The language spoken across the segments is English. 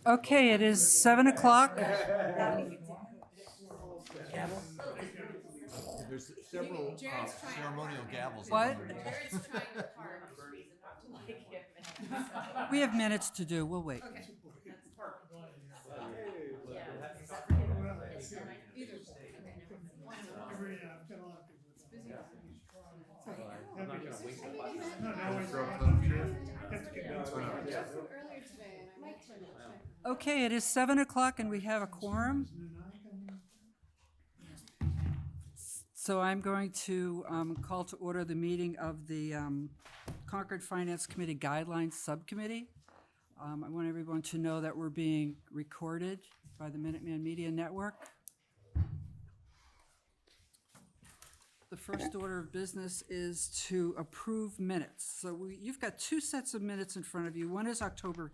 Okay, it is 7 o'clock. There's several ceremonial gavels. What? Jared's trying to park. Reason not to like him. We have minutes to do. We'll wait. Okay. Okay, it is 7 o'clock and we have a quorum. So I'm going to call to order the meeting of the Concord Finance Committee Guidelines Subcommittee. I want everyone to know that we're being recorded by the Minuteman Media Network. The first order of business is to approve minutes. So you've got two sets of minutes in front of you. One is October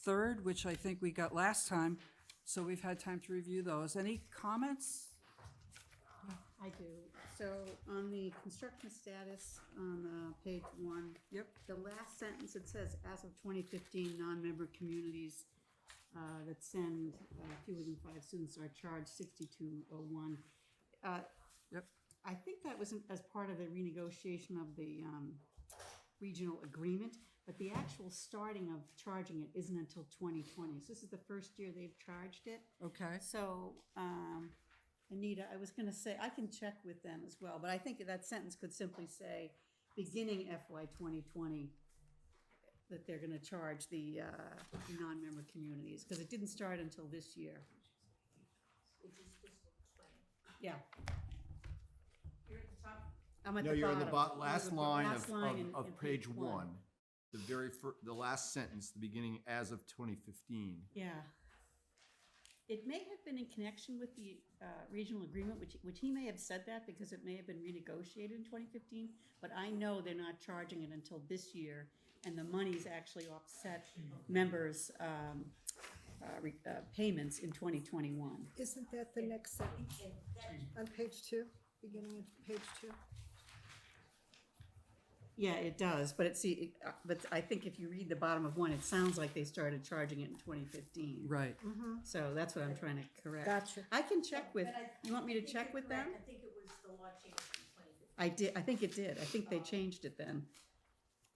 3rd, which I think we got last time, so we've had time to review those. Any comments? I do. So on the construction status on page 1, Yep. the last sentence, it says, as of 2015, non-member communities that send fewer than 5 students are charged $62.01. Yep. I think that was as part of the renegotiation of the regional agreement, but the actual starting of charging it isn't until 2020. So this is the first year they've charged it. Okay. So, Anita, I was gonna say, I can check with them as well, but I think that sentence could simply say, beginning FY 2020, that they're gonna charge the non-member communities, because it didn't start until this year. Yeah. You're at the top. I'm at No, the you're in the bottom. last line Last line in of page page 1. The last sentence, the beginning as of 2015. Yeah. It may have been in connection with the regional agreement, which he may have said that because it may have been renegotiated in 2015, but I know they're not charging it until this year, and the money's actually offset members' payments in 2021. Isn't that the next sentence on page 2, beginning of page 2? Yeah, it does, but but I think if you read the bottom of 1, it sounds like they started charging it in 2015. Right. So that's what I'm trying to correct. Gotcha. I can check with, you want me to check with them? I think it was the law change in 2015. I think it did. I think they changed it then.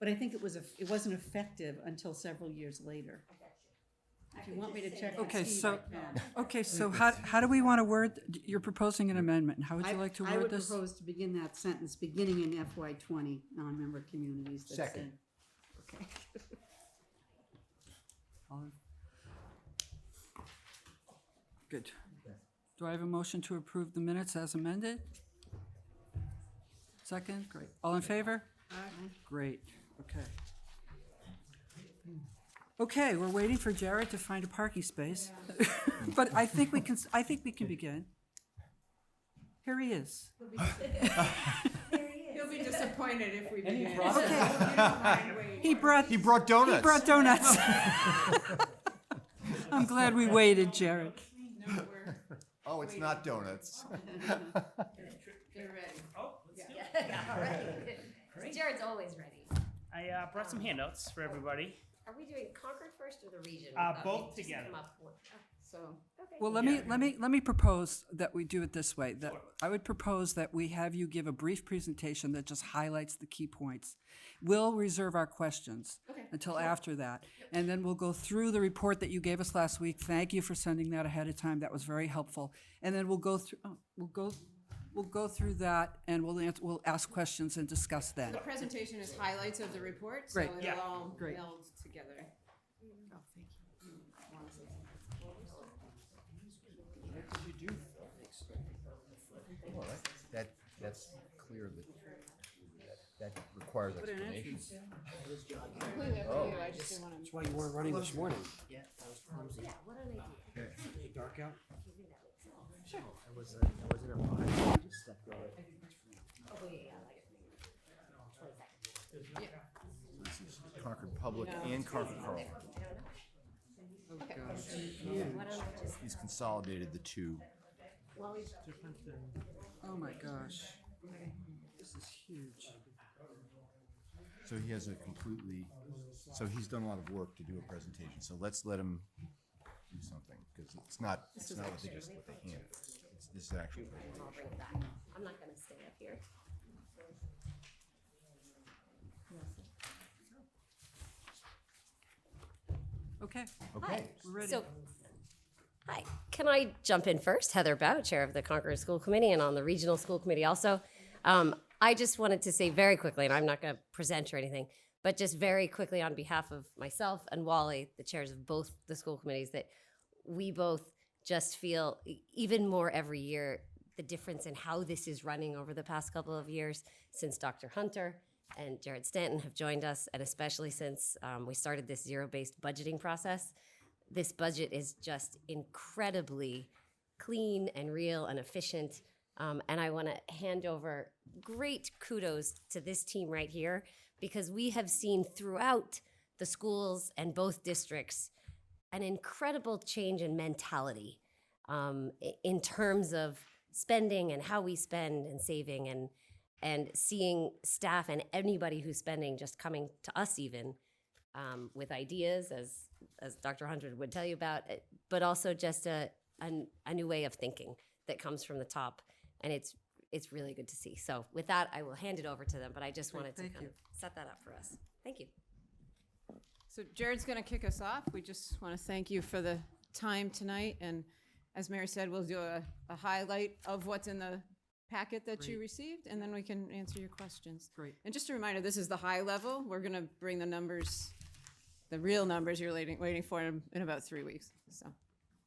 But I think it wasn't effective until several years later. If you want me to check with Okay, Steve, so, I can. okay, so how do we want to word, you're proposing an amendment. How would you like to I word would this? propose to begin that sentence, beginning in FY 20, non-member communities. that Second. send- Okay. Good. Do I have a motion to approve the minutes as amended? Second? Great. All in favor? Great, okay. Okay, we're waiting for Jared to find a parking space. But I think we can begin. Here he is. He'll be disappointed if we begin. He brought donuts. He brought donuts. I'm glad we waited, Jared. No, we're Oh, it's not donuts. they're ready. Oh, Yeah, all right. Jared's always ready. I brought some handouts for everybody. Are we doing Concord first or the region? Both We just together. set 'em up for- So, Okay. Well, let me propose that we do it this way. That I would propose that we have you give a brief presentation that just highlights the key points. We'll reserve our questions until after that, and then we'll go through the report that you gave us last week. Thank you for sending that ahead of time. That was very helpful. And then we'll go through that, and we'll ask questions and discuss then. The presentation is highlights of the report, so Great. it'll Yeah. all Great. meld together. That's clear that requires explanation. Completely up to you, I just didn't want to. That's why you weren't running this morning. Yeah, what an idea. Dark out? Sure. I wasn't at 5, I just stepped out. Oh, yeah, like 20 seconds. This is Concord Public and Concord Carl. Oh, gosh. Why don't I just, He's consolidated the two. well, we Oh, my gosh. This is huge. So he has he's done a lot of work to do a presentation. So let's let him something, because it's not what they just, what they hand. This is actual. I'll bring it back. I'm not gonna stay up here. Okay, Okay. we're ready. So, hi, can I jump in first? Heather Bow, Chair of the Concord School Committee and on the Regional School Committee also. I just wanted to say very quickly, and I'm not gonna present or anything, but just very quickly on behalf of myself and Wally, the chairs of both the school committees, that we both just feel even more every year the difference in how this is running over the past couple of years since Dr. Hunter and Jared Stanton have joined us, and especially since we started this zero-based budgeting process. This budget is just incredibly clean and real and efficient. And I want to hand over great kudos to this team right here, because we have seen throughout the schools and both districts an incredible change in mentality in terms of spending and how we spend and saving, and seeing staff and anybody who's spending just coming to us even with ideas, as Dr. Hunter would tell you about, but also just a new way of thinking that comes from the top. And it's really good to see. So with that, I will hand it over to them, but I just wanted to thank kind you. of set that up for us. Thank you. So Jared's going to kick us off. We just want to thank you for the time tonight. And as Mary said, we'll do a highlight of what's in the packet that you received, and then we can answer your questions. Great. And just a reminder, this is the high level. We're going to bring the numbers, the real numbers you're waiting for in about 3 weeks. So,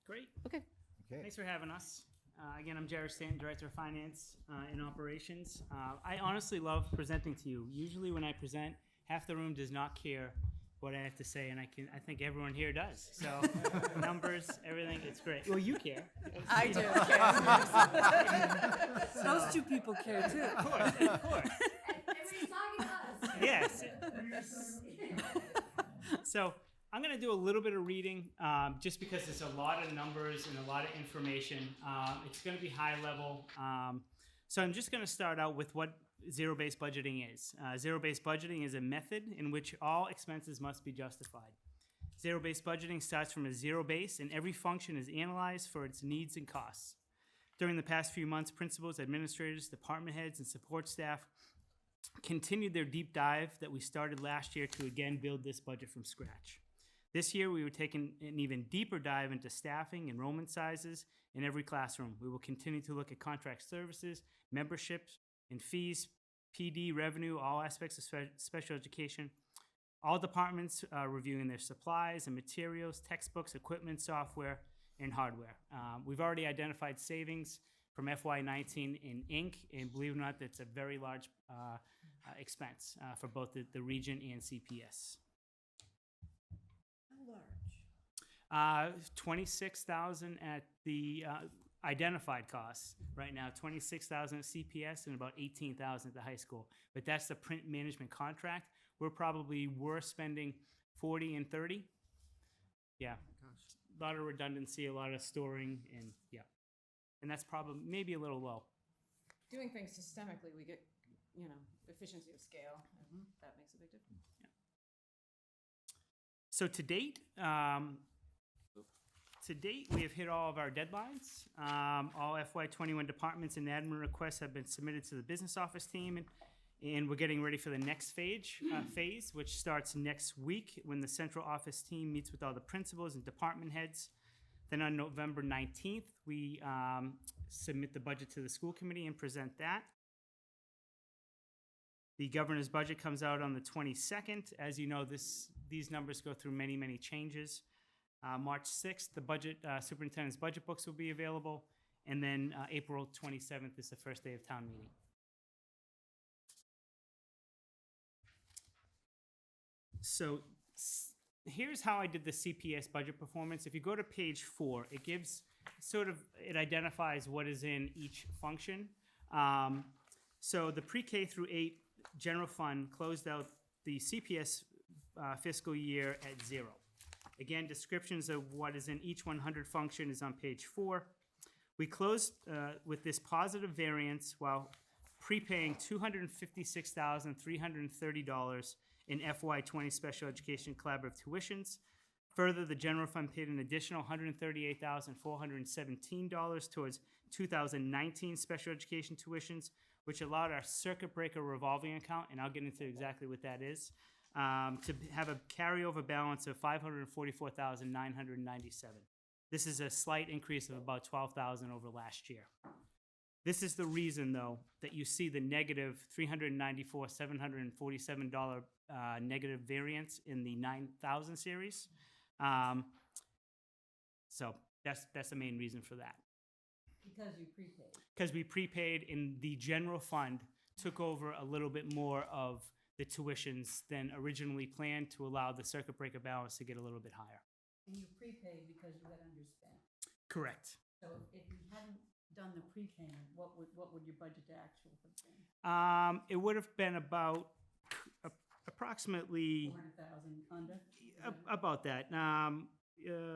Great. okay. Okay. Thanks for having us. Again, I'm Jared Stanton, Director of Finance and Operations. I honestly love presenting to you. Usually when I present, half the room does not care what I have to say, and I think everyone here does. So numbers, everything, it's great. Well, you care. I do. Those two people care too. Of course. Everybody's talking to us. Yes. So I'm going to do a little bit of reading just because it's a lot of numbers and a lot of information. It's going to be high level. So I'm just going to start out with what zero-based budgeting is. Zero-based budgeting is a method in which all expenses must be justified. Zero-based budgeting starts from a zero base, and every function is analyzed for its needs and costs. During the past few months, principals, administrators, department heads, and support staff continued their deep dive that we started last year to again build this budget from scratch. This year, we were taking an even deeper dive into staffing, enrollment sizes in every classroom. We will continue to look at contract services, memberships, and fees, PD, revenue, all aspects of special education. All departments reviewing their supplies and materials, textbooks, equipment, software, and hardware. We've already identified savings from FY19 in ink, and believe it or not, that's a very large expense for both the region and CPS. How large? 26,000 at the identified costs right now, 26,000 at CPS and about 18,000 at the high school. But that's the print management contract. We're spending 40 and 30. Yeah, a lot of redundancy, a lot of storing, and yeah. And that's probably maybe a little low. Doing things systemically, we get, efficiency of scale. And that makes a big difference. So to date, we have hit all of our deadlines. All FY21 departments and admin requests have been submitted to the business office team, and we're getting ready for the next phase, which starts next week when the central office team meets with all the principals and department heads. Then on November 19th, we submit the budget to the school committee and present that. The governor's budget comes out on the 22nd. As you know, these numbers go through many, many changes. March 6th, the superintendent's budget books will be available. And then April 27th is the first day of town meeting. So here's how I did the CPS budget performance. If you go to page 4, it gives it identifies what is in each function. So the pre-K through 8 general fund closed out the CPS fiscal year at 0. Again, descriptions of what is in each 100 function is on page 4. We closed with this positive variance while prepaying $256,330 in FY20 special education collaborative tuitions. Further, the general fund paid an additional $138,417 towards 2019 special education tuitions, which allowed our circuit breaker revolving account, and I'll get into exactly what that is, to have a carryover balance of $544,997. This is a slight increase of about $12,000 over last year. This is the reason, though, that you see the negative $394,747 negative variance in the 9,000 series. So that's the main reason for that. Because you prepaid. Because we prepaid in the general fund, took over a little bit more of the tuitions than originally planned to allow the circuit breaker balance to get a little bit higher. And you prepaid because you had underspent. Correct. So if you hadn't done the prepayment, what would your budget to actual have been? It would have been about approximately 400,000 under? about that.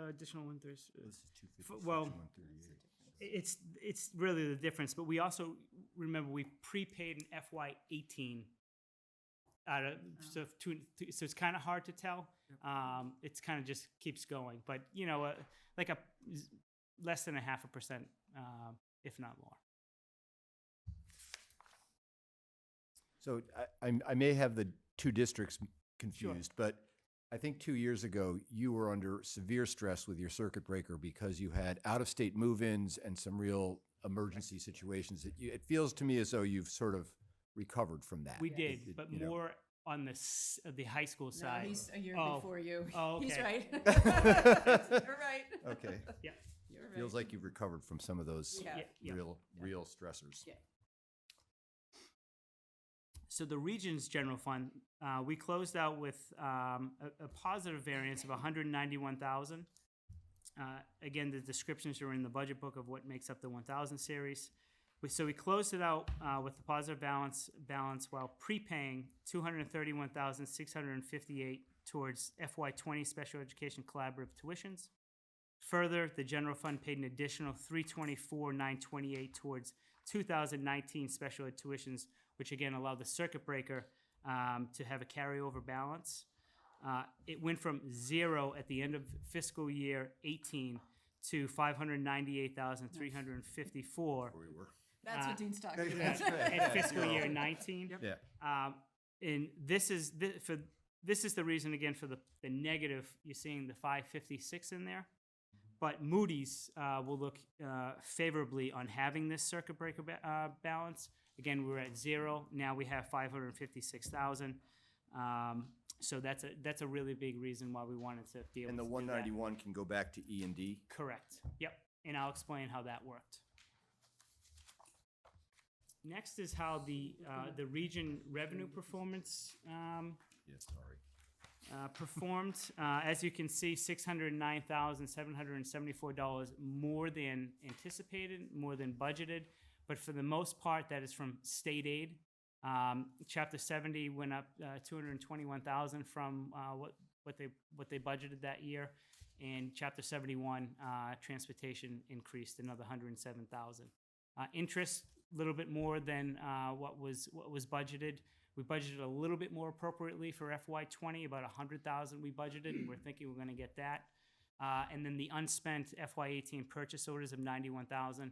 Additional one This is 256, well, 138. it's really the difference. But we also remember we prepaid in FY18. So it's kind of hard to tell. It's kind of just keeps going, but like less than 0.5%, if not more. So I may have the two districts confused, but I think 2 years ago, you were under severe stress with your circuit breaker because you had out-of-state move-ins and some real emergency situations. It feels to me as though you've sort of recovered from that. We did, but more on the high school No, side. he's a year Oh. before you. Oh, He's okay. right. You're right. Okay. Yeah. You're right. Feels like you've recovered from some of those Yeah. Yeah. real stressors. Yeah. So the region's general fund, we closed out with a positive variance of 191,000. Again, the descriptions are in the budget book of what makes up the 1,000 series. So we closed it out with the positive balance while prepaying 231,658 towards FY20 special education collaborative tuitions. Further, the general fund paid an additional $324,928 towards 2019 special ed tuitions, which again allowed the circuit breaker to have a carryover balance. It went from 0 at the end of fiscal year 18 to 598,354 Where we were. That's what Dean's talking That's about. right. at fiscal year 19. Yeah. And this is the reason again for the negative. You're seeing the 556 in there, but Moody's will look favorably on having this circuit breaker balance. Again, we were at 0. Now we have 556,000. So that's a really big reason why we wanted to be able And to the do that. 191 can go back to E&D. Correct. Yep. And I'll explain how that worked. Next is how the region revenue performance Yes, sorry. performed. As you can see, $609,774 more than anticipated, more than budgeted. But for the most part, that is from state aid. Chapter 70 went up $221,000 from what they budgeted that year, and Chapter 71 transportation increased another $107,000. Interest a little bit more than what was budgeted. We budgeted a little bit more appropriately for FY20, about $100,000 we budgeted, and we're thinking we're going to get that. And then the unspent FY18 purchase orders of $91,000,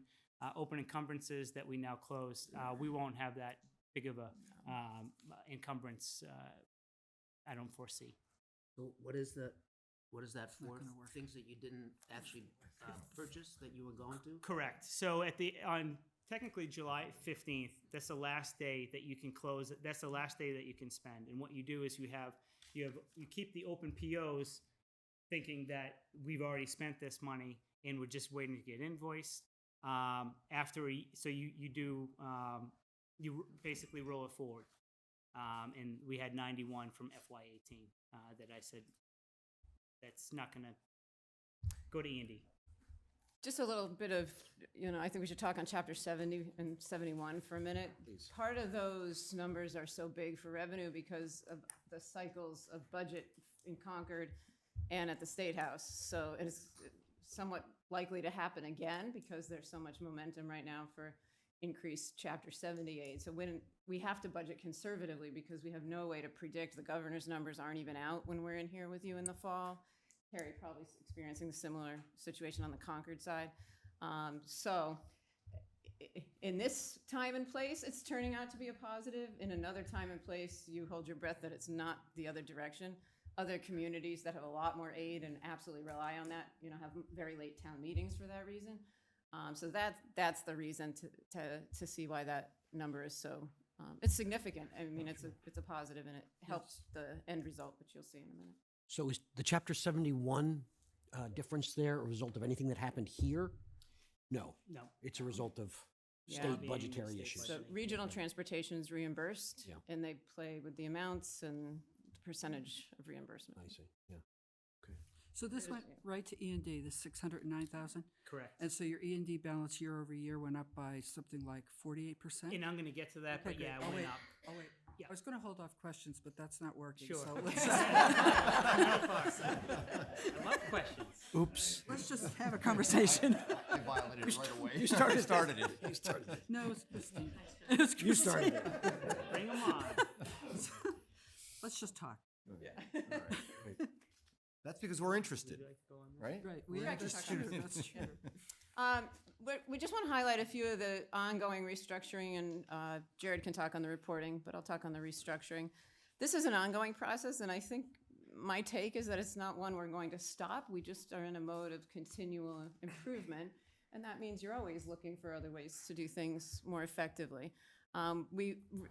open encumbrances that we now closed. We won't have that big of a encumbrance. I don't foresee. So what is that not for? gonna work. Things that you didn't actually purchase that you were going to? Correct. So on technically July 15th, that's the last day that you can close. That's the last day that you can spend. And what you do is you keep the open POs, thinking that we've already spent this money and we're just waiting to get invoiced. You basically roll it forward. And we had 91 from FY18 that I said that's not going to go to E&D. Just a little bit of, I think we should talk on chapter 70 and 71 for a minute. Please. Part of those numbers are so big for revenue because of the cycles of budget in Concord and at the State House. So it's somewhat likely to happen again because there's so much momentum right now for increased chapter 78. So when we have to budget conservatively because we have no way to predict, the governor's numbers aren't even out when we're in here with you in the fall. Harry probably is experiencing the similar situation on the Concord side. So in this time and place, it's turning out to be a positive. In another time and place, you hold your breath that it's not the other direction. Other communities that have a lot more aid and absolutely rely on that, have very late town meetings for that reason. So that's the reason to see why that number is so, it's significant. I mean, it's a positive and it helps the end result, which you'll see in a minute. So is the Chapter 71 difference there a result of anything that happened here? No. No. It's a result of Yeah. state Being budgetary state issues. So regional transportation is reimbursed, Yeah. and they play with the amounts and the percentage of reimbursement. I see, yeah. So this went right to E&D, the 609,000? Correct. And so your E&D balance year over year went up by something like 48%? And I'm going to get to that, Okay, but yeah, great. it went up. Oh, wait. Yeah. I was going to hold off questions, but that's not working. Sure. So let's, I love questions. Oops. let's just have a conversation. I violated it right away. You started it. You started it. No, it's Christine. It's You started Christine. it. Bring them on. Let's just talk. That's because we're interested, Would you like to go on this? right? Right. We Yeah, that's just true. talk. That's true. We just want to highlight a few of the ongoing restructuring, and Jared can talk on the reporting, but I'll talk on the restructuring. This is an ongoing process, and I think my take is that it's not one we're going to stop. We just are in a mode of continual improvement, and that means you're always looking for other ways to do things more effectively.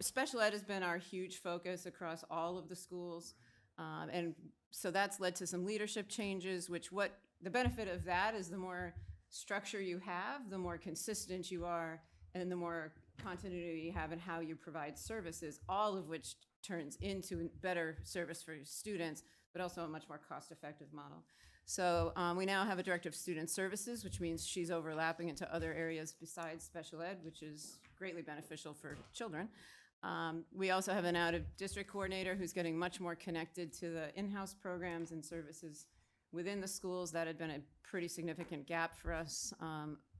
Special ed has been our huge focus across all of the schools, and so that's led to some leadership changes, the benefit of that is the more structure you have, the more consistent you are, and the more continuity you have in how you provide services, all of which turns into better service for your students, but also a much more cost-effective model. So we now have a director of student services, which means she's overlapping into other areas besides special ed, which is greatly beneficial for children. We also have an out-of-district coordinator who's getting much more connected to the in-house programs and services within the schools. That had been a pretty significant gap for us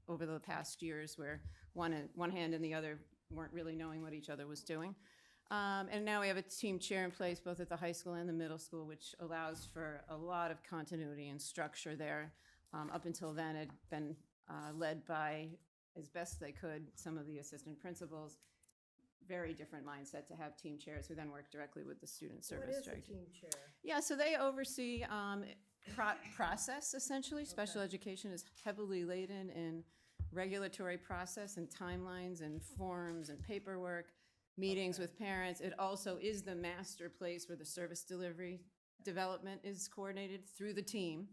over the past years, where one hand and the other weren't really knowing what each other was doing. And now we have a team chair in place both at the high school and the middle school, which allows for a lot of continuity and structure there. Up until then, it had been led by, as best they could, some of the assistant principals. Very different mindset to have team chairs who then work directly with the student service What is a director. team chair? Yeah, so they oversee process, essentially. Special education is heavily laden in regulatory process and timelines and forms and paperwork, meetings with parents. It also is the master place where the service delivery development is coordinated through the team.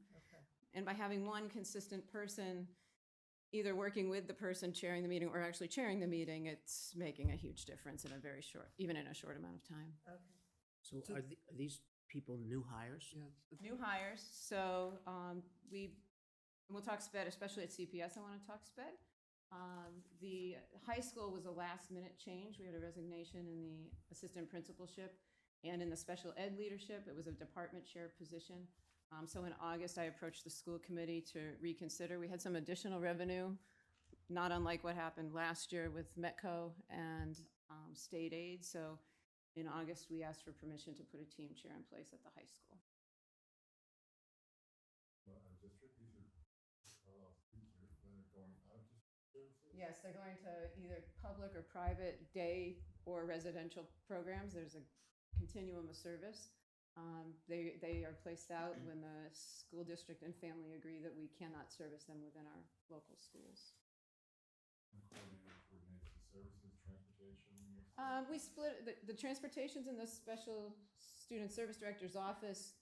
And by having one consistent person either working with the person chairing the meeting or actually chairing the meeting, it's making a huge difference in a very short, even in a short amount of time. So are these people new hires? Yeah. New hires, so we'll talk SPED, especially at CPS, I want to talk SPED. The high school was a last minute change. We had a resignation in the assistant principalship and in the special ed leadership. It was a department chair position. So in August, I approached the school committee to reconsider. We had some additional revenue, not unlike what happened last year with Metco and state aid. So in August, we asked for permission to put a team chair in place at the high school. Yes, they're going to either public or private day or residential programs. There's a continuum of service. They are placed out when the school district and family agree that we cannot service them within our local schools. We split the transportation's in the special student service director's office.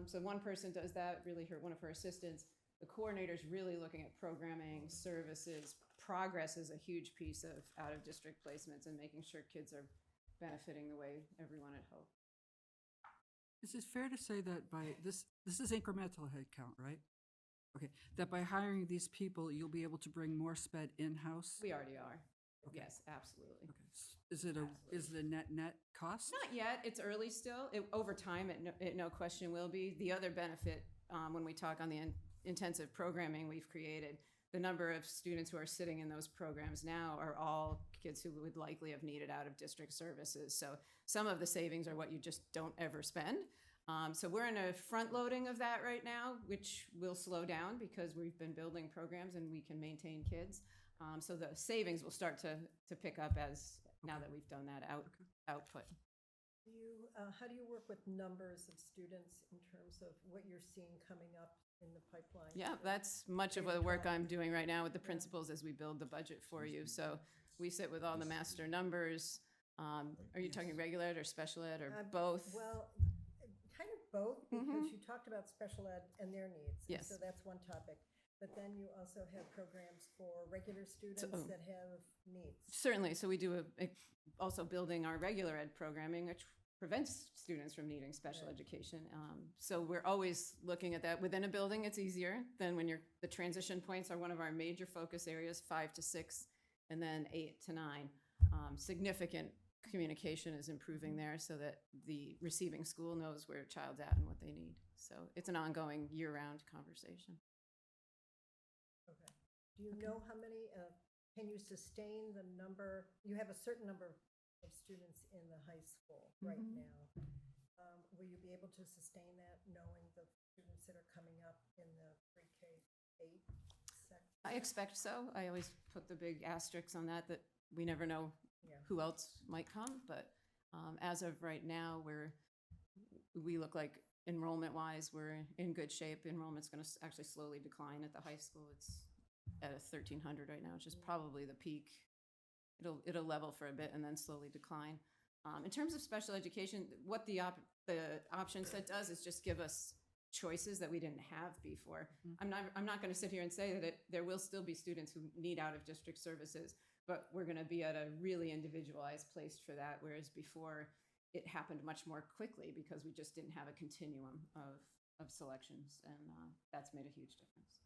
So one person does that, one of her assistants. The coordinator's really looking at programming, services. Progress is a huge piece of out-of-district placements and making sure kids are benefiting the way everyone had hoped. Is it fair to say that by this is incremental headcount, right? Okay, that by hiring these people, you'll be able to bring more SPED in-house? We already are. Okay. Yes, absolutely. Okay. Is the net cost? Not yet. It's early still. Over time, it no question will be. The other benefit, when we talk on the intensive programming we've created, the number of students who are sitting in those programs now are all kids who would likely have needed out-of-district services. So some of the savings are what you just don't ever spend. So we're in a front loading of that right now, which will slow down because we've been building programs and we can maintain kids. So the savings will start to pick up as now that we've done that output. How do you work with numbers of students in terms of what you're seeing coming up in the pipeline? Yeah, that's much of the work I'm doing right now with the principals as we build the budget for you. So we sit with all the master numbers. Are you talking regular ed or special ed or both? Well, kind of both, because you talked about special ed and their needs. and Yes. So that's one topic. But then you also have programs for regular students that have needs. Certainly. So we do also building our regular ed programming, which prevents students from needing special education. So we're always looking at that. Within a building, it's easier than when the transition points are one of our major focus areas, 5 to 6, and then 8 to 9. Significant communication is improving there so that the receiving school knows where a child's at and what they need. So it's an ongoing year-round conversation. Okay. Do you know how many, can you sustain the number, you have a certain number of students in the high school right now. Will you be able to sustain that knowing the students that are coming up in the pre-K 8 section? I expect so. I always put the big asterisks on that we never know Yeah. who else might come. But as of right now, we look like enrollment-wise, we're in good shape. Enrollment's going to actually slowly decline at the high school. It's at 1,300 right now, which is probably the peak. It'll level for a bit and then slowly decline. In terms of special education, what the option set does is just give us choices that we didn't have before. I'm not going to sit here and say that there will still be students who need out of district services, but we're going to be at a really individualized place for that, whereas before it happened much more quickly because we just didn't have a continuum of selections, and that's made a huge difference.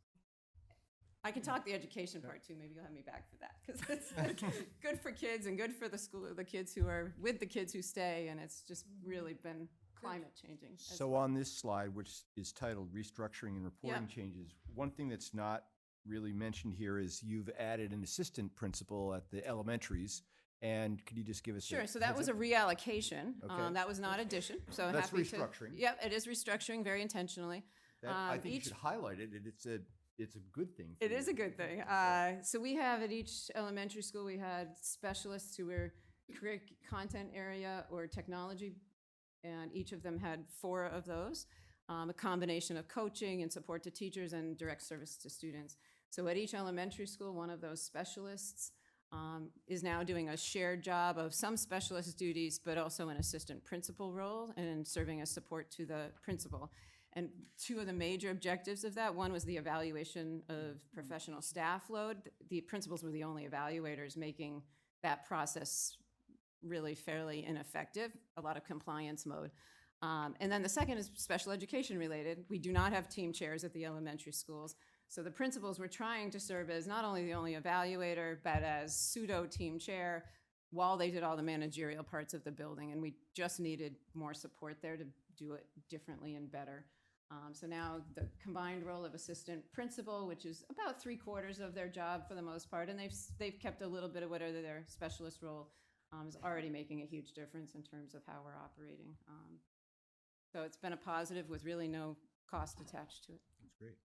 I can talk the education part too. Maybe you'll have me back for that because it's good for kids and good for the school, the kids who are with the kids who stay, and it's just really been climate changing. So on this slide, which is titled Restructuring and Reporting Changes, one thing that's not really mentioned here is you've added an assistant principal at the elementaries. And could you just give us Sure. So that was a reallocation. Okay. That was not addition. So That's happy restructuring. Yep, it is restructuring very intentionally. I think you each- should highlight it. It's a good thing. for It you. is a good thing. So we have at each elementary school, we had specialists who were career content area or technology, and each of them had 4 of those, a combination of coaching and support to teachers and direct service to students. So at each elementary school, one of those specialists is now doing a shared job of some specialist duties, but also an assistant principal role and serving as support to the principal. And 2 of the major objectives of that, one was the evaluation of professional staff load. The principals were the only evaluators, making that process really fairly ineffective, a lot of compliance mode. And then the second is special education related. We do not have team chairs at the elementary schools. So the principals were trying to serve as not only the only evaluator, but as pseudo team chair while they did all the managerial parts of the building. And we just needed more support there to do it differently and better. So now the combined role of assistant principal, which is about 3/4 of their job for the most part, and they've kept a little bit of whatever their specialist role is already making a huge difference in terms of how we're operating. So it's been a positive with really no cost attached to it. That's great.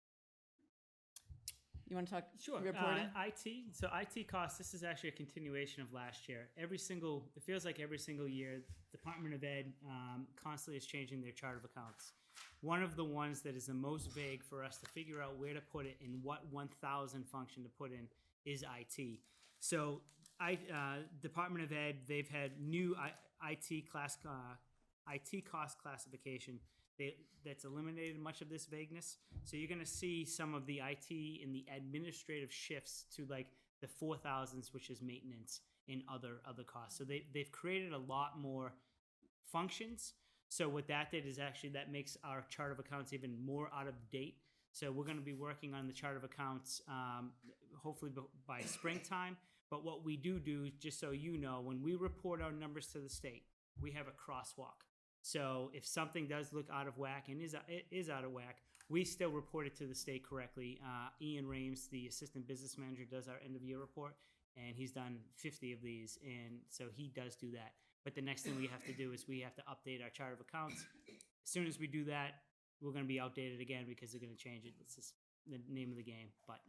You want to talk Sure. reporting? IT. So IT costs, this is actually a continuation of last year. It feels like every single year, Department of Ed constantly is changing their chart of accounts. One of the ones that is the most vague for us to figure out where to put it and what 1,000 function to put in is IT. So Department of Ed, they've had new IT cost classification that's eliminated much of this vagueness. So you're going to see some of the IT and the administrative shifts to like the 4,000s, which is maintenance and other costs. So they've created a lot more functions. So what that did is actually that makes our chart of accounts even more out of date. So we're going to be working on the chart of accounts hopefully by springtime. But what we do, just so you know, when we report our numbers to the state, we have a crosswalk. So if something does look out of whack and is out of whack, we still report it to the state correctly. Ian Rames, the assistant business manager, does our end of year report, and he's done 50 of these, and so he does do that. But the next thing we have to do is we have to update our chart of accounts. As soon as we do that, we're going to be outdated again because they're going to change it. It's just the name of the game. But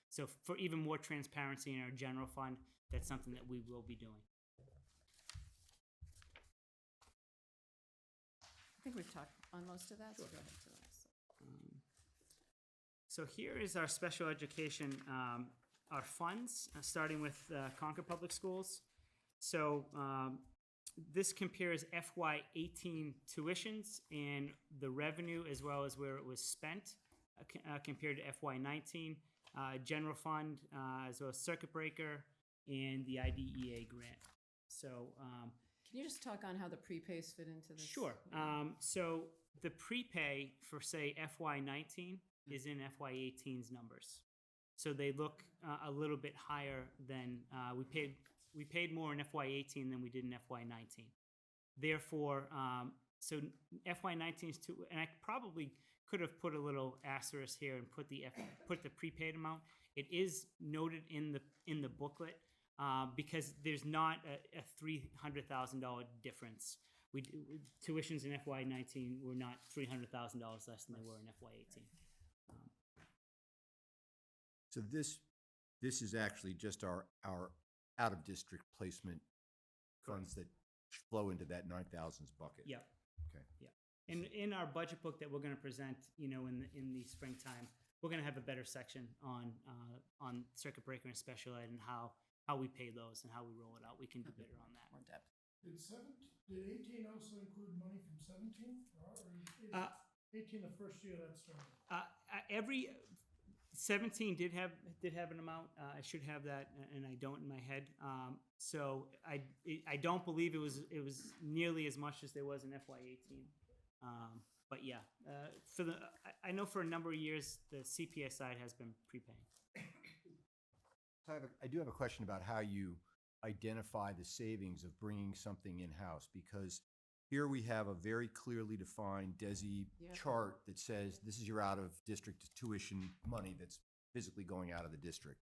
so for even more transparency in our general fund, that's something that we will be doing. I think we've talked on most of that, so go ahead to the next. So here is our special education, our funds, starting with Concord Public Schools. So this compares FY18 tuitions and the revenue as well as where it was spent compared to FY19, general fund, as well as circuit breaker and the IDEA grant. So Can you just talk on how the prepays fit into this? sure. So the prepay for say FY19 is in FY18's numbers. So they look a little bit higher than we paid more in FY18 than we did in FY19. Therefore, so FY19's too, and I probably could have put a little asterisk here and put the prepaid amount. It is noted in the booklet because there's not a $300,000 difference. Tuitions in FY19 were not $300,000 less than they were in FY18. So this is actually just our out-of-district placement funds that flow into that 9,000s bucket. Yep. Okay. Yeah. And in our budget book that we're going to present, in the springtime, we're going to have a better section on circuit breaker and special ed and how we pay those and how we roll it out. We can do better on that. More depth. Did 18 also include money from 17? Or is 18 the first year that started? Every 17 did have an amount. I should have that, and I don't in my head. So I don't believe it was nearly as much as there was in FY18. But yeah, I know for a number of years the CPS side has been prepaying. So I do have a question about how you identify the savings of bringing something in-house, because here we have a very clearly defined DESI chart that says this is your out-of-district tuition money that's physically going out of the district.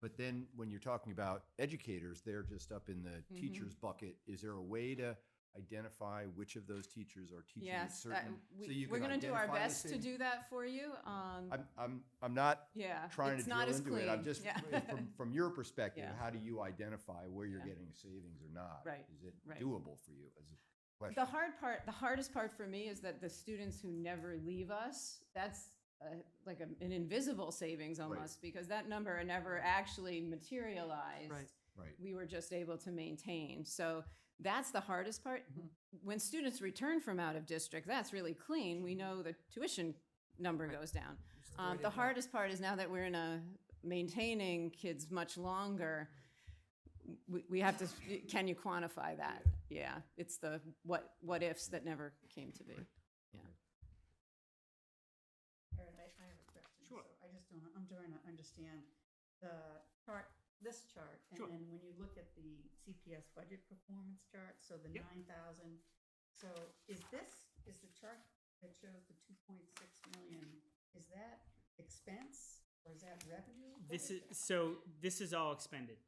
But then when you're talking about educators, they're just up in the teachers bucket. Is there a way to identify which of those teachers are teaching at Yes, certain? we're going to do our best to do that for you. I'm not Yeah, trying it's to not drill as into it. I'm clean. just Yeah. from your perspective, Yeah. how do you identify where you're Yeah. getting savings or not? Right, Is it right. doable for you as a question? The hardest part for me is that the students who never leave us, that's like an invisible savings almost, because that number never actually materialized. Right. Right. We were just able to maintain. So that's the hardest part. When students return from out of district, that's really clean. We know the tuition number goes down. The hardest part is now that we're maintaining kids much longer, we have to, can you quantify that? Yeah, it's the what ifs that never came to be. Yeah. Erin, I have a question. Sure. So I'm trying to understand the chart, this chart, and Sure. then when you look at the CPS budget performance chart, so the Yep. 9,000. So is the chart that shows the 2.6 million, is that expense or is that revenue? This is all expended.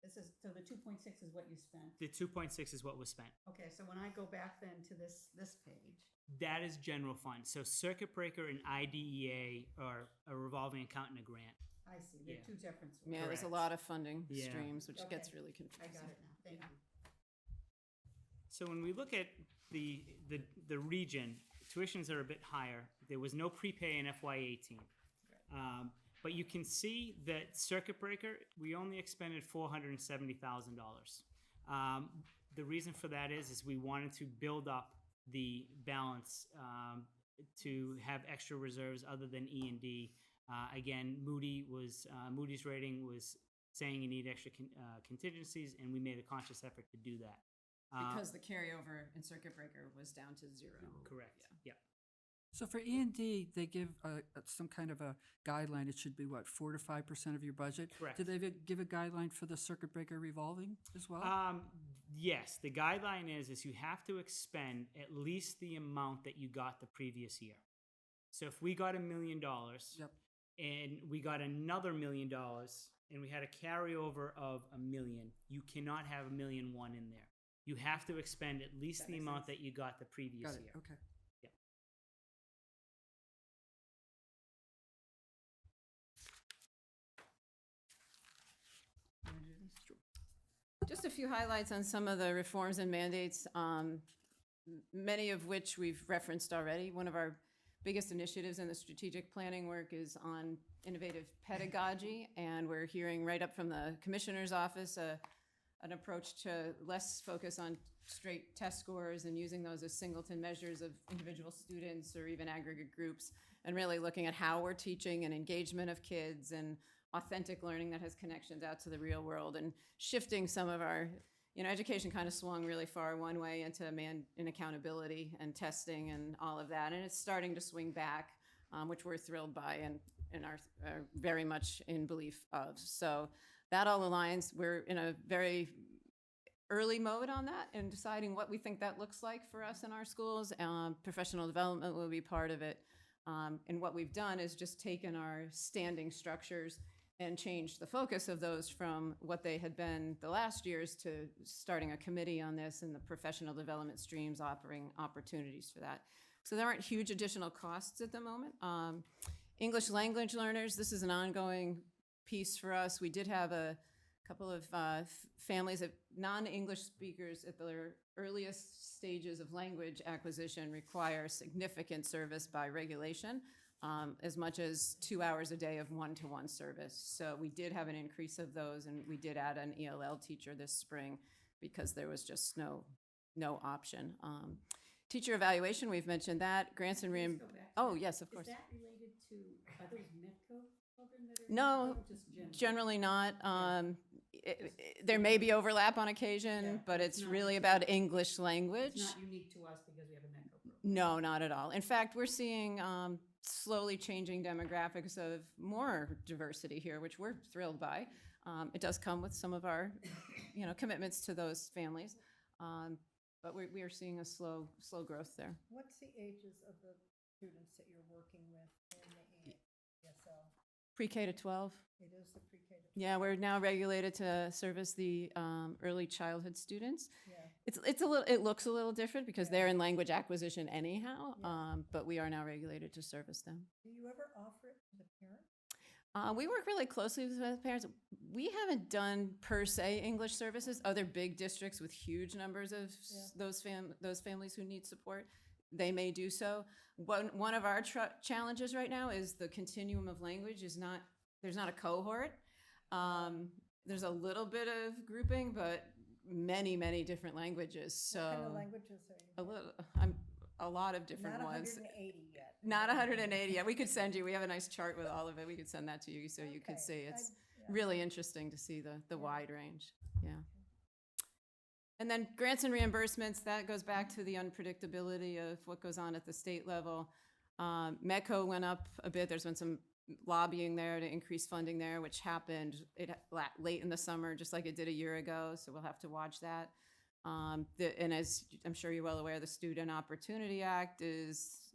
So the 2.6 is what you spent. The 2.6 is what was spent. Okay, so when I go back then to this page, That is general fund. So circuit breaker and IDEA are a revolving account and a grant. I see, they're Yeah. two different. Yeah, there's a Correct. lot of funding Yeah. streams, which gets Okay. really I confusing. got it now, thank you. So when we look at the region, tuitions are a bit higher. There was no prepay in FY18. But you can see that circuit breaker, we only expended $470,000. The reason for that is we wanted to build up the balance to have extra reserves other than E&D. Again, Moody's rating was saying you need extra contingencies, and we made a conscious effort to do that. Because the carryover in circuit breaker was down to zero. Correct. Yeah. So for E&D, they give some kind of a guideline. It should be what, 4 to 5% of your budget? Correct. Did they give a guideline for the circuit breaker revolving as well? Yes, the guideline is you have to expend at least the amount that you got the previous year. So if we got $1 million Yep. and we got another $1 million and we had a carryover of $1 million, you cannot have $1.1 million in there. You have to expend at least That the makes amount sense. that you got the previous Got it, year. okay. Yeah. Just a few highlights on some of the reforms and mandates, many of which we've referenced already. One of our biggest initiatives in the strategic planning work is on innovative pedagogy, and we're hearing right up from the commissioner's office an approach to less focus on straight test scores and using those as singleton measures of individual students or even aggregate groups, and really looking at how we're teaching and engagement of kids and authentic learning that has connections out to the real world, and shifting some of our, education kind of swung really far one way into in accountability and testing and all of that, and it's starting to swing back, which we're thrilled by and are very much in belief of. So that all aligns. We're in a very early mode on that and deciding what we think that looks like for us in our schools. Professional development will be part of it. And what we've done is just taken our standing structures and changed the focus of those from what they had been the last years to starting a committee on this, and the professional development streams offering opportunities for that. So there aren't huge additional costs at the moment. English language learners, this is an ongoing piece for us. We did have a couple of families of non-English speakers at their earliest stages of language acquisition require significant service by regulation, as much as 2 hours a day of one-to-one service. So we did have an increase of those, and we did add an ELL teacher this spring because there was just no option. Teacher evaluation, we've mentioned that. Grants and oh, yes, of course. Is that related to, are those METCO children that are? No, Just generally not. There may be overlap on occasion, but it's really about English language. It's not unique to us because we have a METCO program. No, not at all. In fact, we're seeing slowly changing demographics of more diversity here, which we're thrilled by. It does come with some of our, commitments to those families, but we are seeing a slow growth there. What's the ages of the students that you're working with in the ESL? Pre-K to 12. It is the pre-K to 12? Yeah, we're now regulated to service the early childhood students. Yeah. It looks a little different because they're in language acquisition anyhow, but we are now regulated to service them. Do you ever offer it to the parents? We work really closely with the parents. We haven't done per se English services. Other big districts with huge numbers of those families who need support, they may do so. One of our challenges right now is the continuum of language is not, there's not a cohort. There's a little bit of grouping, but many different languages. So What kind of languages are you? A lot of different Not ones. 180 yet. Not 180 yet. We could send you, we have a nice chart with all of it. We could send that to you so you could see. It's really interesting to see the wide range. Yeah. And then grants and reimbursements, that goes back to the unpredictability of what goes on at the state level. METCO went up a bit. There's been some lobbying there to increase funding there, which happened late in the summer, just like it did a year ago. So we'll have to watch that. And as I'm sure you're well aware, the Student Opportunity Act is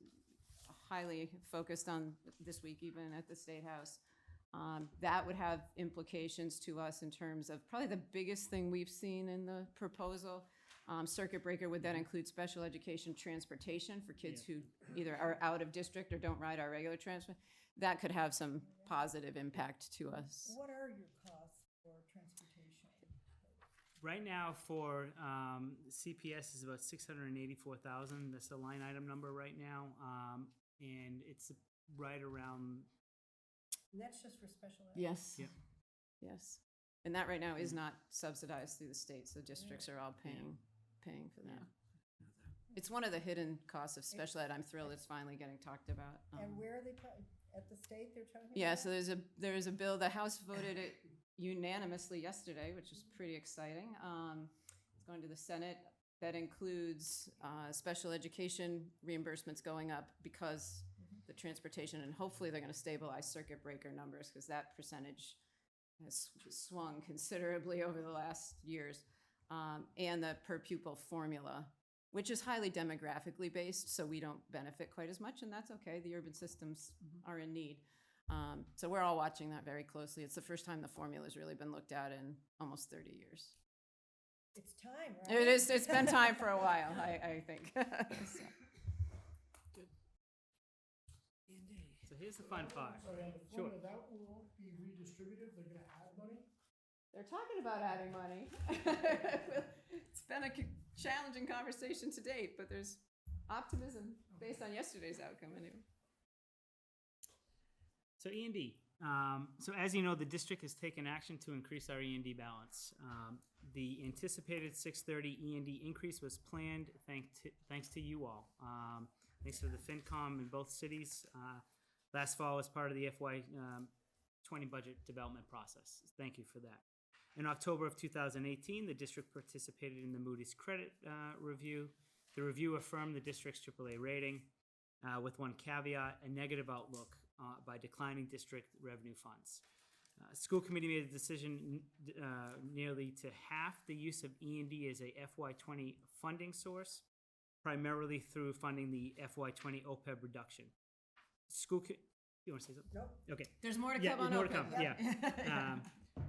highly focused on this week, even at the State House. That would have implications to us in terms of probably the biggest thing we've seen in the proposal. Circuit breaker would then include special education transportation for kids who either are out of district or don't ride our regular transport. That could have some positive impact to us. What are your costs for transportation? Right now for CPS is about 684,000. That's the line item number right now, and it's right around. And that's just for special ed? Yes. Yep. Yes. And that right now is not subsidized through the states. The districts are all paying for that. It's one of the hidden costs of special ed. I'm thrilled it's finally getting talked about. And where are they, at the state they're talking about? Yeah, so there's a bill, the House voted it unanimously yesterday, which is pretty exciting. It's going to the Senate. That includes special education reimbursements going up because the transportation, and hopefully they're going to stabilize circuit breaker numbers because that percentage has swung considerably over the last years. And the per pupil formula, which is highly demographically based, so we don't benefit quite as much, and that's okay. The urban systems are in need. So we're all watching that very closely. It's the first time the formula's really been looked at in almost 30 years. It's time, right? It is, it's been time for a while, I think. So. So here's the fun part. Sorry, on the Sure. formula, that won't be redistributed, they're gonna add money? they're talking about adding money. It's been a challenging conversation to date, but there's optimism based on yesterday's outcome anyway. So E&D. So as you know, the district has taken action to increase our E&D balance. The anticipated 630 E&D increase was planned thanks to you all. Thanks to the FinCom in both cities. Last fall as part of the FY 20 budget development process. Thank you for that. In October of 2018, the district participated in the Moody's credit review. The review affirmed the district's AAA rating with one caveat, a negative outlook by declining district revenue funds. School committee made a decision nearly to half the use of E&D as a FY20 funding source, primarily through funding the FY20 OPEB reduction. You want to say something? Nope. Okay. There's more to Yeah, come on there's more to OPEB. come, yeah.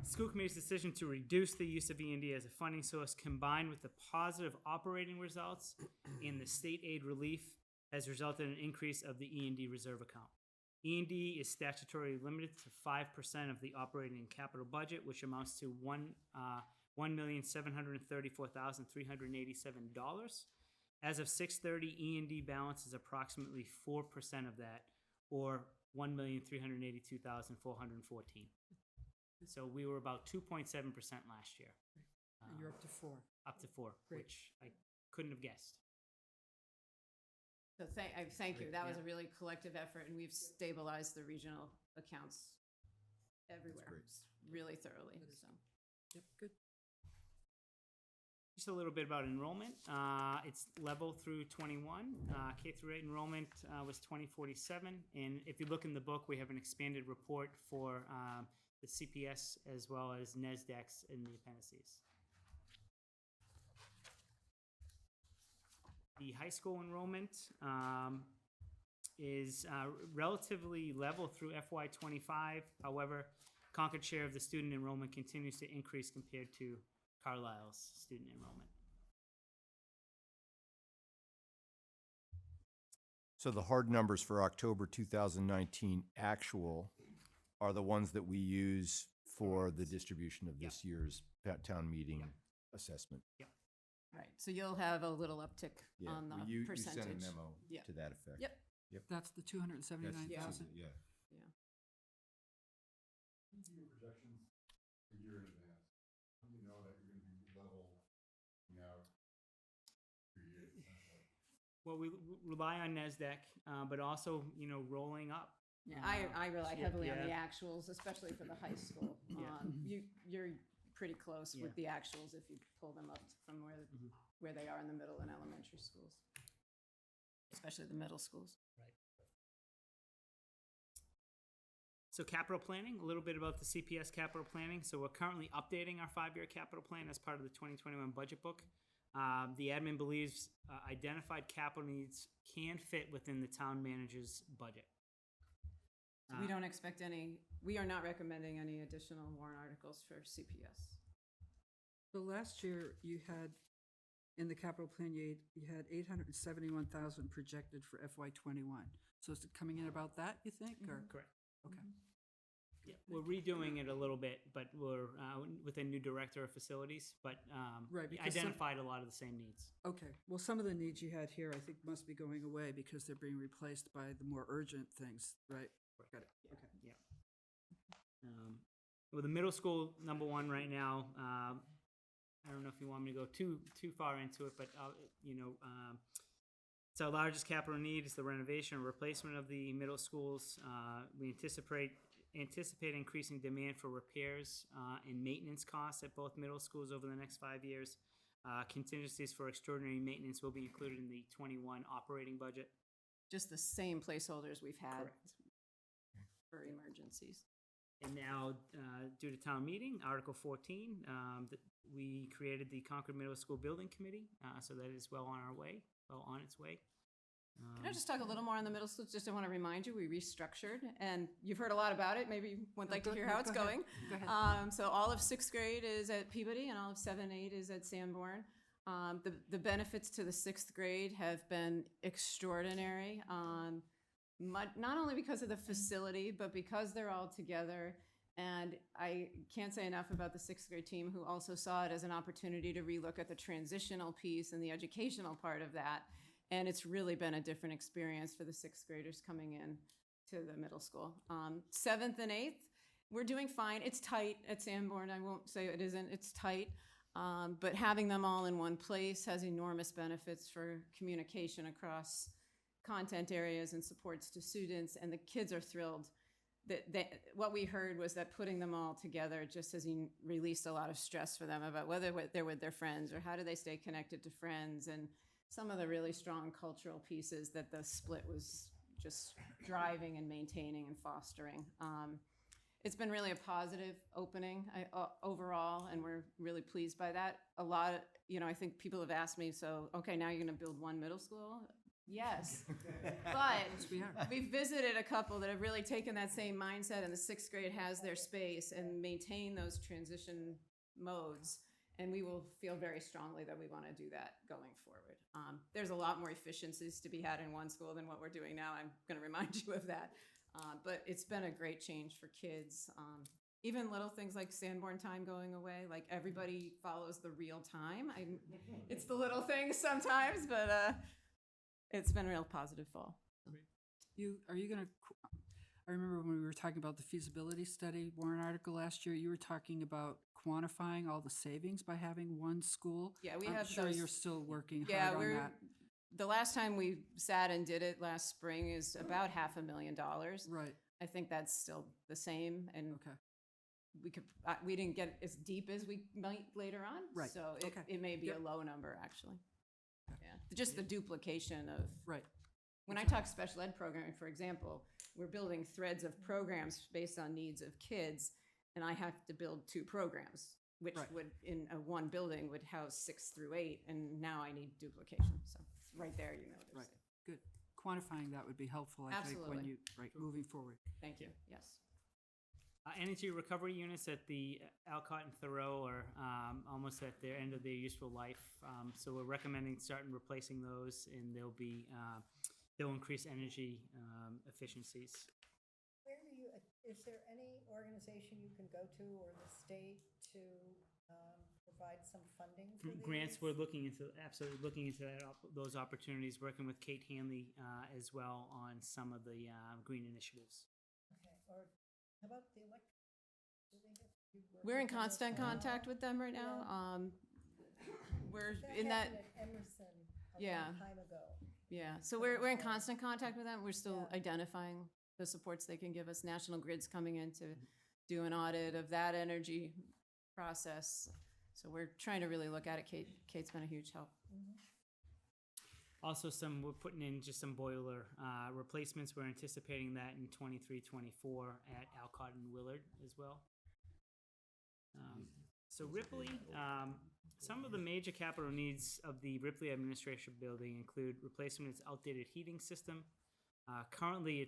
School committee's decision to reduce the use of E&D as a funding source, combined with the positive operating results in the state aid relief, has resulted in an increase of the E&D reserve account. E&D is statutorily limited to 5% of the operating and capital budget, which amounts to $1,734,387. As of 6/30, E&D balance is approximately 4% of that, or $1,382,414. So we were about 2.7% last year. And you're up to 4. Up to 4, Great. which I couldn't have guessed. So thank you. That was Yeah. a really collective effort, and we've stabilized the regional accounts everywhere great. really thoroughly. So. Yep, good. Just a little bit about enrollment. It's level through 21. K through 8 enrollment was 2047. And if you look in the book, we have an expanded report for the CPS as well as NESDECs in the appendices. The high school enrollment is relatively level through FY25. However, Concord share of the student enrollment continues to increase compared to Carlisle's student enrollment. So the hard numbers for October 2019 actual are the ones that we use for the distribution of this year's town meeting assessment. Right, so you'll have a little uptick Yeah, on the well, you percentage. sent a memo Yeah. to that effect. Yep. That's the 279,000. Yeah. Your projections a year in advance. How do you know that you're going to be level now 2 years? Well, we rely on NESDEC, but also, rolling up. Yeah, I rely Yeah, heavily on the yeah. actuals, especially for the high school. You're pretty close with the actuals if you pull them up from where they are in the middle and elementary schools, especially the middle schools. So capital planning, a little bit about the CPS capital planning. So we're currently updating our 5-year capital plan as part of the 2021 budget book. The admin believes identified capital needs can fit within the town manager's budget. So we don't expect we are not recommending any additional warrant articles for CPS. So last year, you had, in the capital plan, you had 871,000 projected for FY21. So is it coming in about that, you think, or? Correct. Okay. Yeah, we're redoing it a little bit, but we're with a new director of facilities, but Right, because some- identified a lot of the same needs. Okay, well, some of the needs you had here, I think, must be going away because they're being replaced by the more urgent things, right? Got it, okay. Yeah. With the middle school, number one right now, I don't know if you want me to go too far into it, but it's our largest capital need is the renovation or replacement of the middle schools. We anticipate increasing demand for repairs and maintenance costs at both middle schools over the next 5 years. Contingencies for extraordinary maintenance will be included in the 21 operating budget. Just the same placeholders we've had Correct. for emergencies. And now, due to town meeting, Article 14, we created the Concord Middle School Building Committee, so that is well on its way. Can I just talk a little more on the middle school? Just I want to remind you, we restructured, and you've heard a lot about it. Maybe you would like to hear how it's go ahead. going. Go ahead. So all of 6th grade is at Peabody, and all of 7, 8 is at Sanborn. The benefits to the 6th grade have been extraordinary, not only because of the facility, but because they're all together. And I can't say enough about the sixth grade team who also saw it as an opportunity to relook at the transitional piece and the educational part of that. And it's really been a different experience for the sixth graders coming in to the middle school. Seventh and eighth, we're doing fine. It's tight at Sanborn. I won't say it isn't. It's tight. But having them all in one place has enormous benefits for communication across content areas and supports to students. And the kids are thrilled. What we heard was that putting them all together just has released a lot of stress for them about whether they're with their friends or how do they stay connected to friends, and some of the really strong cultural pieces that the split was just driving and maintaining and fostering. It's been really a positive opening overall, and we're really pleased by that. A lot of, I think people have asked me, so, okay, now you're gonna build one middle school? Yes, but we've visited a couple that have really taken that same mindset, and the sixth grade has their space and maintain those transition modes. And we will feel very strongly that we want to do that going forward. There's a lot more efficiencies to be had in one school than what we're doing now. I'm going to remind you of that. But it's been a great change for kids. Even little things like Sanborn time going away, like everybody follows the real time. It's the little things sometimes, but it's been a real positive fall. Are you going to, I remember when we were talking about the feasibility study warrant article last year, you were talking about quantifying all the savings by having one school. Yeah, we I'm have sure those. you're still working Yeah, hard on that. the last time we sat and did it last spring is about $500,000. Right. I think that's still the same, and Okay. we didn't get as deep as we might later on. Right. So Okay. it may be Yep. a low number, actually. Yeah, just the duplication of. Right. When I talk special ed programming, for example, we're building threads of programs based on needs of kids, and I have to build 2 programs, which Right. would, in a one building, would house 6 through 8, and now I need duplication. So right there, notice Right. it. Good. Quantifying that would be helpful, I think, when Absolutely. you, right, moving forward. Thank you, yes. Energy recovery units at the Alcott and Thoreau are almost at their end of their useful life. So we're recommending starting replacing those, and they'll increase energy efficiencies. Where do you, is there any organization you can go to or the state to provide some funding for these? Grants, we're absolutely looking into those opportunities, working with Kate Hanley as well on some of the green initiatives. Okay, or how about the electric? Do they have, you work We're in with them as constant well? contact with them right now. We're That in that, happened at Emerson a Yeah. long time ago. yeah, so we're in constant contact with them. We're still Yeah. identifying the supports they can give us. National Grid's coming in to do an audit of that energy process. So we're trying to really look at it. Kate's been a huge help. Also, we're putting in just some boiler replacements. We're anticipating that in 23-24 at Alcott and Willard as well. So Ripley, some of the major capital needs of the Ripley Administration Building include replacement of its outdated heating system. Currently,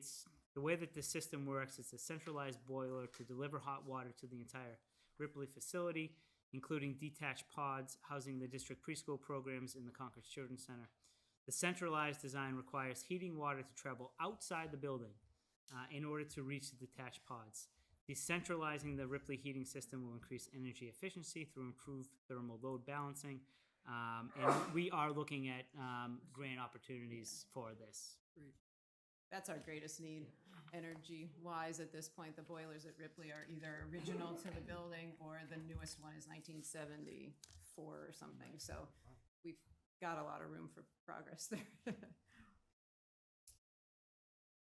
the way that the system works, it's a centralized boiler to deliver hot water to the entire Ripley facility, including detached pods housing the district preschool programs in the Concord Children's Center. The centralized design requires heating water to travel outside the building in order to reach the detached pods. Decentralizing the Ripley heating system will increase energy efficiency through improved thermal load balancing. And we are looking at grant opportunities for this. That's our greatest need, energy-wise at this point. The boilers at Ripley are either original to the building or the newest one is 1974 or something. So we've got a lot of room for progress there.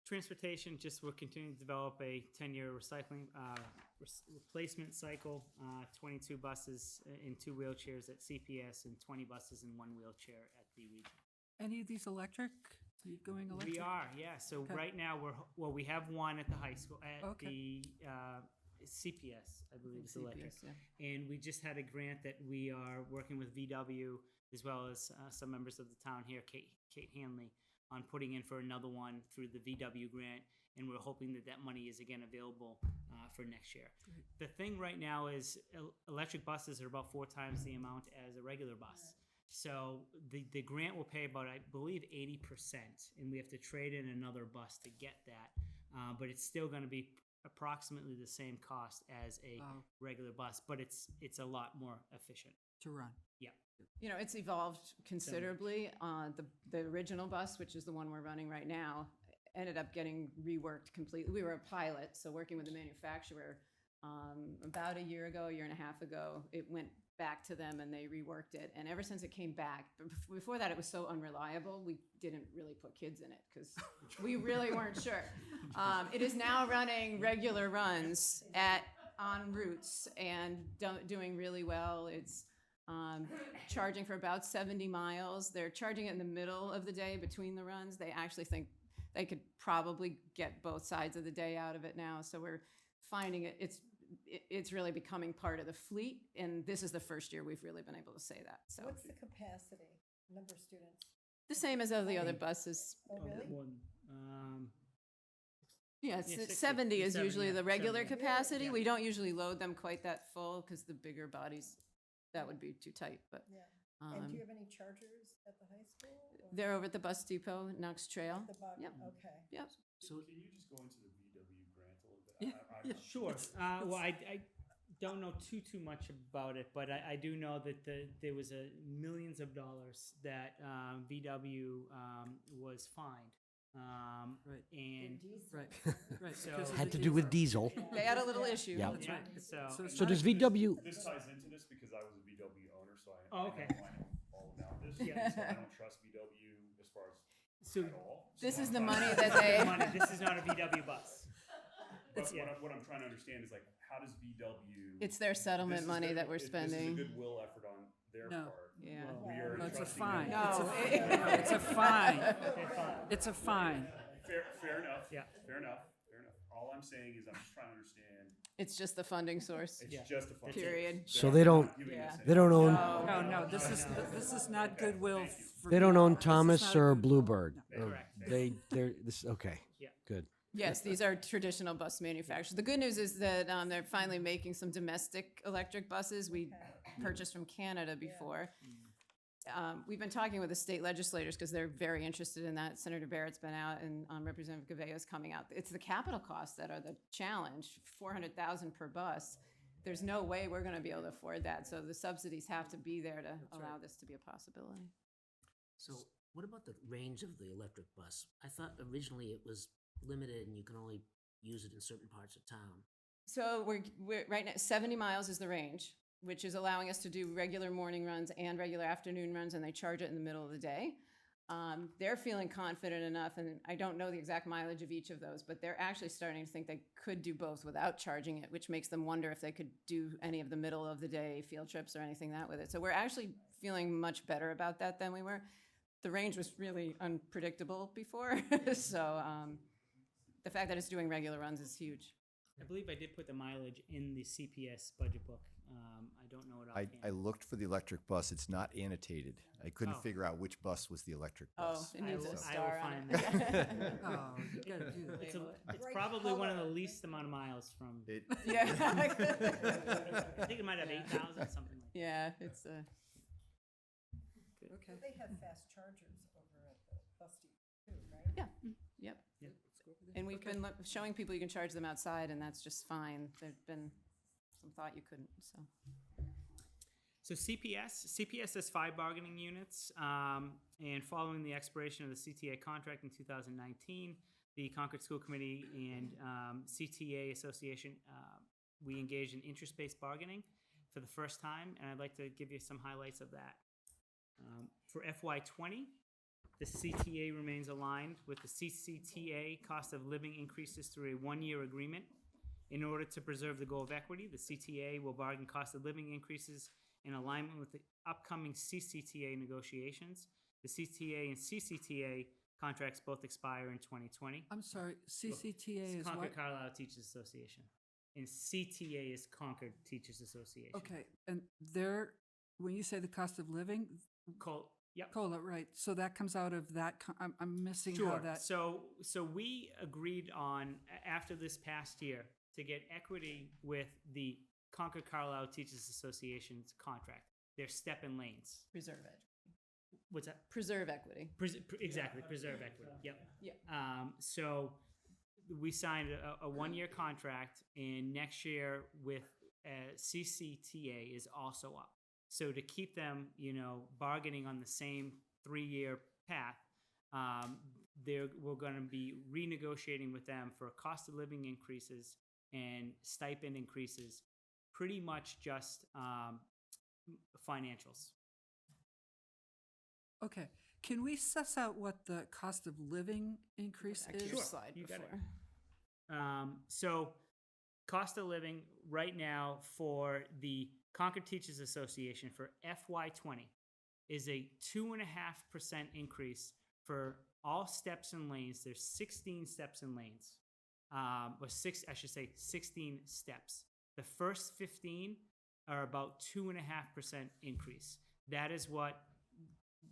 Transportation, we're continuing to develop a 10-year recycling replacement cycle, 22 buses and 2 wheelchairs at CPS and 20 buses and 1 wheelchair at the region. Any of these electric? Are you going electric? We are, yeah. So Okay. right now we have one at the high school at Okay. the CPS, I believe it's electric. CPS, yeah. And we just had a grant that we are working with VW as well as some members of the town here, Kate Hanley, on putting in for another one through the VW grant, and we're hoping that money is again available for next year. Great. The thing right now is electric buses are about 4 times the amount as a regular bus. So the grant will pay about, I believe, 80%, and we have to trade in another bus to get that. But it's still going to be approximately the same cost as a Oh. regular bus, but it's a lot more efficient. To run. Yeah. You know, it's evolved considerably. The original bus, which is the one we're running right now, ended up getting reworked completely. We were a pilot, so working with the manufacturer, about a year and a half ago, it went back to them and they reworked it. And ever since it came back, before that it was so unreliable, we didn't really put kids in it because we really weren't sure. It is now running regular runs on routes and doing really well. It's charging for about 70 miles. They're charging it in the middle of the day between the runs. They actually think they could probably get both sides of the day out of it now. So we're finding it's really becoming part of the fleet. And this is the first year we've really been able to say that. So What's the capacity, number of students? the same as all the other buses. Oh, really? One, Yeah, Yeah, 60, 70 is 70, usually yeah, the regular 70. capacity. Yeah. We don't usually load them quite that full because the bigger bodies, that would be too tight. But Yeah. And do um, you have any chargers at the high school? or they're over at the bus depot, Knox Trail. at the bottom? Yep. Okay. Yep. So can you just go into the VW grant a little bit? Yeah. Sure. Well, I don't know too much about it, but I do know that there was millions of dollars that VW was fined. Right. And Right. Right. So- because of Had the- to do with diesel. They had a little issue. Yeah. That's right. so it's So not does a- VW, This ties into this because I was a VW owner, so I, Oh, I okay. know all about this. Yeah. So I don't trust VW as far as So at all. This So is I'm the trying money to- that they. money. This is not a VW bus. But yeah. what I'm trying to understand is like, how does VW? It's their settlement this is money their- that we're This is a spending. goodwill effort on their No. part. Yeah. We are No, it's a entrusting fine. them. It's a, No. no, it's a fine. Okay, fine. It's a fine. Fair enough. Yeah. Fair enough. All I'm saying is I'm just trying to understand. It's just the funding source. It's Yeah. just a fund. Period. So they don't- not giving Yeah. us any- they don't own, No, this is not goodwill. For they don't own this is Thomas not a or good- Bluebird. No. Correct. They're, this, okay. Yeah. Good. Yes, these are traditional bus manufacturers. The good news is that they're finally making some domestic electric buses. We purchased from Canada before. We've been talking with the state legislators because they're very interested in that. Senator Barrett's been out and Representative Gaveo's coming out. It's the capital costs that are the challenge, $400,000 per bus. There's no way we're going to be able to afford that. So the subsidies have to be there to allow this to be a possibility. So what about the range of the electric bus? I thought originally it was limited and you can only use it in certain parts of town. So we're right now, 70 miles is the range, which is allowing us to do regular morning runs and regular afternoon runs, and they charge it in the middle of the day. They're feeling confident enough, and I don't know the exact mileage of each of those, but they're actually starting to think they could do both without charging it, which makes them wonder if they could do any of the middle of the day field trips or anything that with it. So we're actually feeling much better about that than we were. The range was really unpredictable before, so the fact that it's doing regular runs is huge. I believe I did put the mileage in the CPS budget book. I don't know it I offhand. looked for the electric bus. It's not annotated. I couldn't Oh. figure out which bus was the electric Oh, bus. it needs I a will star on find it. Oh, you gotta do that. It's Great probably one of the color. least amount of miles from. It, Yeah. I think it might have 8,000, something like that. Yeah, it's Okay. They have fast chargers over at the bus depot too, right? yeah, yep. And we've been showing people you can charge them outside, and that's just fine. There's been some thought you couldn't, so. So CPS has 5 bargaining units, and following the expiration of the CTA contract in 2019, the Concord School Committee and CTA Association, we engaged in interest-based bargaining for the first time, and I'd like to give you some highlights of that. For FY20, the CTA remains aligned with the CCTA cost of living increases through a 1-year agreement. In order to preserve the goal of equity, the CTA will bargain cost of living increases in alignment with the upcoming CCTA negotiations. The CTA and CCTA contracts both expire in 2020. I'm sorry, CCTA is what? Concord Carlisle Teachers Association. And CTA is Concord Teachers Association. Okay, and there, when you say the cost of living, Yep. COLA, right, so that comes out of that, I'm missing how Sure. that. So we agreed on, after this past year, to get equity with the Concord Carlisle Teachers Association's contract. They're step and lanes. Preserve it. What's that? Preserve equity. Exactly, preserve equity. Yep. Yeah. So we signed a 1-year contract, and next year with CCTA is also up. So to keep them, bargaining on the same 3-year path, we're going to be renegotiating with them for cost of living increases and stipend increases, pretty much just financials. Okay, can we suss out what the cost of living increase Back to is? your slide you got it. before. So cost of living right now for the Concord Teachers Association for FY20 is a 2.5% increase for all steps and lanes. There's 16 steps and lanes, or 16 steps. The first 15 are about 2.5% increase. That is what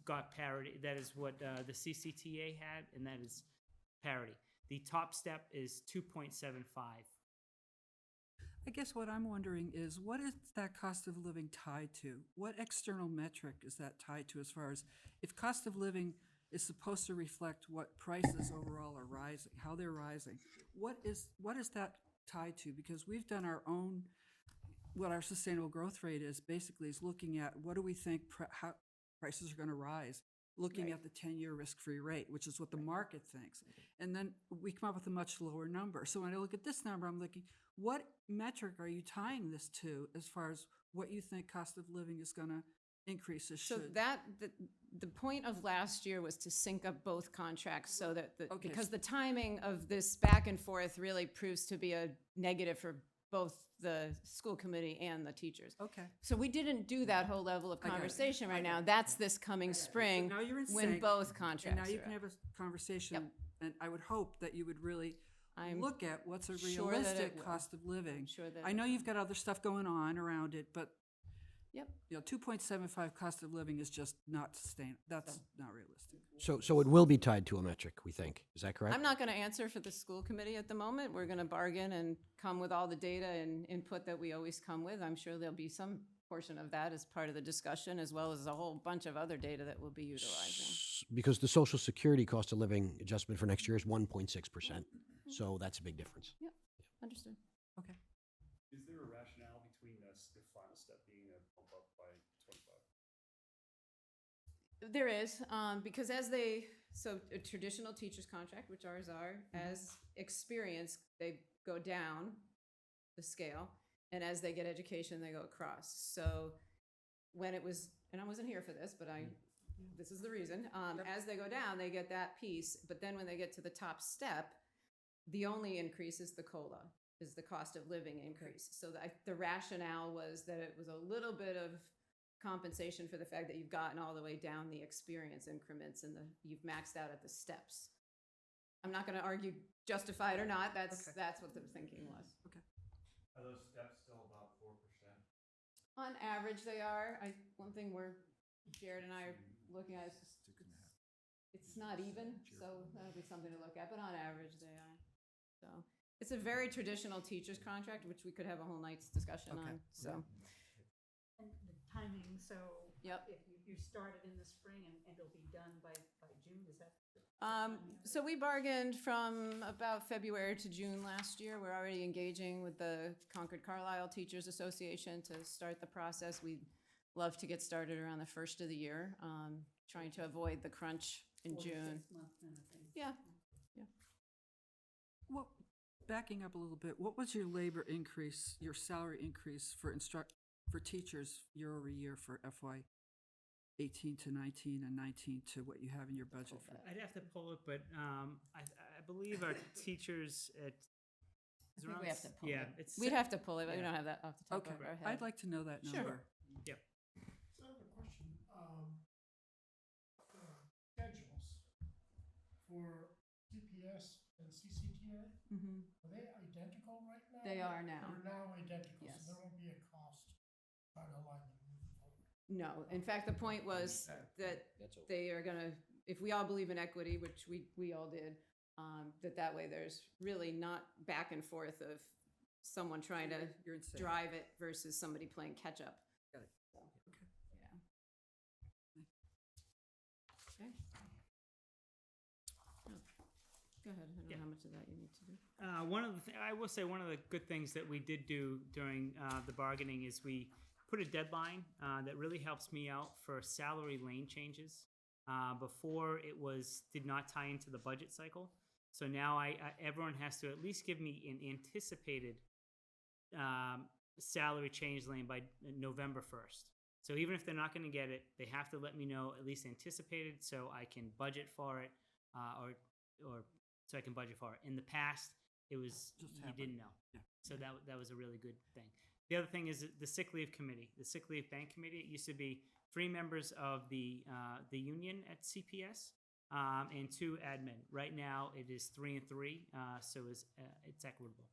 got parity. That is what the CCTA had, and that is parity. The top step is 2.75. I guess what I'm wondering is, what is that cost of living tied to? What external metric is that tied to, as far as if cost of living is supposed to reflect what prices overall are rising, how they're rising? What is that tied to? Because we've done our own, what our sustainable growth rate is basically is looking at what do we think how prices are going to rise, looking at the 10-year risk-free rate, which is what the market thinks. And then we come up with a much lower number. So when I look at this number, I'm looking, what metric are you tying this to as far as what you think cost of living is going to increase? So the point of last year was to sync up both contracts so that, because the timing of this back and forth really proves to be a negative for both the school committee and the teachers. Okay. So we didn't do that whole level of got it. conversation I right got now. it. That's this coming spring Now you're in when sync, both and contracts now you are can up. have a conversation, Yep. and I would hope that you would really I'm look at what's a sure that it realistic will. cost of living. I'm sure that I it know will. you've got other stuff going on around it, but Yep. 2.75 cost of living is just not sustainable. That's not realistic. So it will be tied to a metric, we think. Is that correct? I'm not going to answer for the school committee at the moment. We're going to bargain and come with all the data and input that we always come with. I'm sure there'll be some portion of that as part of the discussion, as well as a whole bunch of other data that we'll be utilizing. Because the Social Security cost of living adjustment for next year is 1.6%. So that's a big difference. Yep, understood. Okay. Is there a rationale between the final step being a bump up by 25? There is, because so a traditional teacher's contract, which ours are, as experience, they go down the scale, and as they get education, they go across. So when it was, and I wasn't here for this, but this is the reason, as they go down, they get that piece, but then when they get to the top step, the only increase is the COLA, is the cost of living increase. So the rationale was that it was a little bit of compensation for the fact that you've gotten all the way down the experience increments and you've maxed out at the steps. I'm not going to argue justify it or not. That's what the thinking was. Okay. Are those steps still about 4%? On average, they are. One thing Jared and I are looking at is it's not even, so that'll be something to look at. But on average, they are. So it's a very traditional teacher's contract, which we could have a whole night's discussion on. So. And the timing, so Yep. if you started in the spring and it'll be done by June, is that? So we bargained from about February to June last year. We're already engaging with the Concord Carlisle Teachers Association to start the process. We'd love to get started around the first of the year, trying to avoid the crunch in 4 to June. 6 month kind of thing. Yeah. Well, backing up a little bit, what was your labor increase, your salary increase for teachers year over year for FY 18 to 19 and 19 to what you have in your budget for? I'd have to pull it, but I believe our teachers at. I think we have to pull yeah, it. it's We'd have to pull it, but we yeah. don't have that off the top Okay, of our head. I'd like to know that Sure. number. Yep. So I have a question. Schedules for CPS and CCTA, are they identical right now? They are now. They're now identical, Yes. so there won't be a cost trying to align them moving forward. No, in fact, the point was that they are gonna, if we all believe in equity, which we all did, that way there's really not back and forth of someone trying to You're in sync. drive it versus somebody playing catch up. Got it. So, Okay. yeah. Okay. Oh, go ahead. I don't know Yeah. how much of that you need to do. I will say one of the good things that we did do during the bargaining is we put a deadline that really helps me out for salary lane changes. Before did not tie into the budget cycle. So now everyone has to at least give me an anticipated salary change lane by November 1st. So even if they're not going to get it, they have to let me know at least anticipated, so I can budget for it, or so I can budget for it. In the past, it was you didn't know. Yeah. So that was a really good thing. The other thing is the sick leave committee, the sick leave bank committee. It used to be 3 members of the union at CPS and 2 admin. Right now, it is 3 and 3, so it's equitable.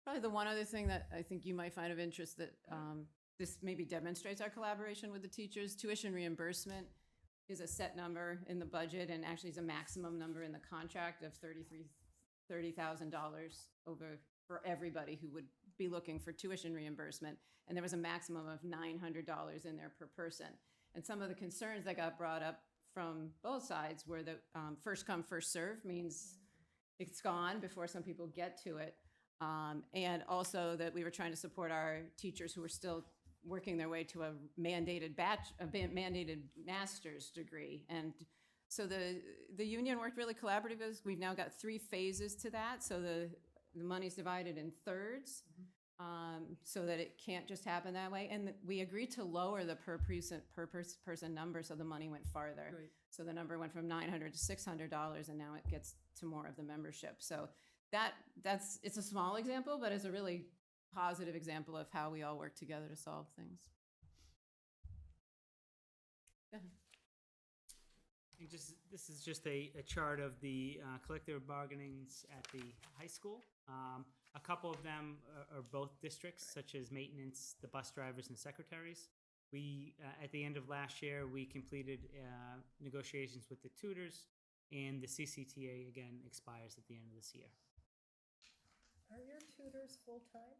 Probably the one other thing that I think you might find of interest that this maybe demonstrates our collaboration with the teachers. Tuition reimbursement is a set number in the budget and actually is a maximum number in the contract of $30,000 for everybody who would be looking for tuition reimbursement. And there was a maximum of $900 in there per person. And some of the concerns that got brought up from both sides were that first come, first serve means it's gone before some people get to it. And also that we were trying to support our teachers who were still working their way to a mandated master's degree. And so the union worked really collaboratively. We've now got 3 phases to that. So the money's divided in thirds, so that it can't just happen that way. And we agreed to lower the per person number, so the money went farther. Great. So the number went from $900 to $600, and now it gets to more of the membership. So it's a small example, but it's a really positive example of how we all work together to solve things. Go ahead. And this is just a chart of the collective bargainings at the high school. A couple of them are both districts, such as maintenance, the bus drivers, and secretaries. We, at the end of last year, we completed negotiations with the tutors, and the CCTA, again, expires at the end of this year. Are your tutors full-time?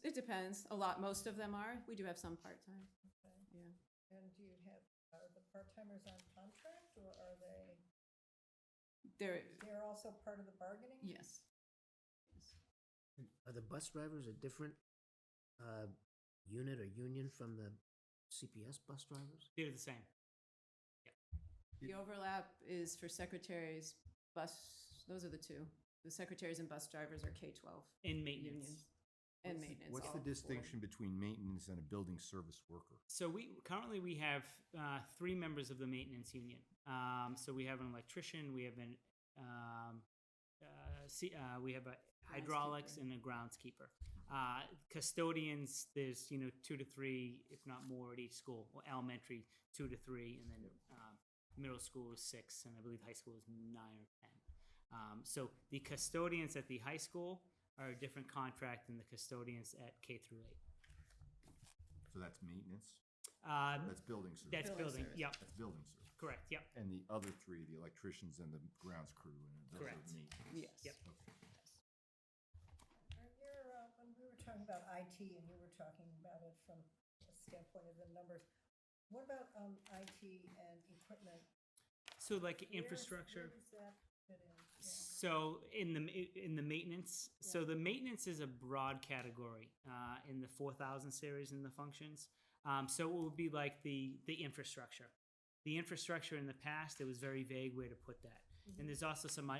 It depends. Most of them are. We do have some part-time. Okay. Yeah. And are the part-timers on contract, or are They're, they're also part of the bargaining? yes. Are the bus drivers a different unit or union from the CPS bus drivers? They're the same. The overlap is for secretaries, those are the 2. The secretaries and bus drivers are K-12 In maintenance. unions. And maintenance. What's all the 4. distinction between maintenance and a building service worker? So we have 3 members of the maintenance union. So we have an electrician, we have a hydraulics, and a groundskeeper. Custodians, there's 2 to 3, if not more, at each school. Well, elementary 2 to 3, and then middle school is 6, and I believe high school is 9 or 10. So the custodians at the high school are a different contract than the custodians at K through 8. So that's maintenance? That's building service? That's building, service. yep, That's building service. correct, yep. And the other 3, the electricians and the grounds crew, and those are Correct. maintenance? Yes. Yep. When we were talking about IT, and you were talking about it from a standpoint of the numbers, what about IT and equipment? So like Where infrastructure. does that fit in? Yeah. So in the maintenance, so the maintenance is a broad category in the 4000 series in the functions. So it would be like the infrastructure. The infrastructure in the past, it was very vague where to put that. And there's also some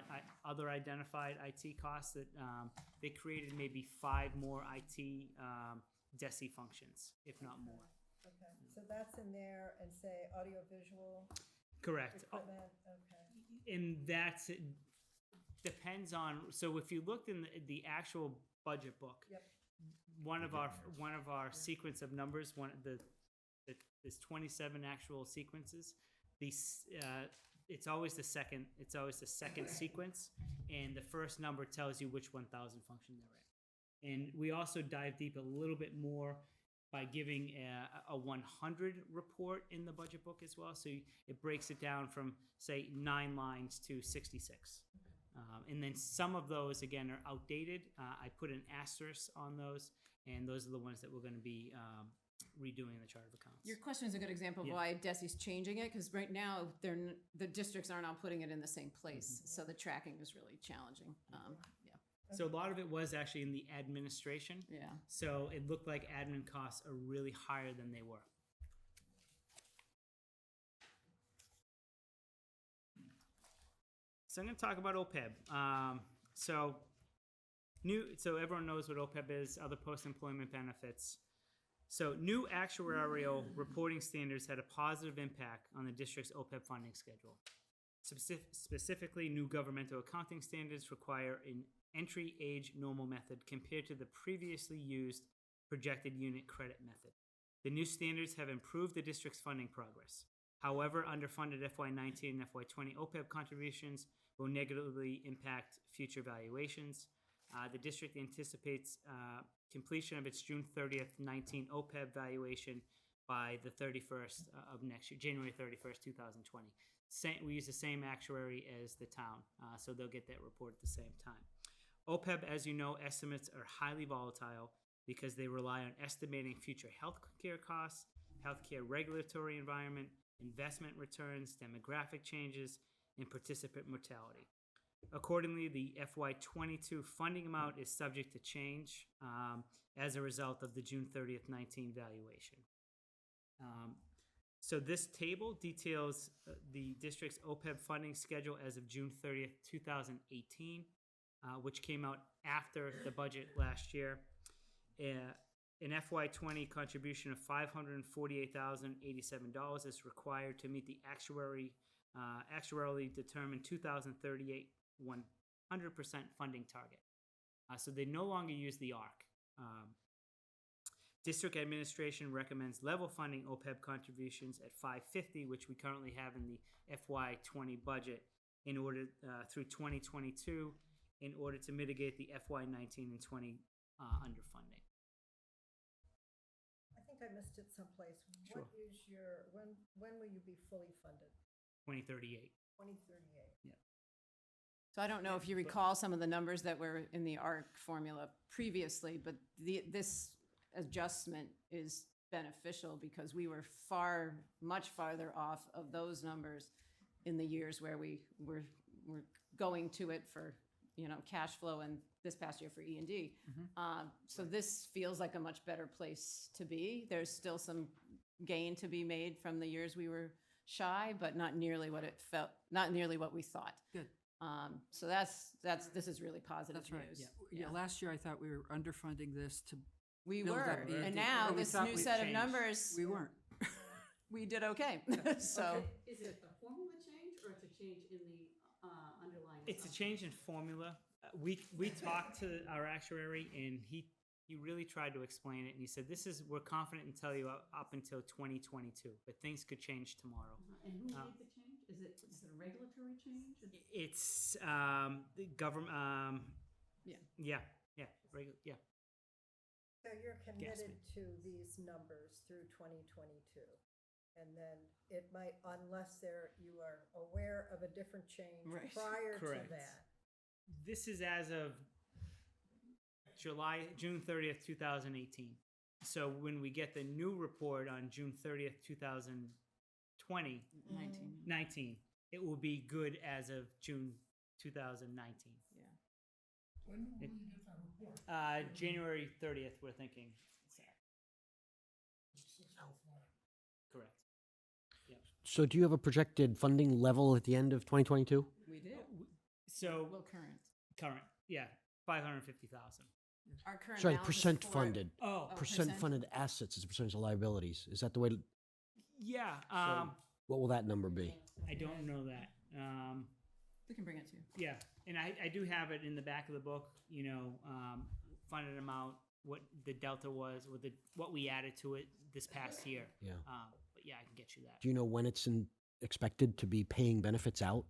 other identified IT costs that they created maybe 5 more IT DESI functions, if not more. Okay, so that's in there, and say audiovisual Correct. equipment, okay. And it depends on, so if you looked in the actual budget book, Yep. one of our sequence of numbers, there's 27 actual sequences. It's always the second sequence, and the first number tells you which 1000 function they're in. And we also dive deep a little bit more by giving a 100 report in the budget book as well. So it breaks it down from, say, 9 lines to 66. And then some of those, again, are outdated. I put an asterisk on those, and those are the ones that we're going to be redoing the chart of accounts. Your question is a good example of Yeah. why DESI's changing it, because right now, the districts aren't all putting it in the same place, so the tracking is really challenging. Yeah. So a lot of it was actually in the administration. Yeah. So it looked like admin costs are really higher than they were. So I'm going to talk about OPEB. So everyone knows what OPEB is, other post-employment benefits. So new actuarial reporting standards had a positive impact on the district's OPEB funding schedule. Specifically, new governmental accounting standards require an entry age normal method compared to the previously used projected unit credit method. The new standards have improved the district's funding progress. However, underfunded FY19 and FY20 OPEB contributions will negatively impact future valuations. The district anticipates completion of its June 30th 19 OPEB valuation by the 31st of next year, January 31st, 2020. We use the same actuary as the town, so they'll get that report at the same time. OPEB, as you know, estimates are highly volatile because they rely on estimating future healthcare costs, healthcare regulatory environment, investment returns, demographic changes, and participant mortality. Accordingly, the FY22 funding amount is subject to change as a result of the June 30th 19 valuation. So this table details the district's OPEB funding schedule as of June 30th, 2018, which came out after the budget last year. An FY20 contribution of $548,087 is required to meet the actuarially determined 2038 100% funding target. So they no longer use the ARC. District administration recommends level funding OPEB contributions at $550, which we currently have in the FY20 budget, in order through 2022, in order to mitigate the FY19 and 20 underfunding. I think I missed it someplace. Sure. What is when will you be fully funded? 2038. 2038. Yeah. So I don't know if you recall some of the numbers that were in the ARC formula previously, but this adjustment is beneficial because we were much farther off of those numbers in the years where we were going to it for, cash flow, and this past year for E&D. So this feels like a much better place to be. There's still some gain to be made from the years we were shy, but not nearly what we thought. Good. So this is really positive That's right. news. Yeah, last year I thought we were underfunding this to. We build were, up E&D. and now But we this thought new we set of changed. numbers, We weren't. we did okay. So Is it a formula change or it's a change in the underlying? It's a change in formula. We talked to our actuary, and he really tried to explain it, and he said, we're confident in tell you up until 2022, but things could change tomorrow. And who made the change? Is it a regulatory change? It's the government. Yeah. So you're committed me. to these numbers through 2022. And then it might, unless you are aware of a different change Right. prior Correct. to that. This is as of June 30th, 2018. So when we get the new report on June 30th, 2020, 19, it will be good as of June 2019. When will you get that report? January 30th, we're thinking. Correct. So do you have a projected funding level at the end of 2022? we did. So Well, current. yeah, 550,000. Our current Sorry, balance is percent four- funded. Oh, Percent funded assets as a percentage of liabilities. Is that the way, yeah. what will that number be? I don't know that. We can bring it to you. Yeah, and I do have it in the back of the book. Funded amount, what the delta was, what we added to it this past year. Yeah. But yeah, I can get you that. Do you know when it's expected to be paying benefits out?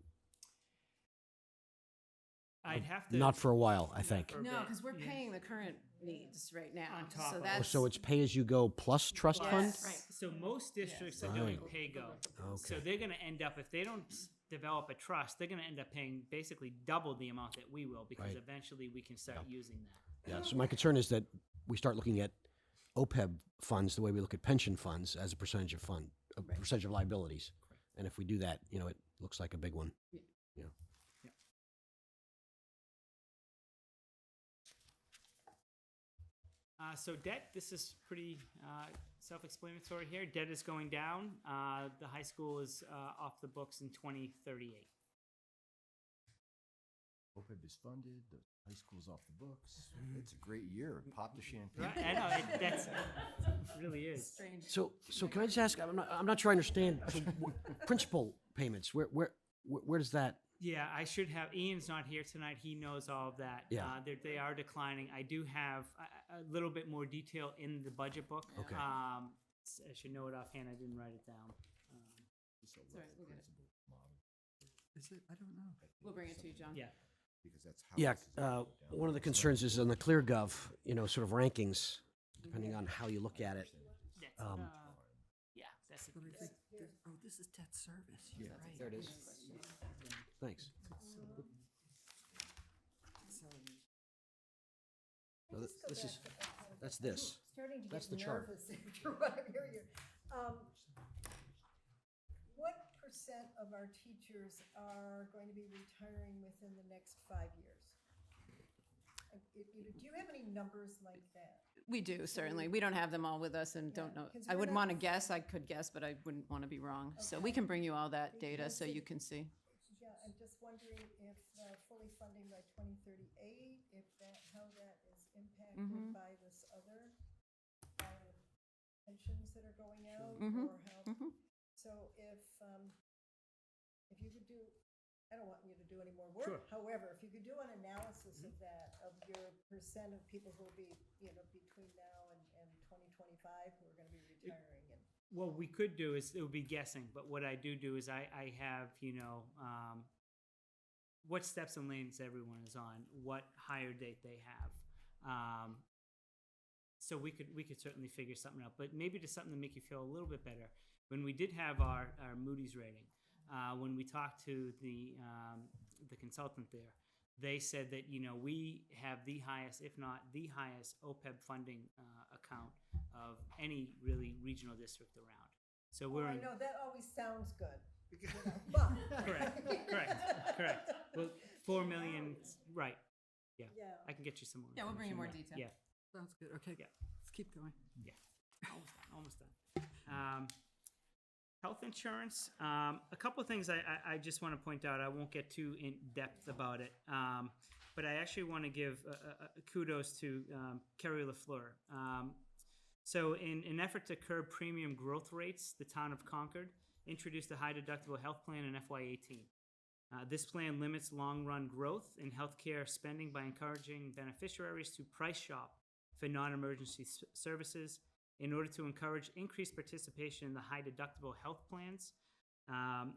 I'd have to. Not for a while, I think. for a No, bit, because we're yeah. paying the current needs right now. On top So of it. Oh, that's. so it's pay-as-you-go plus trust Yes. fund? Right. So most districts are Right. doing pay-go. So Okay. they're going to end up, if they don't develop a trust, they're going to end up paying basically double the amount that we will, because Right. eventually we can start using that. Yeah, so my concern is that we start looking at OPEB funds the way we look at pension funds as a percentage of a percentage of liabilities. And if we do that, you know, it looks like a big one. Yeah. You know. So debt, this is pretty self-explanatory here. Debt is going down. The high school is off the books in 2038. OPEB is funded, the high school's off the books. It's a great year. Pop the champagne. Right? I know, it really is. Strange. So can I just ask, I'm not sure I understand, so principal payments, where does that? Yeah, I should have, Ian's not here tonight. He knows all of that. Yeah. They are declining. I do have a little bit more detail in the budget book. Okay. I should know it offhand. I didn't write it down. Sorry, we'll get it. Is it? I don't know. We'll bring it to you, John. Yeah. Because that's how. Yeah, this is gonna go down. one of the concerns is on the ClearGov, you know, sort of rankings, depending on how you look at it. That's, yeah, that's But I think, oh, this is debt service. You're right. There it is. Thanks. No, this is, that's this. Starting to That's get the chart. nervous after what I'm hearing here. What percent of our teachers are going to be retiring within the next 5 years? Do you have any numbers like that? We do, certainly. We don't have them all with us and don't know. 'cause I we're would not- want to guess, I could guess, but I wouldn't want to be wrong. So we can bring you all that data so you can see. Yeah, I'm just wondering if fully funding by 2038, if that, how that is impacted by this other pensions that are going out, or how. So if you could do, I don't want you to do any more work. Sure. However, if you could do an analysis of that, of your percent of people who will be, you know, between now and 2025 who are going to be retiring, and what we could do is, it would be guessing, but what I do is I have, you know, what steps and lanes everyone is on, what hire date they have. So we could certainly figure something out, but maybe just something to make you feel a little bit better. When we did have our Moody's rating, when we talked to the consultant there, they said that, you know, we have the highest, if not the highest, OPEB funding account of any really regional district around. So we're I in, know that always sounds good. You know, but correct. Well, 4 million, right? Yeah, Yeah. I can get you some more. Yeah, we'll bring you more information. detail. Yeah, Sounds good. Okay, Yeah. let's keep going. yeah, almost done. Health insurance. A couple of things I just want to point out. I won't get too in depth about it, but I actually want to give kudos to Kerry LaFleur. So in an effort to curb premium growth rates, the town of Concord introduced a high deductible health plan in FY18. This plan limits long-run growth in healthcare spending by encouraging beneficiaries to price shop for non-emergency services in order to encourage increased participation in the high deductible health plans.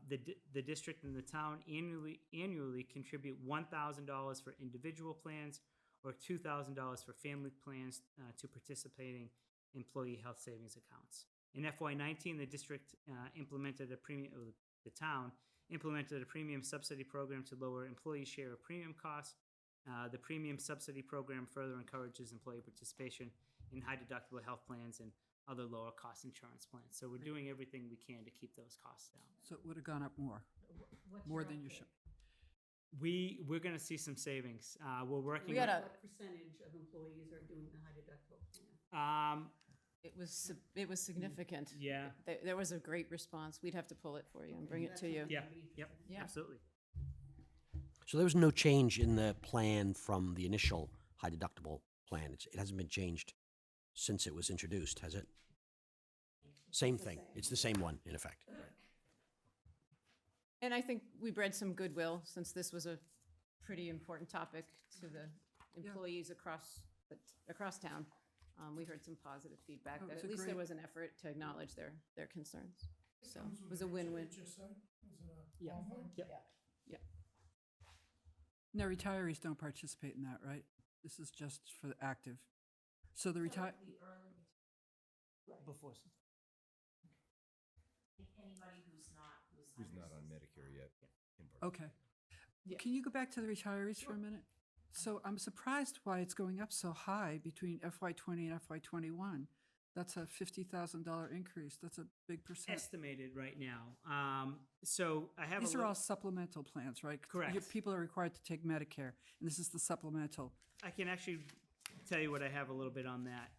The district and the town annually contribute $1,000 for individual plans or $2,000 for family plans to participating employee health savings accounts. In FY19, the district the town implemented a premium subsidy program to lower employee share of premium costs. The premium subsidy program further encourages employee participation in high deductible health plans and other lower cost insurance plans. So we're doing everything we can to keep those costs down. So it would have gone up more, more than you should. We're going to see some savings. We're working. We got a, What percentage of employees are doing the high deductible plan? it was significant. Yeah. There was a great response. We'd have to pull it for you and bring it to you. Yeah. Yep. Yeah. Absolutely. So there was no change in the plan from the initial high deductible plan. It hasn't been changed since it was introduced, has it? Same thing. It's the same one, in effect. And I think we bred some goodwill, since this was a pretty important topic to the employees across town. We heard some positive feedback, Oh, that it's at a least there great- was an effort to acknowledge their concerns. So Comes it with was a win-win. HSA? Is it a Yeah. qualifying? Yep. Now, retirees don't participate in that, right? This is just for the active. So the retire, Before. Anybody who's not, Who's not on Medicare yet? can okay. participate. Yeah. Can you go back to the retirees for a minute? So I'm surprised why it's going up so high between FY20 and FY21. That's a $50,000 increase. That's a big percent. Estimated right now. So I have These a are all little, supplemental plans, right? Correct. People are required to take Medicare, and this is the supplemental. I can actually tell you what I have a little bit on that.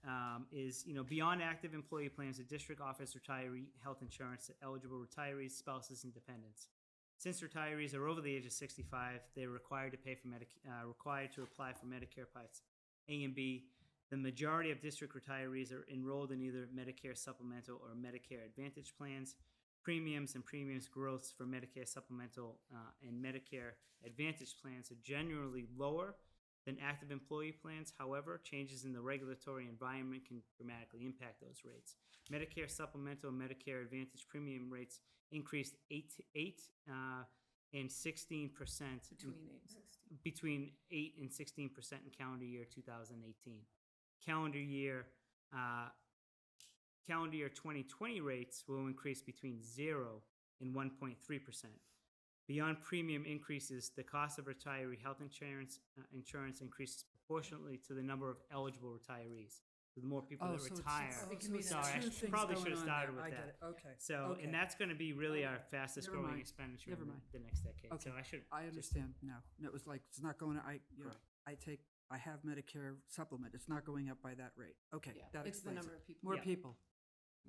Is, beyond active employee plans, the district offers retiree health insurance to eligible retirees, spouses, and dependents. Since retirees are over the age of 65, they're required to pay for required to apply for Medicare Parts A and B. The majority of district retirees are enrolled in either Medicare Supplemental or Medicare Advantage plans. Premiums and premiums growths for Medicare Supplemental and Medicare Advantage plans are generally lower than active employee plans. However, changes in the regulatory environment can dramatically impact those rates. Medicare Supplemental and Medicare Advantage premium rates increased 8 and 16% between 8 and 16% in calendar year 2018. Calendar year 2020 rates will increase between 0 and 1.3%. Beyond premium increases, the cost of retiree health insurance increases proportionately to the number of eligible retirees. So the more people that retire. Sorry, I probably should have started with I that. get it, okay. So, Okay. and that's going to be really our fastest Never growing mind. expenditure Never in mind. the next decade. Okay, So I should. I understand now. No, it was like, it's not going, Correct. I have Medicare supplement. It's not going up by that rate. Okay, Yeah, that it's the explains number it. of people. More Yeah. people.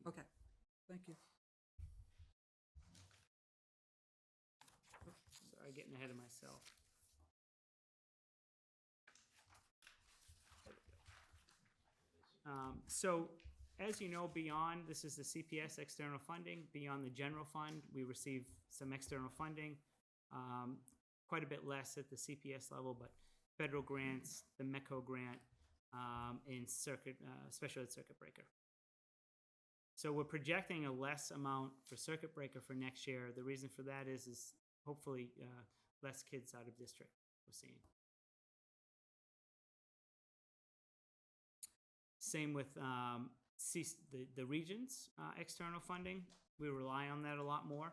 Okay, thank you. Sorry, getting ahead of myself. So, as you know, beyond, this is the CPS external funding, beyond the general fund, we receive some external funding, quite a bit less at the CPS level, but federal grants, the MECO grant, and special ed circuit breaker. So we're projecting a less amount for circuit breaker for next year. The reason for that is hopefully less kids out of district we're seeing. Same with the regions external funding. We rely on that a lot more.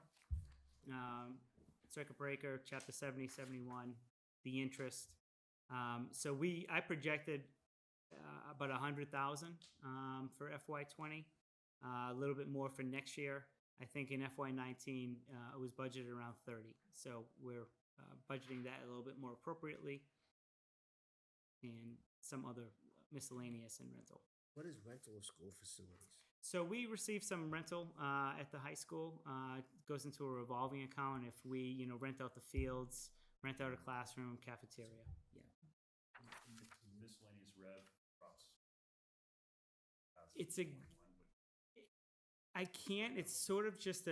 Circuit breaker, Chapter 70, 71, the interest. So I projected about 100,000 for FY20, a little bit more for next year. I think in FY19 it was budgeted around 30. So we're budgeting that a little bit more appropriately, and some other miscellaneous and rental. What is rental of school facilities? So we receive some rental at the high school. It goes into a revolving account if we, rent out the fields, rent out a classroom, cafeteria. Yeah. Miscellaneous rev across. I can't. It's sort of just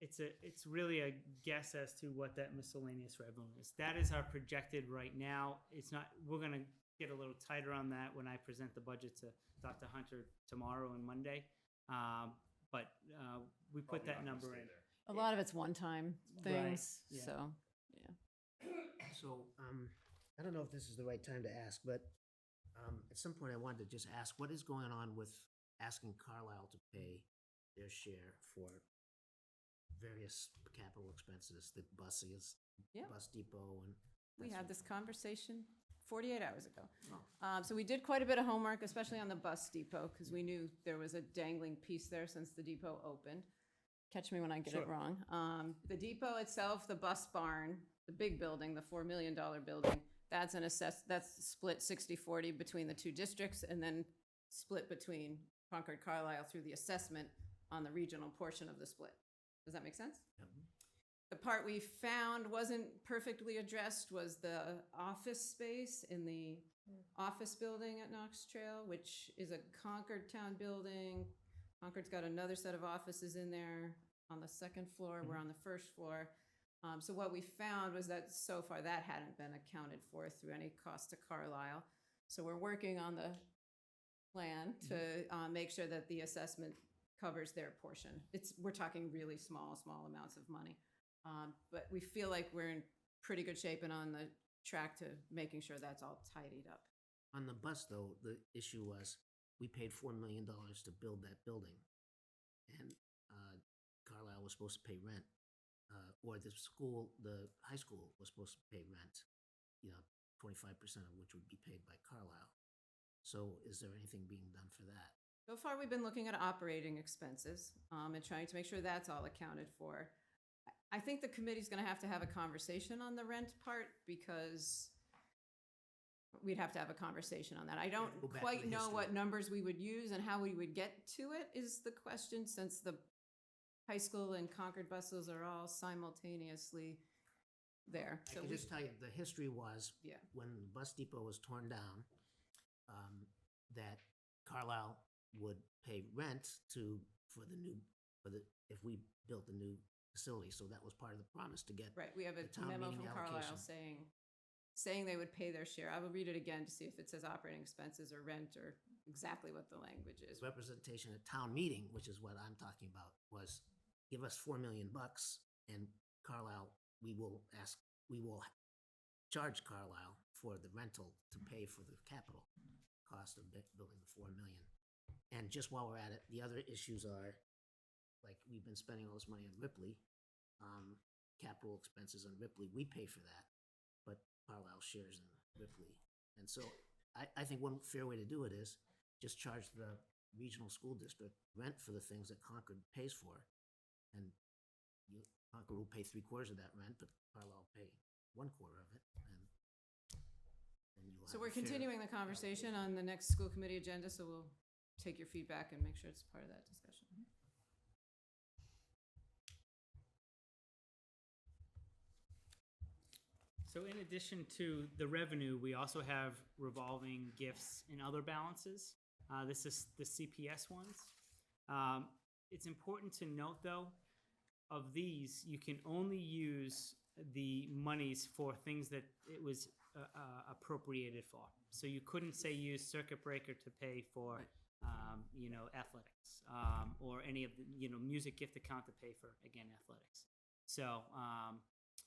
it's really a guess as to what that miscellaneous revenue is. That is our projected right now. It's not. We're gonna get a little tighter on that when I present the budget to Dr. Hunter tomorrow and Monday. But we put that number in. A lot of it's one-time things, yeah. so, yeah. So, I don't know if this is the right time to ask, but at some point I wanted to just ask, what is going on with asking Carlisle to pay their share for various capital expenses, the buses, Yeah. bus depot, and We that had sort this of conversation 48 hours ago. Oh. So we did quite a bit of homework, especially on the bus depot, because we knew there was a dangling piece there since the depot opened. Catch me when I get it Sure. wrong. The depot itself, the bus barn, the big building, the $4 million building, that's split 60-40 between the two districts, and then split between Concord, Carlisle through the assessment on the regional portion of the split. Does that make sense? Yep. The part we found wasn't perfectly addressed was the office space in the office building at Knox Trail, which is a Concord town building. Concord's got another set of offices in there on the second floor. We're on the first floor. So what we found was that so far that hadn't been accounted for through any cost to Carlisle. So we're working on the plan to make sure that the assessment covers their portion. We're talking really small amounts of money. But we feel like we're in pretty good shape and on the track to making sure that's all tidied up. On the bus, though, the issue was we paid $4 million to build that building, and Carlisle was supposed to pay rent, or the high school was supposed to pay rent, 25% of which would be paid by Carlisle. So is there anything being done for that? So far, we've been looking at operating expenses and trying to make sure that's all accounted for. I think the committee's going to have a conversation on the rent part because we'd have to have a conversation on that. I don't go back to quite the know history. what numbers we would use and how we would get to it is the question, since the high school and Concord buses are all simultaneously there. I So can we- just tell you, the history was, Yeah. when the bus depot was torn down, that Carlisle would pay rent if we built a new facility, so that was part of the promise to get. Right, we have a the town memo meeting from Carlisle allocation. saying they would pay their share. I will read it again to see if it says operating expenses or rent or exactly what the language is. Representation at town meeting, which is what I'm talking about, was give us $4 million and Carlisle, we will charge Carlisle for the rental to pay for the capital cost of building the 4 million. And just while we're at it, the other issues are, like, we've been spending all this money on Ripley, capital expenses on Ripley, we pay for that, but Carlisle shares in Ripley. And so I think one fair way to do it is just charge the regional school district rent for the things that Concord pays for. And Concord will pay 3/4 of that rent, but Carlisle will pay 1/4 of it. And you'll So have we're a fair- continuing the conversation on the next school committee agenda, so we'll take your feedback and make sure it's part of that discussion. So in addition to the revenue, we also have revolving gifts and other balances. This is the CPS ones. It's important to note, though, of these, you can only use the monies for things that it was appropriated for. So you couldn't say use circuit breaker to pay for, athletics, or any of the, music gift account to pay for, again, athletics. So,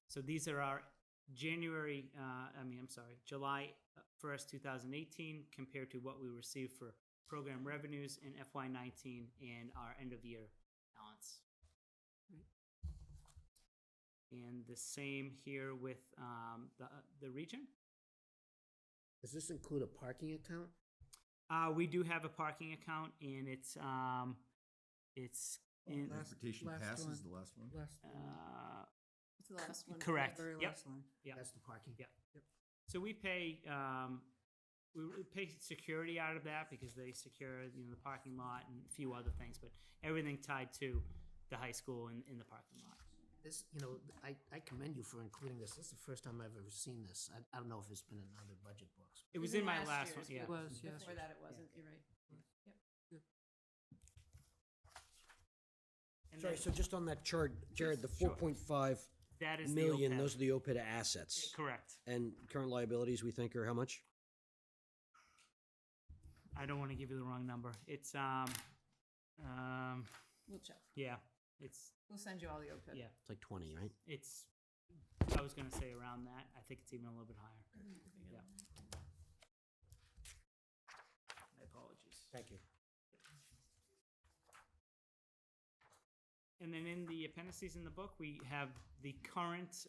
so these are our July 1st, 2018, compared to what we received for program revenues in FY19 and our end of year balance. And the same here with the region. Does this include a parking account? We do have a parking account, and it's in Transportation last passes, one. the last one? It's the last one. correct. Very Yep. last line. Yeah. That's the parking? Yeah. So we pay security out of that because they secure the parking lot and a few other things, but everything tied to the high school and in the parking lot. This, I commend you for including this. This is the first time I've ever seen this. I don't know if it's been in other budget books. It was in my last one. year's, Yeah. It was, yes. Before that, it wasn't, you're right. And Sorry, then so just on that chart, Jared, the Sure. 4.5 that is million, the OPEB. those are the OPEB assets. Correct. And current liabilities, we think, are how much? I don't want to give you the wrong number. It's We'll check. yeah. It's We'll send you all the OPEB. yeah. It's like 20, right? It's I was gonna say around that. I think it's even a little bit higher. Yeah. My apologies. Thank you. And then in the appendices in the book, we have the current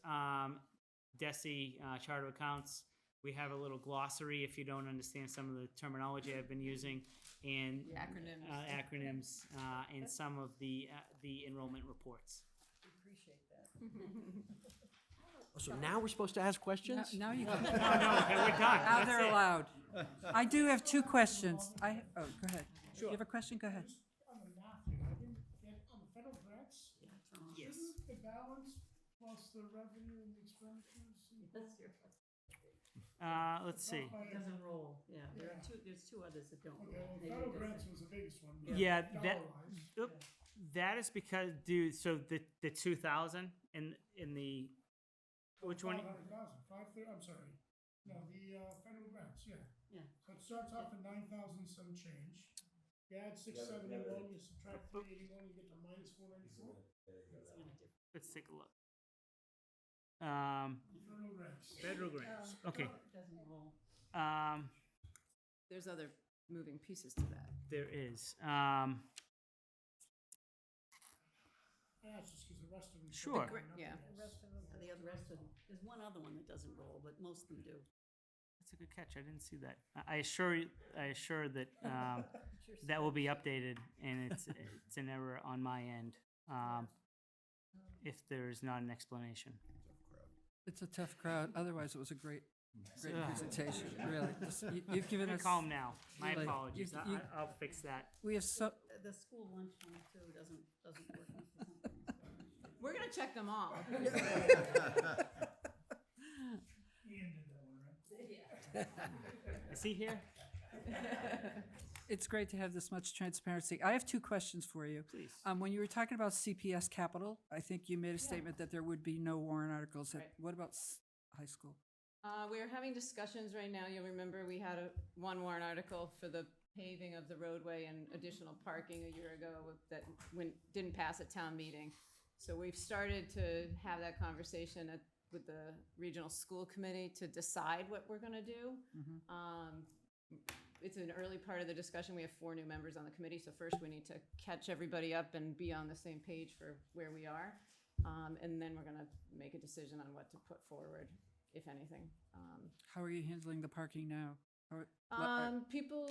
DESI chart of accounts. We have a little glossary if you don't understand some of the terminology I've been using, and The acronyms. acronyms, and some of the enrollment reports. Appreciate that. Oh, so now we're supposed to ask questions? Now you can, No, okay, we're done. now That's they're it. allowed. I do have two questions. Go ahead. Do you have a question? Go ahead. Just on the math here, I didn't get, on the federal grants, Yes. shouldn't the balance plus the revenue and the expenditures? Let's see. It doesn't roll, yeah. There's two others that don't Okay, roll. well, Maybe federal it grants doesn't. was the biggest one. Yeah, dollar-wise. that is because, dude. So the 2,000 in the which one? 500,000, I'm sorry. No, the federal grants, yeah. Yeah. So it starts off at 9,000 some change. You add 671, you subtract 381, you get to minus 494. Let's take a look. Federal grants. Federal grants. Okay. It doesn't roll. There's other moving pieces to that. There is. That's just because the rest of them. Sure. Yeah. The rest of them, there's one other one that doesn't roll, but most of them do. That's a good catch. I didn't see that. I assure that that will be updated, and it's an error on my end if there's not an explanation. It's a tough crowd. Otherwise, it was a great presentation, really. You've given us. Calm now. My Really, apologies. you- I'll fix that. We have so, The school lunch one too doesn't work. for some things. We're gonna check them all. Ian did that one, right? Is he here? it's great to have this much transparency. I have two questions for you. Please. When you were talking about CPS capital, I think you made a statement that there would be no warrant articles. Right. What about high school? We're having discussions right now. You'll remember we had one warrant article for the paving of the roadway and additional parking a year ago that didn't pass at town meeting. So we've started to have that conversation with the regional school committee to decide what we're gonna do. It's an early part of the discussion. We have 4 new members on the committee, so first we need to catch everybody up and be on the same page for where we are. And then we're gonna make a decision on what to put forward, if anything. How are you handling the parking now? People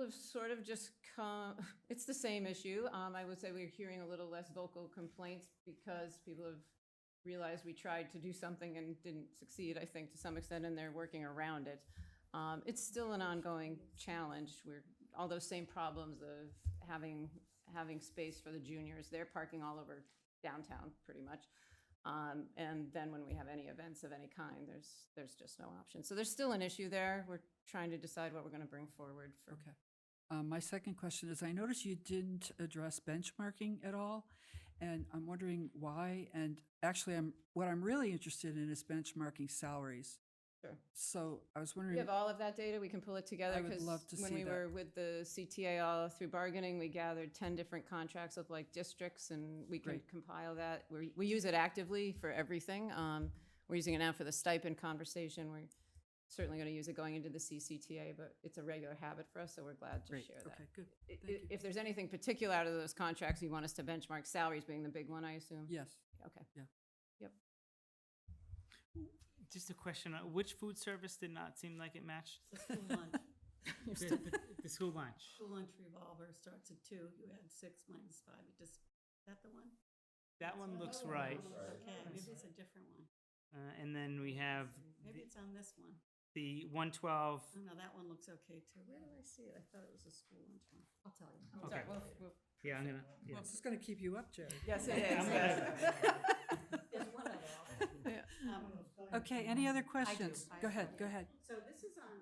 have sort of just come, it's the same issue. I would say we're hearing a little less vocal complaints because people have realized we tried to do something and didn't succeed, I think, to some extent, and they're working around it. It's still an ongoing challenge. All those same problems of having space for the juniors, they're parking all over downtown pretty much. And then when we have any events of any kind, there's just no option. So there's still an issue there. We're trying to decide what we're going to bring forward for. Okay. My second question is, I noticed you didn't address benchmarking at all, and I'm wondering why. And actually, what I'm really interested in is benchmarking salaries. Sure. So I was We wondering. have all of that data. We can pull it together. I would 'cause love to when see we that. were with the CTA all through bargaining, we gathered 10 different contracts of like districts, and we can Great. compile that. We use it actively for everything. We're using it now for the stipend conversation. We're certainly going to use it going into the CCTA, but it's a regular habit for us, so we're glad to Great. share that. Okay, good. I- Thank you. If there's anything particular out of those contracts you want us to benchmark, salaries being the big one, I assume? Yes. Okay. Just a question. Which food service did not seem like it matched? The school lunch. The school lunch. School lunch revolver starts at 2. You add 6 minus 5. Is that the one? That one looks right. Okay, maybe it's a different one. And then we have Maybe it's on this one. the 112. Oh, no, that one looks okay too. Where did I see it? I thought it was a school lunch one. I'll tell you. Okay. Yeah, I'm gonna. Yeah. This is going to keep you up, Jerry. Yes, it I'm is. gonna- There's one other also. Okay, any other questions? I Go do. ahead, go ahead. So this is on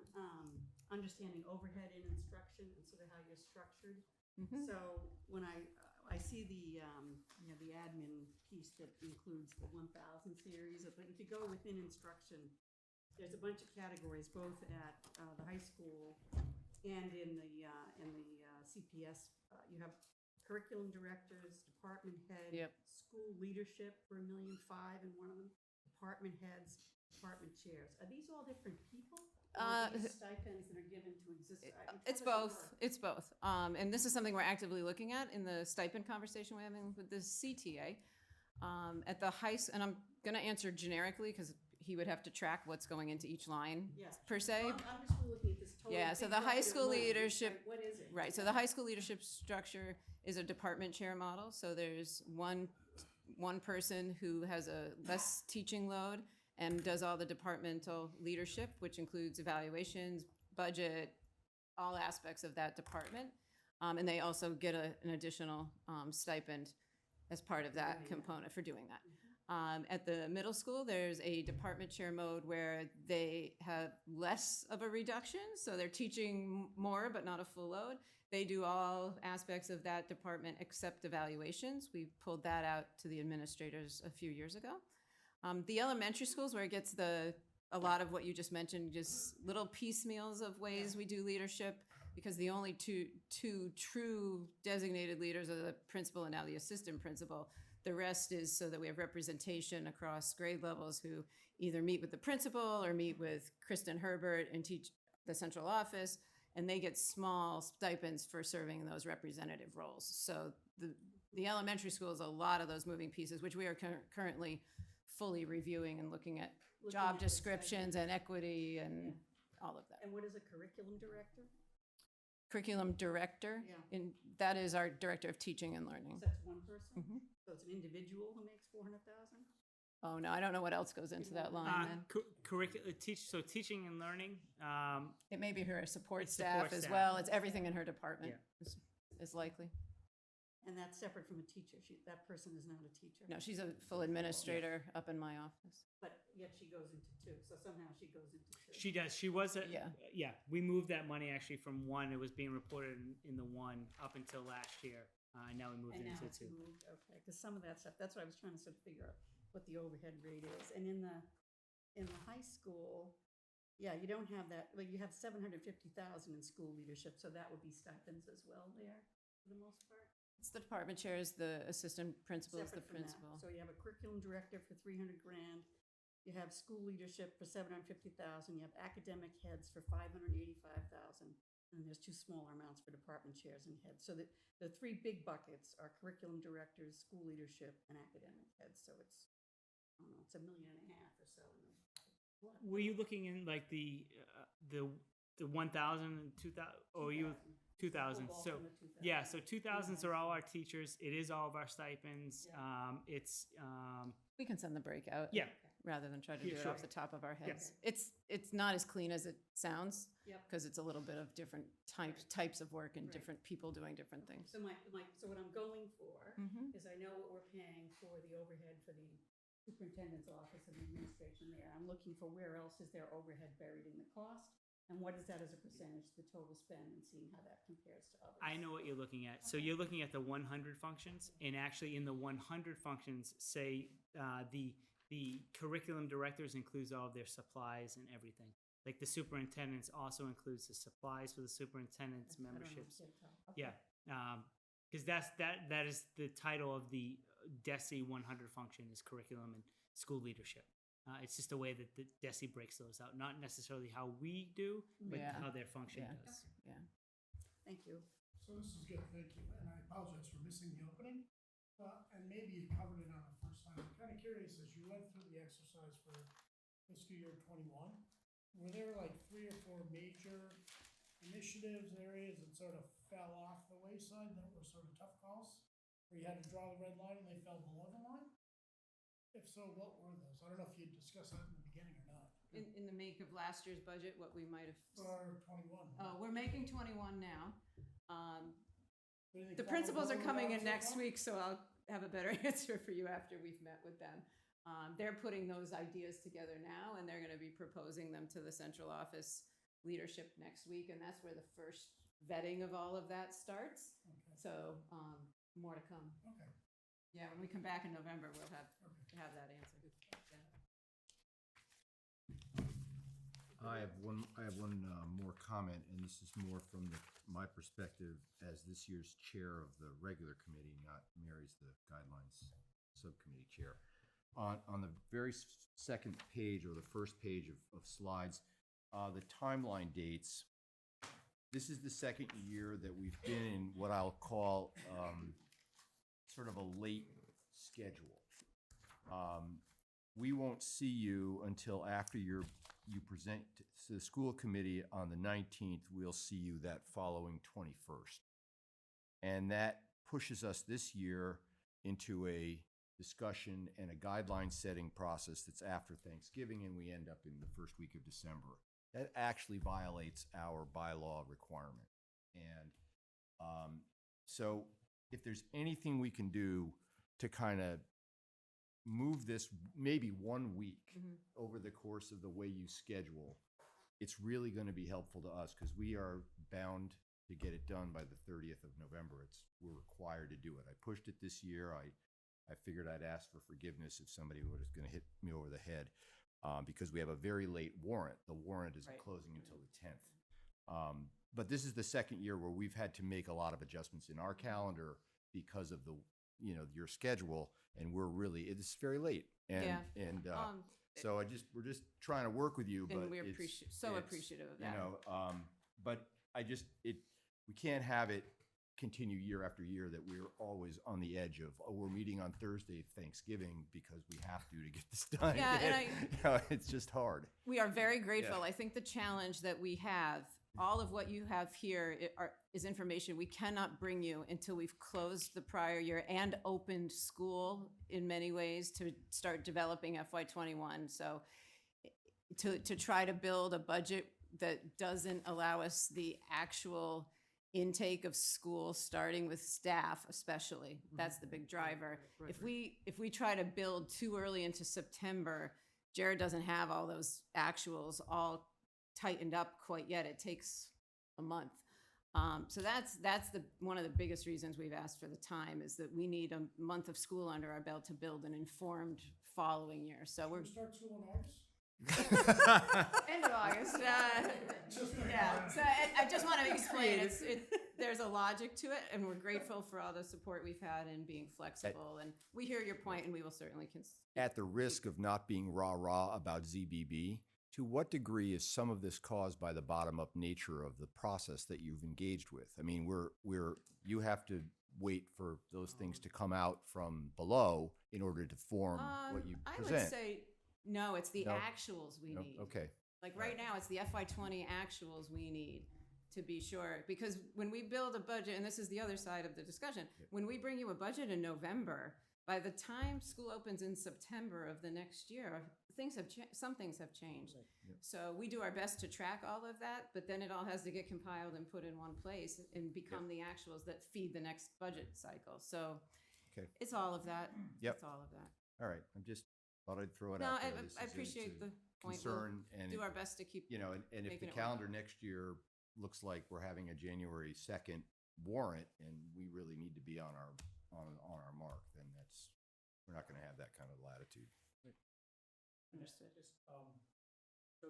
understanding overhead in instruction and sort of how you're structured. So when I see the admin piece that includes the 1000 series, but if you go within instruction, there's a bunch of categories both at the high school and in the CPS. You have curriculum directors, department head, Yep. school leadership for $1.5 million in one of them, department heads, department chairs. Are these all different people? Or are these stipends that are given to exist? It's both. It's both. And this is something we're actively looking at in the stipend conversation we're having with the CTA. At the and I'm going to answer generically because he would have to track what's going into each line Yes. per se. Well, I'm just looking at this total. Yeah, so big the high bucket of school money. leadership, What is it? right, so the high school leadership structure is a department chair model. So there's one person who has a less teaching load and does all the departmental leadership, which includes evaluations, budget, all aspects of that department. And they also get an additional stipend as part of that component for doing that. At the middle school, there's a department chair mode where they have less of a reduction, so they're teaching more but not a full load. They do all aspects of that department except evaluations. We pulled that out to the administrators a few years ago. The elementary schools, where it gets a lot of what you just mentioned, just little piecemeals of ways we do leadership, because the only two true designated leaders are the principal and now the assistant principal. The rest is so that we have representation across grade levels who either meet with the principal or meet with Kristen Herbert and teach the central office, and they get small stipends for serving those representative roles. So the elementary school is a lot of those moving pieces, which we are currently fully reviewing and looking at looking job at the descriptions and equity and all of that. And what is a curriculum director? Curriculum director, Yeah. that is our director of teaching and learning. So that's one person? Mhm. So it's an individual who makes 400,000? Oh, no, I don't know what else goes into that line then. Teaching and learning. It may be her support It's staff support as staff. well. It's everything in her department Yeah. is likely. And that's separate from a teacher. That person is not a teacher. No, she's a full administrator up in my office. But yet she goes into two, so somehow she goes into two. She does. She was a Yeah. yeah. We moved that money actually from one. It was being reported in the one up until last year. Now we moved And it now into it's two. moved, okay, because some of that stuff, that's what I was trying to sort of figure out, what the overhead rate is. And in the high school, yeah, you don't have that, well, you have 750,000 in school leadership, so that would be stipends as well there, for the most part? It's the department chairs, the assistant principal is the Separate from that. principal. So you have a curriculum director for 300 grand, you have school leadership for 750,000, you have academic heads for 585,000, and there's two smaller amounts for department chairs and heads. So the three big buckets are curriculum directors, school leadership, and academic heads. So it's, I don't know, it's $1.5 million or so. Were you looking in like the 1,000 and 2,000, or you 2,000? Full So bulk in the 2,000. yeah, so 2,000s are all our teachers. It is all of our stipends. It's We can send the breakout. yeah. Rather than try to Yeah, do it sure. off the top of our Yeah. heads. It's not as clean as it sounds. Yep. Because it's a little bit of different types of work and Right. different people doing different things. So so what I'm going for Mhm. is I know what we're paying for the overhead for the superintendent's office and the administration there. I'm looking for where else is there overhead buried in the cost? And what is that as a percentage of the total spend, and seeing how that compares to others? I know what you're looking at. So you're looking at the 100 functions, and actually in the 100 functions, say the curriculum directors includes all of their supplies and everything. Like the superintendents also includes the supplies for the superintendent's I don't know, memberships. can't tell. Okay. Yeah, because that is the title of the DESE 100 function is curriculum and school leadership. It's just the way that the DESE breaks those out, not necessarily how we do, but Yeah. how their function Yeah. does. Yeah. Thank you. So this is good, thank you, and I apologize for missing the opening. And maybe you covered it on the first time. I'm kind of curious, as you went through the exercise for fiscal year '21, were there like 3 or 4 major initiatives, areas that sort of fell off the wayside that were sort of tough calls? Where you had to draw the red line and they fell below the line? If so, what were those? I don't know if you discussed that in the beginning or not. In the make of last year's budget, what we might have. For '21. We're making 21 now. Anything The fall principals are below the coming line in so next far? week, so I'll have a better answer for you after we've met with them. They're putting those ideas together now, and they're going to be proposing them to the central office leadership next week, and that's where the first vetting of all of that starts. Okay. So more to come. Okay. Yeah, when we come back in November, we'll have that answer. I have one more comment, and this is more from my perspective as this year's chair of the regular committee, not Mary's the guidelines subcommittee chair. On the very second page or the first page of slides, the timeline dates. This is the second year that we've been in what I'll call sort of a late schedule. We won't see you until after you present to the school committee on the 19th. We'll see you that following 21st. And that pushes us this year into a discussion and a guideline setting process that's after Thanksgiving, and we end up in the first week of December. That actually violates our bylaw requirement. And so if there's anything we can do to kind of move this maybe 1 week over the course of the way you schedule, it's really going to be helpful to us, because we are bound to get it done by the 30th of November. We're required to do it. I pushed it this year. I figured I'd ask for forgiveness if somebody was going to hit me over the head, because we have a very late warrant. The warrant isn't closing until the 10th. But this is the second year where we've had to make a lot of adjustments in our calendar because of your schedule, and it's very late. And so we're just trying to work with you, but And we're it's appreciative of that. but we can't have it continue year after year, that we're always on the edge of, oh, we're meeting on Thursday, Thanksgiving, because we have to get this done. Yeah, and You know, it's just hard. We are very grateful. I think the challenge that we have, all of what you have here is information we cannot bring you until we've closed the prior year and opened school in many ways to start developing FY21. So to try to build a budget that doesn't allow us the actual intake of school, starting with staff especially, that's the big driver. If we try to build too early into September, Jared doesn't have all those actuals all tightened up quite yet. It takes a month. So that's one of the biggest reasons we've asked for the time, is that we need a month of school under our belt to build an informed following year. So we're We start school in August? end of August. Yeah. So I just want to explain there's a logic to it, and we're grateful for all the support we've had in being flexible. And we hear your point, and we will certainly At the risk of not being rah-rah about ZBB, to what degree is some of this caused by the bottom-up nature of the process that you've engaged with? I mean, you have to wait for those things to come out from below in order to form what you present. I would say no. It's the No? actuals we No? need. Okay. Like right now, it's the FY20 actuals we need to be sure. Because when we build a budget, and this is the other side of the discussion, when we bring you a budget in November, by the time school opens in September of the next year, some things have changed. So we do our best to track all of that, but then it all has to get compiled and put in one place and become the actuals that feed the next budget cycle. So it's all of that. It's all of that. All right. I just thought I'd throw it No, out there. This I is appreciate the point. concern, and Do our best to keep. you know, and if the making it calendar work. next year looks like we're having a January 2nd warrant, and we really need to be on our mark, then we're not going to have that kind of latitude. Understood. So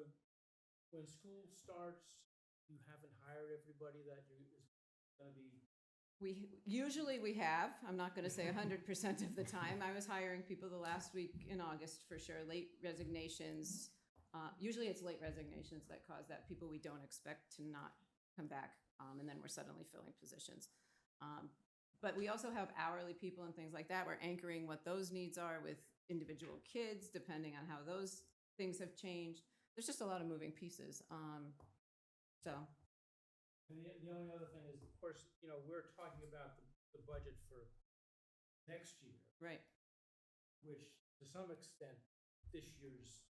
when school starts, you haven't hired everybody that is going to be. We have. I'm not going to say 100% of the time. I was hiring people the last week in August for sure. Late resignations. Usually it's late resignations that cause that. People we don't expect to not come back, and then we're suddenly filling positions. But we also have hourly people and things like that. We're anchoring what those needs are with individual kids, depending on how those things have changed. There's just a lot of moving pieces. So. And the only other thing is, of course, you know, we're talking about the budget for next year. Right. Which, to some extent, this year's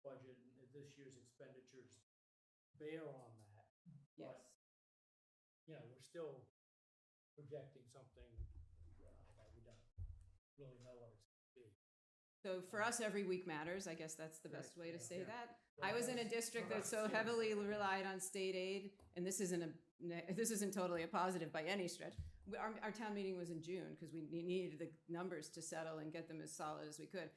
budget and this year's expenditures bear on that. Yes. But, you know, we're still projecting something that we don't really know what it's going to be. So for us, every week matters. I guess that's the best way to say that. I was in a district that so heavily relied on state aid, and this isn't totally a positive by any stretch. Our town meeting was in June because we needed the numbers to settle and get them as solid as we could.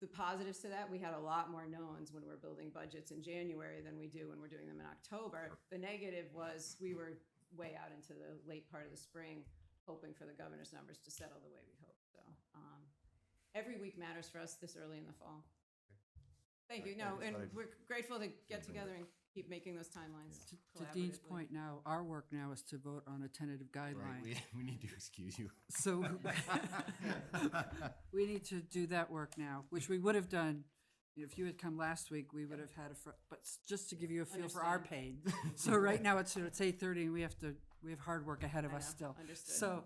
The positives to that, we had a lot more knowns when we're building budgets in January than we do when we're doing them in October. The negative was we were way out into the late part of the spring, hoping for the governor's numbers to settle the way we hoped. So every week matters for us this early in the fall. Thank you. No, and we're grateful to get together and keep making those timelines. To Dean's point now, our work now is to vote on a tentative guideline. Right, we need to excuse you. So we need to do that work now, which we would have done. If you had come last week, we would have had but just to give you a feel for our pain. So right now it's 8:30 and we have hard work ahead of us still. Understood. So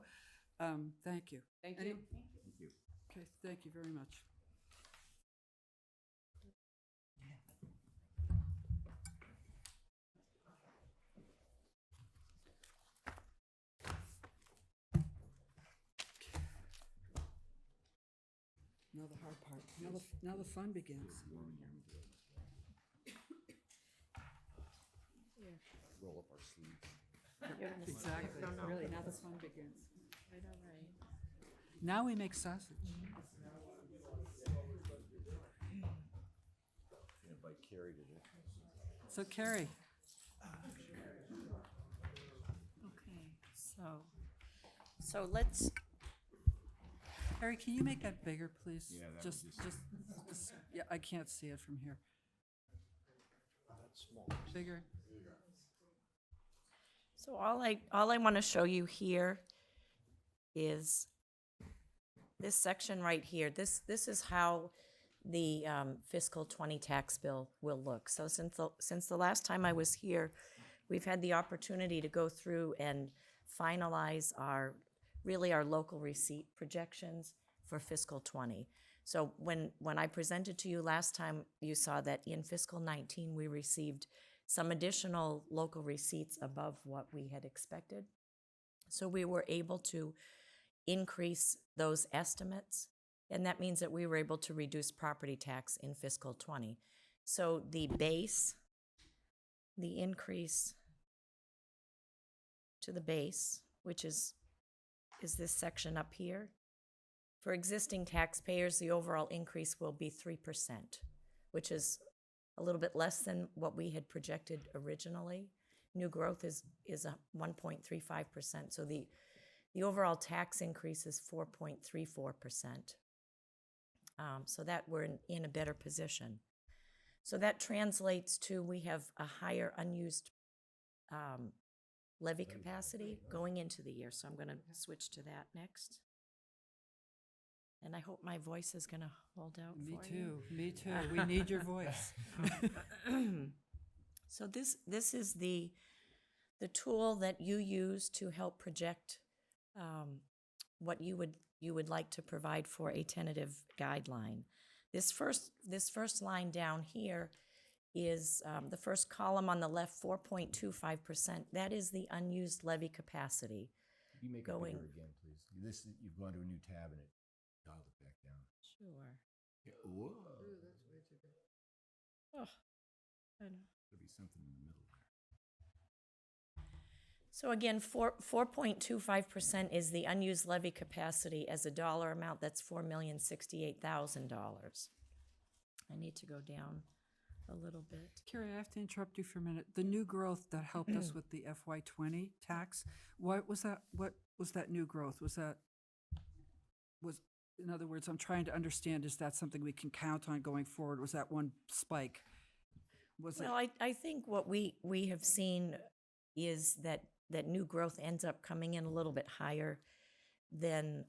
thank you. Thank you. Thank you. Okay, thank you very much. Now the hard part. Now the fun begins. Roll up our sleeves. Exactly. Really, now the fun begins. Now we make sausage. Invite Carrie to this. So Carrie, Okay, so let's, Carrie, can you make that bigger, please? Yeah, that just, would just, yeah, I can't see it from here. That's small. Bigger. So all I want to show you here is this section right here. This is how the fiscal 20 tax bill will look. So since the last time I was here, we've had the opportunity to go through and finalize our local receipt projections for fiscal 20. So when I presented to you last time, you saw that in fiscal 19, we received some additional local receipts above what we had expected. So we were able to increase those estimates, and that means that we were able to reduce property tax in fiscal 20. So the increase to the base, which is this section up here. For existing taxpayers, the overall increase will be 3%, which is a little bit less than what we had projected originally. New growth is a 1.35%, so the overall tax increase is 4.34%. So that we're in a better position. So that translates to we have a higher unused levy capacity going into the year. So I'm going to switch to that next. And I hope my voice is going to hold out Me for you. too, me too. We need your voice. So this is the tool that you use to help project what you would like to provide for a tentative guideline. This first line down here is the first column on the left, 4.25%. That is the unused levy capacity. You make it Going- bigger again, please. You've gone to a new tab and it dialed it back down. Sure. Whoa. Oh, I know. There'll be something in the middle there. So again, 4.25% is the unused levy capacity as a dollar amount. That's $4,068,000. I need to go down a little bit. Carrie, I have to interrupt you for a minute. The new growth that helped us with the FY20 tax, what was that new growth? In other words, I'm trying to understand, is that something we can count on going forward? Was that one spike? I think what we have seen is that new growth ends up coming in a little bit higher than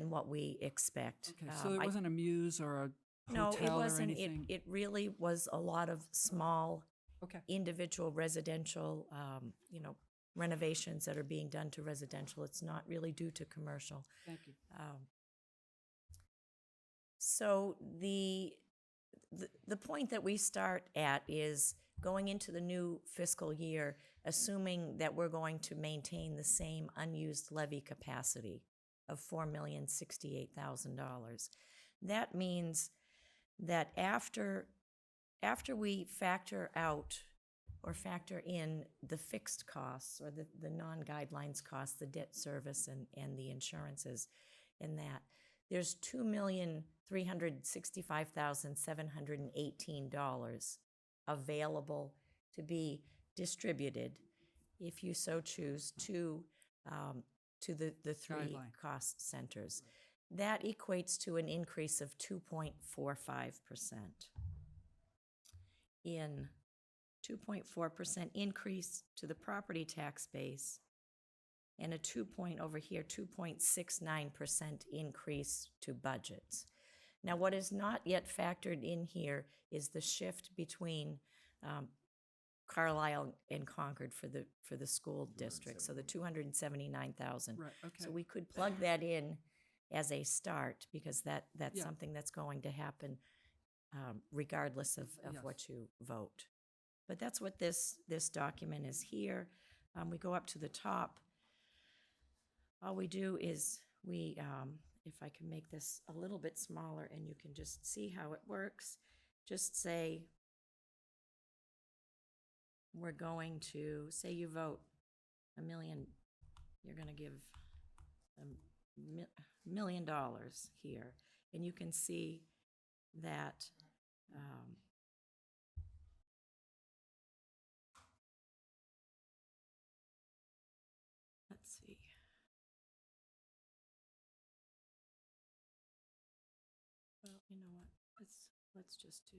what we expect. Okay, so it wasn't a Muse or a No, it hotel or wasn't. anything? It really was a lot of small Okay. individual residential, renovations that are being done to residential. It's not really due to commercial. Thank you. So the point that we start at is going into the new fiscal year, assuming that we're going to maintain the same unused levy capacity of $4,068,000. That means that after we factor out or factor in the fixed costs or the non-guidelines costs, the debt service and the insurances in that, there's $2,365,718 available to be distributed, if you so choose, to the three Guideline. cost centers. That equates to an increase of 2.45%. In 2.4% increase to the property tax base, and a 2.69% increase to budgets. Now, what is not yet factored in here is the shift between Carlisle and Concord for the school district, so the 279,000. Right, okay. So we could plug that in as a start, because that's Yeah. something that's going to happen regardless of Yes. what you vote. But that's what this document is here. We go up to the top. All we do is if I can make this a little bit smaller and you can just see how it works, just say we're going to, say you vote $1 million, you're going to give $1 million here. And you can see that let's see. Well, you know what? Let's just do.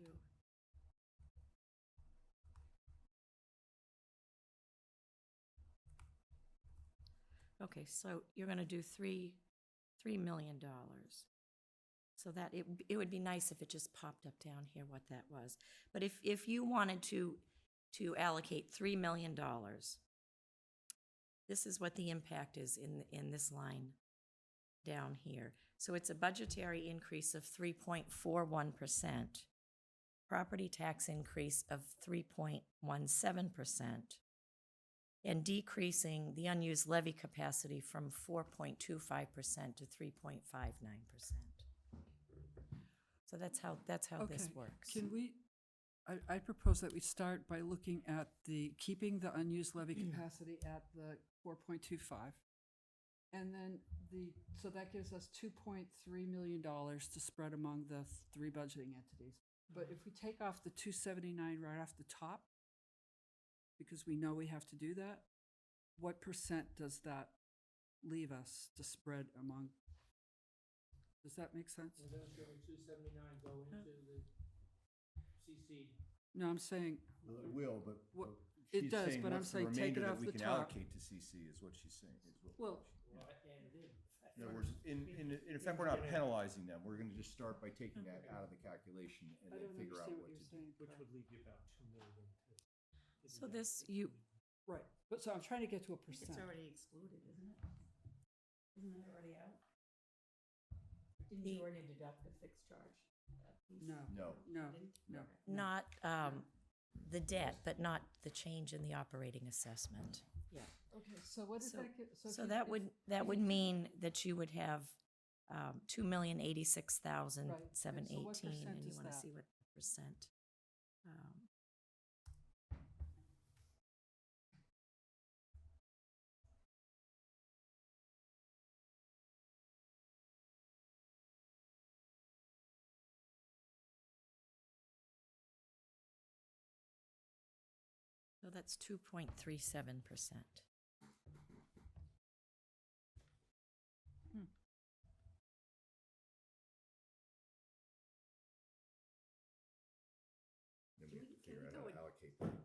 Okay, so you're gonna do $3 million. So that, it would be nice if it just popped up down here what that was. But if you wanted to allocate $3 million, this is what the impact is in this line down here. So it's a budgetary increase of 3.41%, property tax increase of 3.17%, and decreasing the unused levy capacity from 4.25% to 3.59%. So that's how this Okay, works. Can we, I propose that we start by looking at keeping the unused levy capacity at the 4.25. And then so that gives us $2.3 million to spread among the 3 budgeting entities. But if we take off the 279 right off the top, because we know we have to do that, what percent does that leave us to spread among? Does that make sense? Well, those 279 go into the CC. No, I'm saying, Well, it will, but. What- but it she's does, saying but I'm what's the saying take it remainder off that the we can top. allocate to CC is what she's saying. well, Well, and it is. In other words, in effect, we're not penalizing them. We're gonna just start by taking that out of the calculation and I then don't figure out understand what what to you're do. saying. Which Carl. would leave you about 2 million to. So this, you, Right, but so I'm trying to get to a It's percent. already excluded, isn't it? Isn't it already out? Didn't you already deduct the fixed charge? No, No. no, no. not the debt, but not the change in the operating assessment. Yeah. Okay, so what does So- that get? So that would mean that you would have $2,086,718, Right, so what and you percent want is to that? see what percent. So that's 2.37%. Then we have to Can figure we out go how with- to allocate that.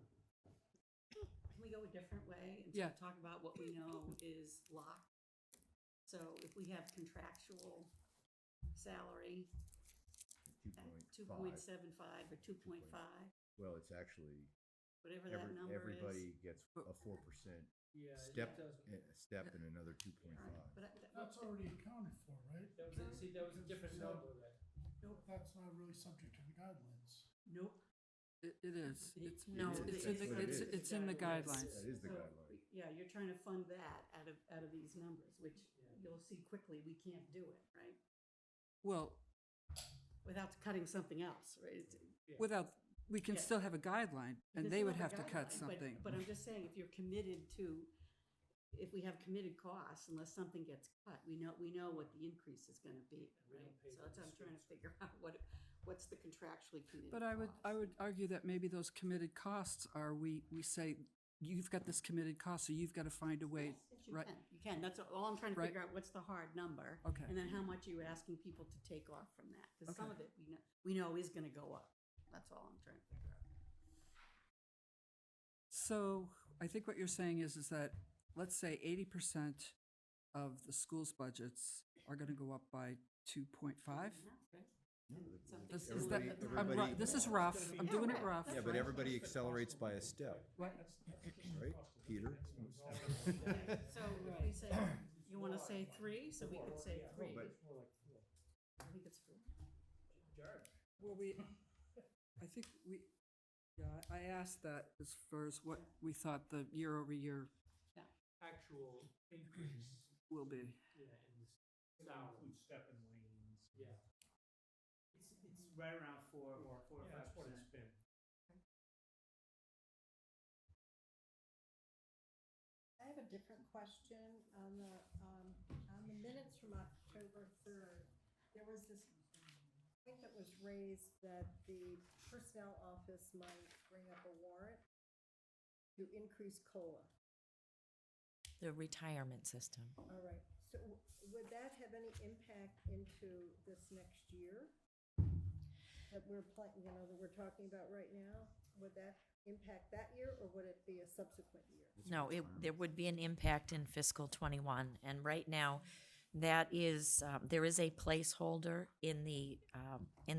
Can we go a different way and Yeah. talk about what we know is locked? So if we have contractual salary at 2.75 or 2.5, Well, it's actually, whatever that number is. everybody gets a 4% Yeah, step, it doesn't. a step and another 2.5. But That's already accounted for, right? That was, see, that was a different number that. Nope, that's not really subject to the guidelines. nope. It is. It's No, it's That's in the what it is. it's in the guidelines. That is the So, guideline. yeah, you're trying to fund that out of these numbers, which you'll see quickly, we can't do it, right? Well, Without cutting something else, right? without, we can Yeah. still have a guideline, You and can they still would have a to cut guideline, something. But I'm just saying, if you're committed to, if we have committed costs, unless something gets cut, we know what the increase is gonna be, We don't right? pay So for that's the what I'm trying to streets. figure out, what's the contractually committed But I cost? would argue that maybe those committed costs are, we say, you've got this committed cost, so you've got to find a way, Yes, you right? can, you can, that's all I'm trying to Right. figure out, what's the hard number? Okay. And then how much are you asking people to take off from that? Because some Okay. of it, we know is gonna go up, that's all I'm trying to figure out. So I think what you're saying is that, let's say 80% of the school's budgets are going to go up by 2.5? Something This is similar. that, Everybody- this is rough, I'm doing it rough. Yeah, but everybody accelerates by a step, What? right, Peter? So if we say, you wanna say 3, so we could say 3. but- I think it's 4. Well, I think yeah, I asked that as far as what we thought the year-over-year Actual increase, will be. yeah, in the salary. Step and lanes. Yeah. It's right around 4 or 5%. That's what it's been. I have a different question on the minutes from October 3rd. There was this point that was raised that the personnel office might bring up a warrant to increase COLA. The retirement system. All right, so would that have any impact into this next year? That we're that we're talking about right now? Would that impact that year, or would it be a subsequent year? No, there would be an impact in fiscal '21, and right now, that is, there is a placeholder in the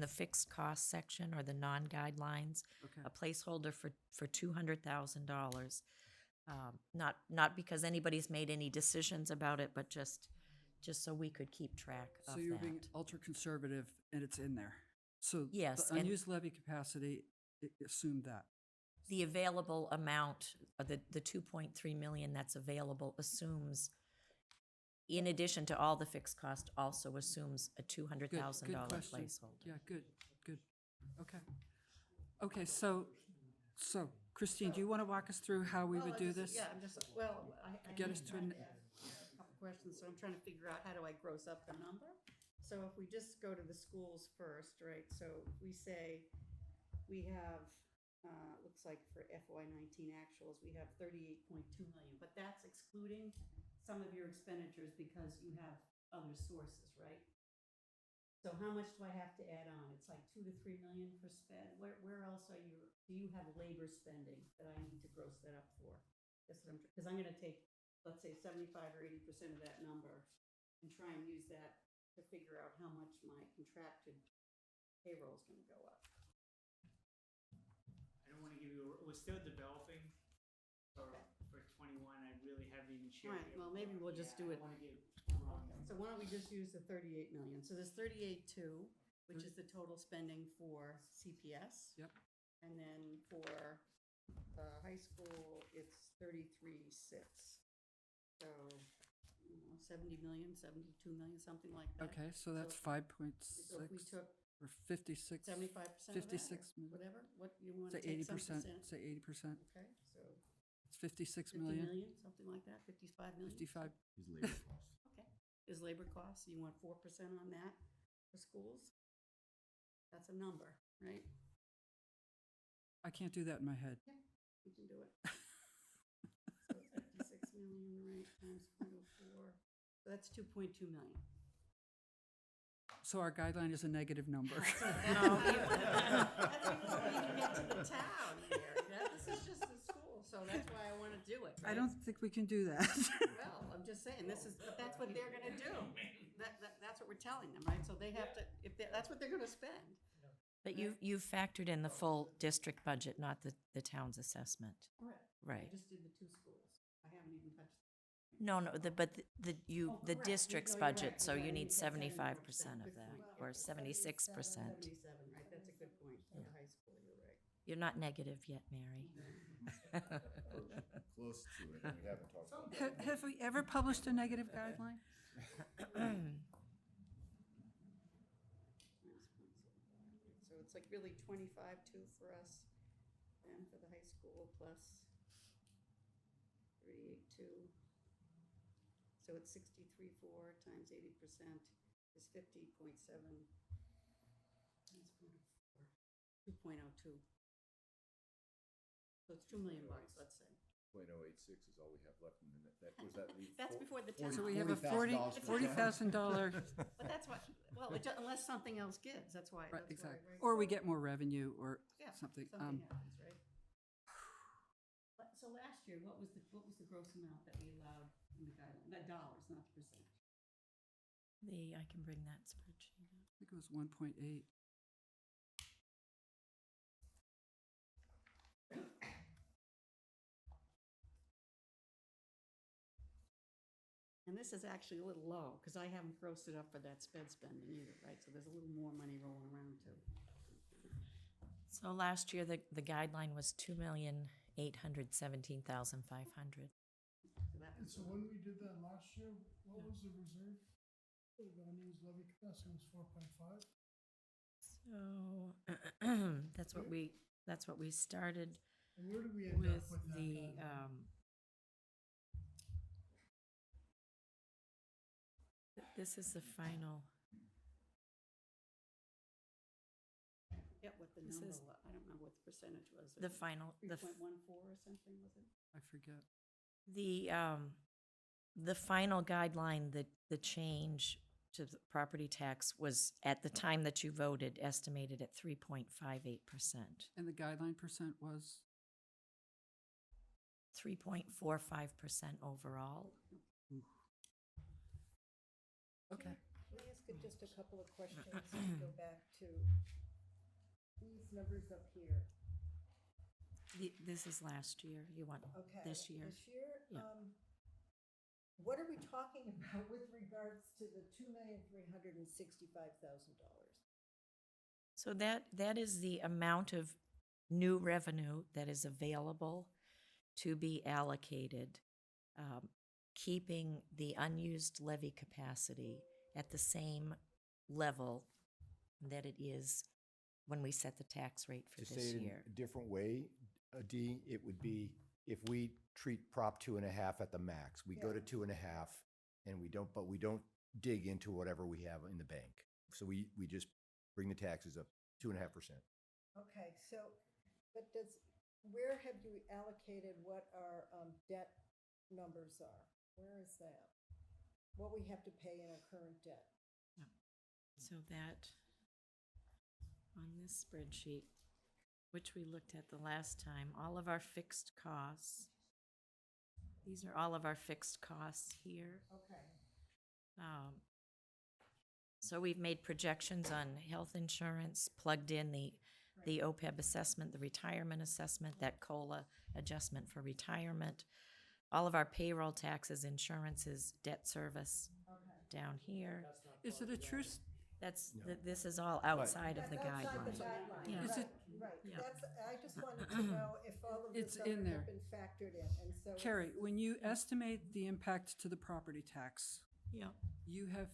fixed cost section or the non-guidelines, Okay. a placeholder for $200,000. Not because anybody's made any decisions about it, but just so we could keep track of So you're that. being ultra-conservative and it's in there. So Yes, the and- unused levy capacity, assume that. The available amount, the 2.3 million that's available assumes, in addition to all the fixed cost, also assumes a Good, $200,000 good question. placeholder. Yeah, good, good. Okay. Okay, so Christine, do you want to walk us through how we would do this? Yeah, I'm just, well, I Get need us to time an- to ask a couple questions, so I'm trying to figure out how do I gross up the number? So if we just go to the schools first, right, so we say we have, looks like for FY19 actuals, we have 38.2 million, but that's excluding some of your expenditures because you have other sources, right? So how much do I have to add on? It's like 2 to 3 million for sped. Where else do you have labor spending that I need to gross that up for? That's what I'm, because I'm gonna take, let's say 75 or 80% of that number and try and use that to figure out how much my contracted payroll is gonna go up. I don't want to give you, we're still developing for 21. I really haven't even shared. Right, it well, maybe we'll just do it. I don't want to give wrong So why don't we just use the 38 million? So there's 38.2, which is the total spending for CPS. Yep. And then for high school, it's 33.6. So, 70 million, 72 million, something like that. Okay, so that's So 5.6 So if we took or 56. 75% of that, 56 or million. whatever, what, you want Say to take some 80%, percent? say 80%. Okay, so It's 56 50 million, million, something like that, 55 million? 55. His labor costs. Okay, is labor costs, you want 4% on that for schools? That's a number, right? I can't do that in my head. Yeah, you can do it. So it's 56 million, right, times 0.04, so that's 2.2 million. So our guideline is a negative number. That's before we even get to the town here, yeah, this is just the school, so that's why I want to do it, I right? don't think we can do that. Well, I'm just saying, but that's what they're gonna do. That's what we're telling them, right? So they have to, that's what they're gonna spend. But you've factored in the full district budget, not the town's assessment. Correct. Right. I just did the two schools. I haven't even touched. No, the correct. district's No, you're budget, right. so You're you right. need You said 75% 74%. of that, Well, or 76%. 77, right, that's a good point for the high school, you're right. You're not negative yet, Mary. Close to it, and we haven't talked about that. Have we ever published a negative guideline? So it's like really 25.2 for us, and for the high school plus 38.2. So it's 63.4 times 80% is 50.7 times 0.04, 2.02. So it's $2 million, let's say. 0.086 is all we have left in the net. Was that leave? That's before the town. So we have a $40,000 $40,000, But that's what, well, unless something else gives, that's why. right, that's why, exactly. right? Or we get more revenue or Yeah, something. Something happens, right? So last year, what was the gross amount that we allowed in the guideline? The dollars, not the percent. I can bring that spreadsheet up. I think it was 1.8. And this is actually a little low, because I haven't grossed it up for that sped spending either, right? So there's a little more money rolling around too. So last year, the guideline was 2,817,500. So that And was, so when we did that last year, what was the reserve? The unused levy capacity was 4.5. So that's what we started And where did we end with up with that? the, guideline? this is the final. yeah, what the This number is- was, I don't remember what the percentage was. The final, 3.14 or something, was it? I forget. the final guideline, the change to the property tax was, at the time that you voted, estimated at 3.58%. And the guideline percent was? 3.45% overall. Okay. Can I ask you just a couple of questions and go back to these numbers up here? This is last year. You want Okay. this year? This year? Yeah. What are we talking about with regards to the $2,365,000? So that is the amount of new revenue that is available to be allocated, keeping the unused levy capacity at the same level that it is when we set the tax rate for To say this it in year. a different way, Dee, it would be if we treat Prop 2.5 at the max, we go to 2.5 and we don't dig into whatever we have in the bank. So we just bring the taxes up 2.5%. Okay, so, but where have you allocated what our debt numbers are? Where is that? What we have to pay in our current debt? So that, on this spreadsheet, which we looked at the last time, all of our fixed costs, these are all of our fixed costs here. Okay. So we've made projections on health insurance, plugged in the OPEB assessment, the retirement assessment, that COLA adjustment for retirement, all of our payroll taxes, insurances, debt service down here. Is it a true, This is all outside of the That's outside the guideline. guideline, Yeah. Is right, it- right. Yeah. That's, I just wanted to know if all of this It's other in there. have been factored in, and so. it's- Carrie, when you estimate the impact to the property tax, Yeah. you have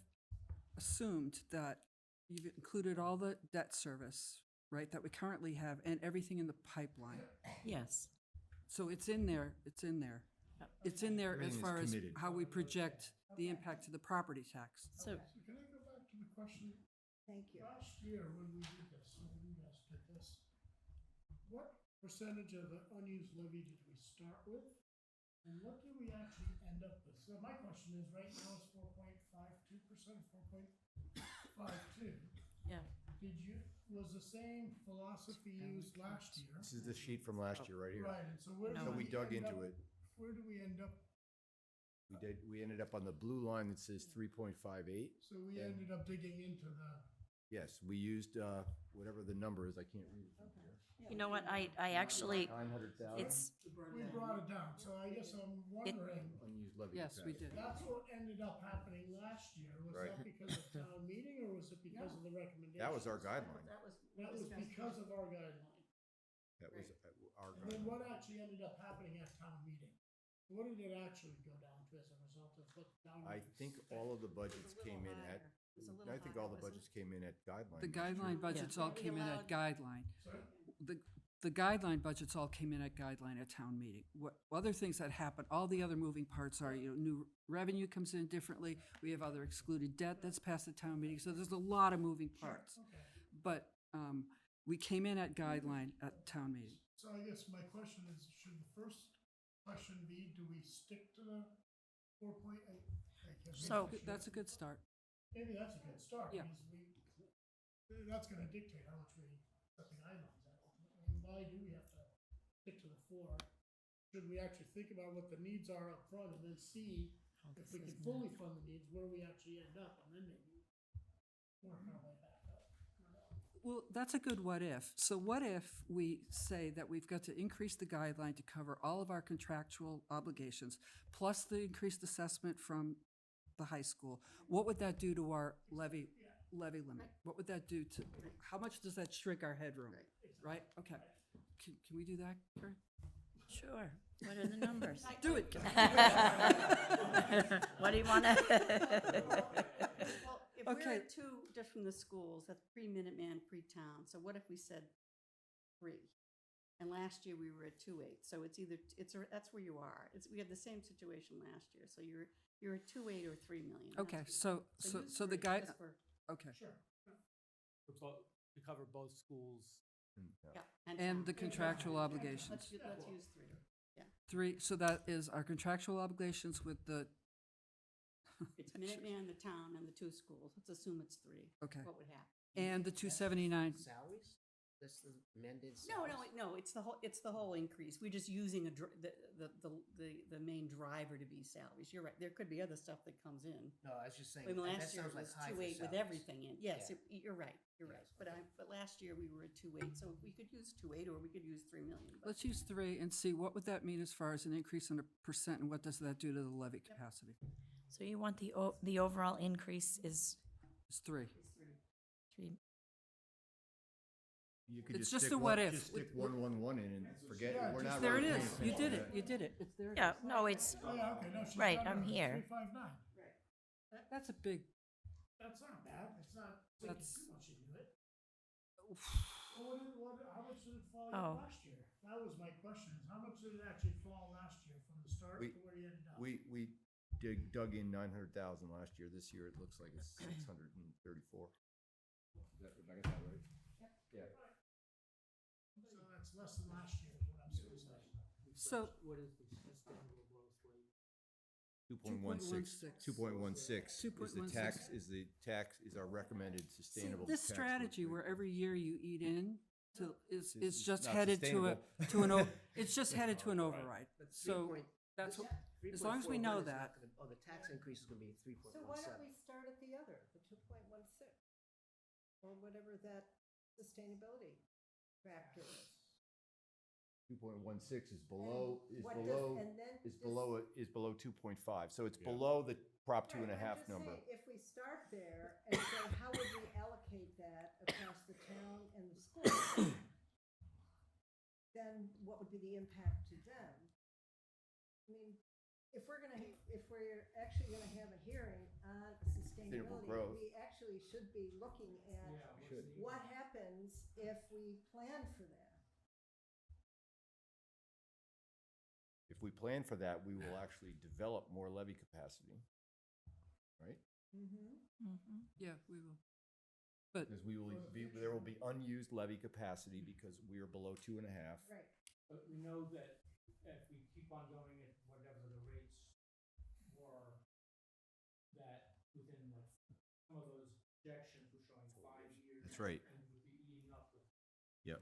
assumed that you've included all the debt service, right, that we currently have, and everything in the pipeline. Yes. So it's in there, it's in there. It's in there as Everything is far as committed. how we project the impact to the property tax. So, So can I go back to the question? Thank you. Last year, when we did this, when you guys did this, what percentage of the unused levy did we start with? And what did we actually end up with? So my question is, right now it's 4.52%, 4.52. yeah. Was the same philosophy used last year? This is the sheet from last year right here. Right, and so where No. did So we dug end into up- it. Where do we end up? We ended up on the blue line that says 3.58. So we And- ended up digging into the. Yes, we used whatever the number is, I can't read it. from here. You know what, I actually, 900,000 it's, We brought it down, so I guess I'm wondering, unused levy Yes, we capacity. did. that's what ended up happening last year. Was Right. that because of town meeting, or was it because of the recommendation? That was our guideline. That was because of our guideline. That was our And then guideline. what actually ended up happening at town meeting? What did it actually go down to as a result of what the town? I meeting think said? all of the budgets came in at, I think all the budgets came in at guideline. The this year. guideline budgets all came in at guideline. Sorry? The guideline budgets all came in at guideline at town meeting. What, other things that happen, all the other moving parts are, new revenue comes in differently. We have other excluded debt that's passed the town meeting, so there's a lot of moving parts. Okay. But, we came in at guideline at town meeting. So I guess my question is, should the first question be, do we stick to the 4.8? So- That's a good start. Maybe that's a good start, Yeah. because that's gonna dictate how much we set the guidelines at ultimately. And why do we have to stick to the 4? Should we actually think about what the needs are up front and then see if we can fully fund the needs, where we actually end up, and then maybe work our way back up? Well, that's a good what if. So what if we say that we've got to increase the guideline to cover all of our contractual obligations, plus the increased assessment from the high school? What would that do to our levy limit? What would that do to, how much does that shrink our headroom? Right? Okay. Can we do that, Karen? sure. What are the numbers? Do it. What do you want to? Well, if we're Okay. at 2 just from the schools, that's pre-Minuteman, pre-town, so what if we said 3? And last year we were at 2.8, so it's either, that's where you are. We had the same situation last year, so you're at 2.8 or 3 million. Okay, That's what so use the 3 guide, just for- okay. Sure. To cover both schools. Yeah, And town. the contractual Let's obligations. use 3. 3, so that is our contractual obligations with the, It's Minuteman, the town, and the 2 schools. Let's assume it's 3. Okay. What would happen? and the 279. Salaries? That's the amended No, salaries? no, it's the whole increase. We're just using the main driver to be salaries. You're right. There could be other stuff that comes in. No, I was just saying, I mean, that last year sounds it like was high for 2.8 with salaries. everything in. Yes, Yeah. you're right, you're right. Yes, But last year we were at 2.8, so we could use 2.8 or we could use 3 million. but- Let's use 3 and see what would that mean as far as an increase in a percent, and what does that do to the levy capacity? So you want the overall increase is It's 3. 3, You could It's just just stick a what one- if. Just stick 111 in and forget, Yeah, we're just- not There it really is. paying You did attention it. You did it. It's there. it yeah, is. no, it's, Oh, yeah, okay, no, she's Right, got it. I'm It's here. 359. That's a big, That's not bad. It's not taking That's- too much into it. Well, how much did it fall Oh. last year? That was my question, is how much did it actually fall last year from the start We- to where you ended up? We dug in 900,000 last year. This year, it looks like it's 634. Did I get that right? Yeah. So that's less than last year, is what I'm saying. so, What is the sustainable growth rate? 2.16. 2.16 is our recommended see, sustainable. this tax growth strategy rate. where every year you eat in to, is It's just not headed to a, sustainable. it's just headed to an override. But So, that's what, as long as we know that. Oh, the tax increase is gonna be So why don't we 3.17. start at the other, the 2.16? Or whatever that sustainability factor is. 2.16 is below, And what does- and then is this- below 2.5. So it's below the Prop 2.5 Right, I'm just number. saying, if we start there and say, how would we allocate that across the town and the school? Then what would be the impact to them? I mean, if we're actually gonna have a hearing on sustainability, growth. we actually should be looking at what happens if we plan for that. If we plan for that, we will actually develop more levy capacity, right? Yeah, we will. But Because there will be unused levy capacity because we are below 2.5. Right. But we know that if we keep on going at whatever the rates were, that within like some of those projections were showing 5 years. That's right. And would be eating up with. Yep.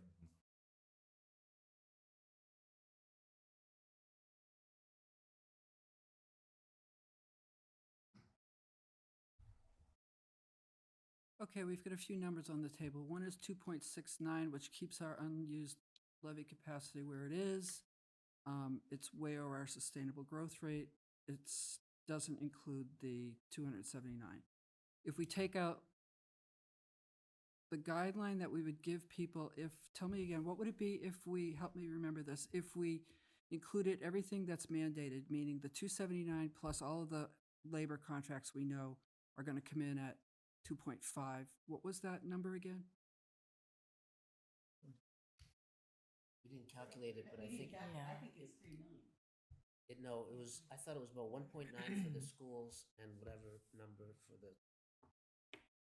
okay, we've got a few numbers on the table. One is 2.69, which keeps our unused levy capacity where it is. It's way over our sustainable growth rate. It doesn't include the 279. If we take out the guideline that we would give people, tell me again, what would it be if we, help me remember this, if we included everything that's mandated, meaning the 279 plus all of the labor contracts we know are going to come in at 2.5. What was that number again? We didn't calculate it, but I think, I think it's 3 million. I thought it was about 1.9 for the schools and whatever number for the,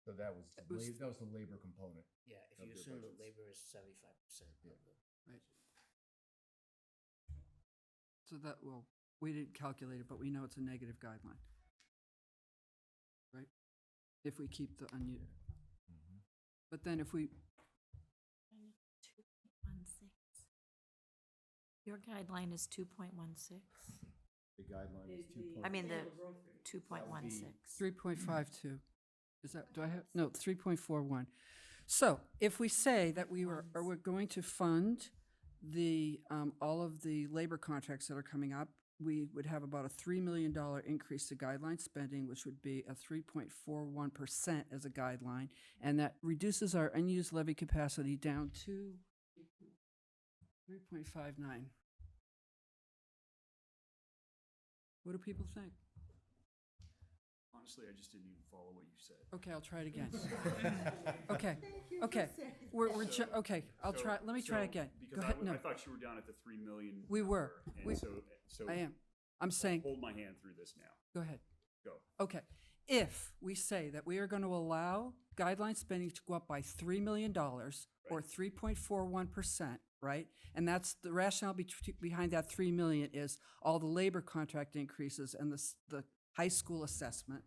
So that was the labor component. yeah, if Of you their assume that budgets. labor is 75% of the. Right. So that, well, we didn't calculate it, but we know it's a negative guideline. Right? If we keep the unused. But then if we, 2.16. Your guideline is 2.16. The guideline is I mean, the Sustainable growth rate. 2.16. 3.52. Is that, do I have, no, 3.41. So if we say that we're going to fund the, all of the labor contracts that are coming up, we would have about a $3 million increase to guideline spending, which would be a 3.41% as a guideline. And that reduces our unused levy capacity down to 3.59. What do people think? Honestly, I just didn't even follow what you said. Okay, I'll try it again. Okay, okay, okay, I'll try, let me try again. Go ahead, no, I thought you were down at the 3 million. we were, And we, so I am, I'm saying, hold my hand through this now. go ahead. Go. Okay, if we say that we are going to allow guideline spending to go up by $3 million or 3.41%, right? And that's the rationale behind that 3 million is all the labor contract increases and the high school assessment.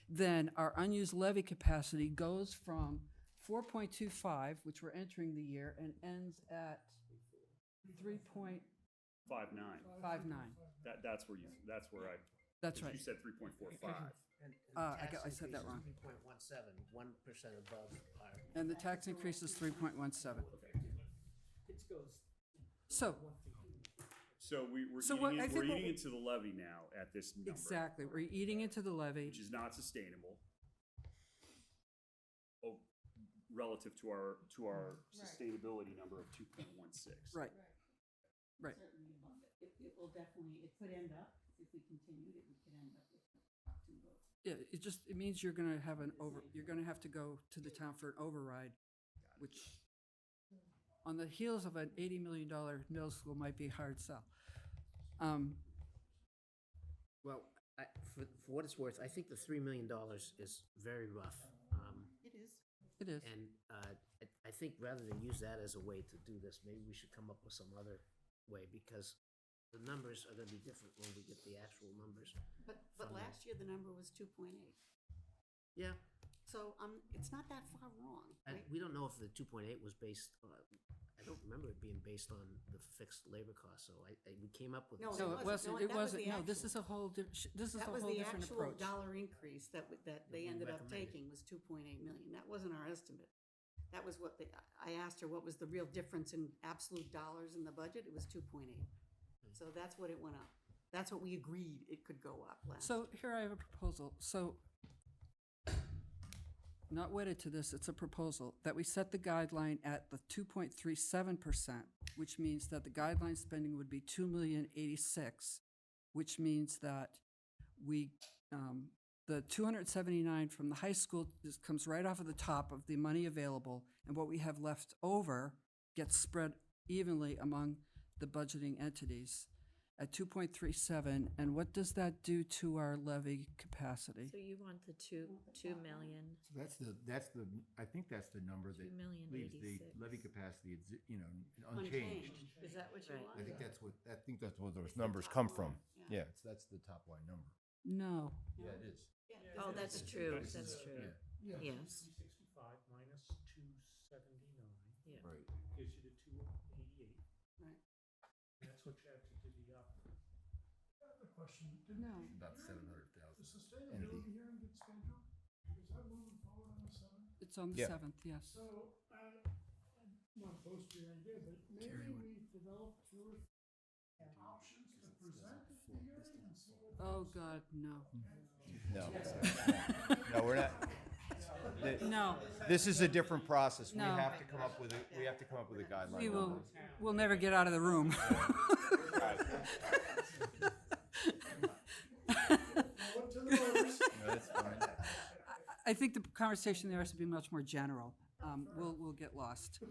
Then our unused levy capacity goes from 4.25, which we're entering the year, and ends at 3.59. 5.9. That's where I. That's 'cause right. You said 3.45. I said that wrong. 3.17, 1% above our. And the tax increase is 3.17. It goes. So, So we're So what- I eating, think we're what eating we- into the levy now at this number. exactly, we're eating into the levy. Which is not sustainable. Oh, relative to our sustainability number of 2.16. Right. Right. Certainly above it. It will definitely, it could end up, if we continued, we could end up with the top two votes. Yeah, it means you're gonna have you're gonna have to go to the town for an override, which on the heels of an $80 million middle school might be a hard sell. Well, for what it's worth, I think the $3 million is very rough. It is. It is. And I think rather than use that as a way to do this, maybe we should come up with some other way, because the numbers are gonna be different when we get the actual numbers. But From last year, the number was 2.8. Yeah, So, it's not that far wrong, right? we don't know if the 2.8 was based, I don't remember it being based on the fixed labor cost, so we came up with. No, No, it wasn't, it that was wasn't, the no, this actual. is a whole, this is a That was whole the different actual approach. dollar increase that they we ended up recommended. taking was 2.8 million. That wasn't our estimate. That was what I asked her, what was the real difference in absolute dollars in the budget? It was 2.8. So that's what it went up. That's what we agreed it could go up last. So here I have a proposal. So, not wedded to this, it's a proposal that we set the guideline at the 2.37%, which means that the guideline spending would be 2,086,000, which means that we, the 279 from the high school just comes right off of the top of the money available, and what we have left over gets spread evenly among the budgeting entities at 2.37. And what does that do to our levy capacity? So you want the 2 million? So that's the, I think that's the number that 2,086,000. leaves the levy capacity, unchanged. Unchanged. Is that what you Right. want? I think that's where those It's the numbers top come line, from. yeah. Yeah, that's the top line number. No. Yeah, it is. Yeah, Oh, that's true, This that's is- true. yeah. Yes. 365 minus 279 Yeah. Right. gives you the 288. Right. And that's what you have to divvy up. I have a question. No. About The 700,000. sustainability hearing get scheduled? Is that moving forward on the 7th? It's on the Yeah. 7th, yes. So, I'm not opposed to your idea, but maybe we develop two options to present at the hearing and see what. Oh, God, no. No. No, we're not. No, This is a different process. We No. have to come up with a guideline. we number. we'll never get out of the room. What to the voters? No, that's fine. I think the conversation there has to be much more general. We'll get lost. Can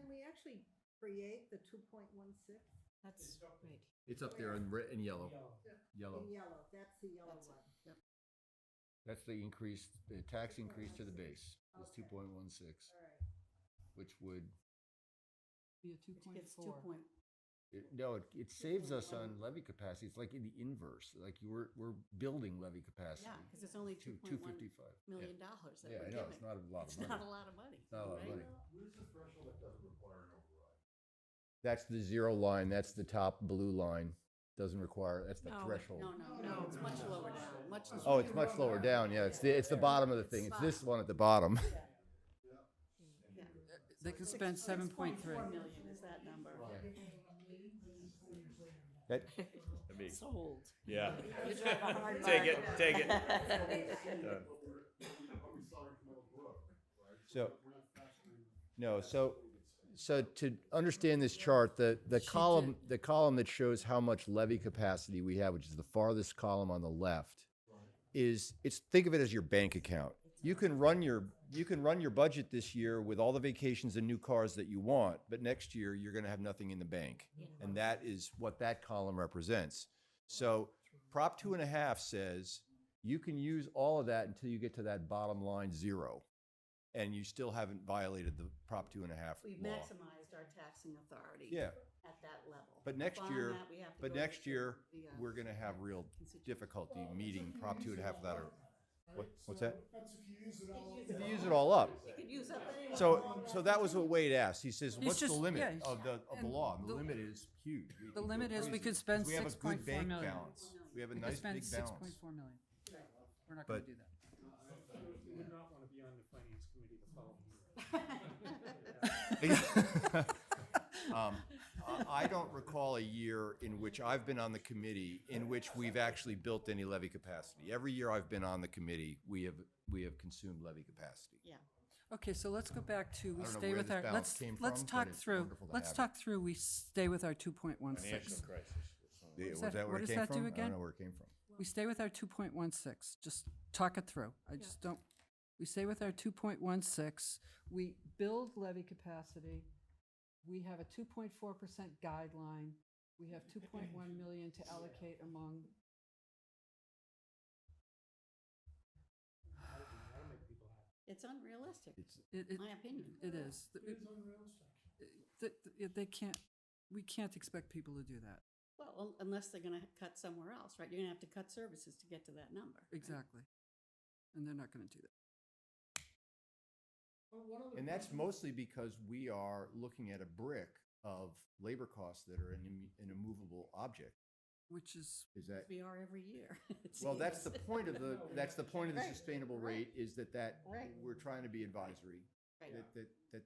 we actually create the 2.16? That's right. It's up there in yellow. Yellow. In yellow, that's the yellow one. Yep. That's the increase, the tax increase to the base is 2.16, All right. which would, Be a It's 2 2.4. point. no, it saves us on levy capacity. It's like in the inverse, like we're building levy capacity. Yeah, because it's only to 2.1 255. million dollars that Yeah, we're I know, giving. it's not a lot of It's money. not a lot of money. Not a lot of right? money. Where's the threshold that doesn't require an override? That's the zero line, that's the top blue line. Doesn't require, that's the No. threshold. No, it's much lower down, much. Oh, it's much lower down, yeah, it's the bottom of the thing. It's this one at the bottom. Yeah. They can spend 7.3. 6.4 million is that number. That, Sold. Yeah. You drive a hard Take bargain. it, take it. So, no, so to understand this chart, the column that shows how much levy capacity we have, which is the farthest column on the left, think of it as your bank account. You can run your budget this year with all the vacations and new cars that you want, but next year you're gonna have nothing in the bank. And that is what that column represents. So Prop 2.5 says you can use all of that until you get to that bottom line 0. And you still haven't violated the Prop 2.5 We've law. maximized our taxing authority. Yeah. At that level. But next Beyond year, that, we have to go next to year, the, we're gonna have real difficulty meeting Prop 2.5 without a, What's that? That's if you use it all. If you use it all up. Use up any. So that was what Wade asked. He says, what's the just- limit yeah, of the law? And the limit is huge. We The could go limit is we crazy, could 'cause spend we have a good 6.4 bank million. balance. We have a We could nice spend big six balance. point 4 million. We're not gonna But- do that. You would not want to be on the finance committee the following year. I don't recall a year in which I've been on the committee in which we've actually built any levy capacity. Every year I've been on the committee, we have consumed levy capacity. Yeah. Okay, so let's go back to, we I don't know stay where with this our, balance let's, came let's from, talk but it's through, wonderful to let's have it. talk through, we stay with our 2.16. Was that- that what where it does came that do from? I again? don't know where it came from. We stay with our 2.16, just talk it through. I just don't, we stay with our 2.16, we build levy capacity, we have a 2.4% guideline, we have 2.1 million to allocate among. It's unrealistic, It, my opinion. it is. They can't, we can't expect people to do that. Well, unless they're gonna cut somewhere else, right? You're gonna have to cut services to get to that number. right? Exactly. And they're not gonna do that. And that's mostly because we are looking at a brick of labor costs that are an immovable object. Which is, Is that? We are every year. it Well, that's the seems. point of that's the point of the Right, sustainable right, rate, is that right. we're trying to be advisory, Right.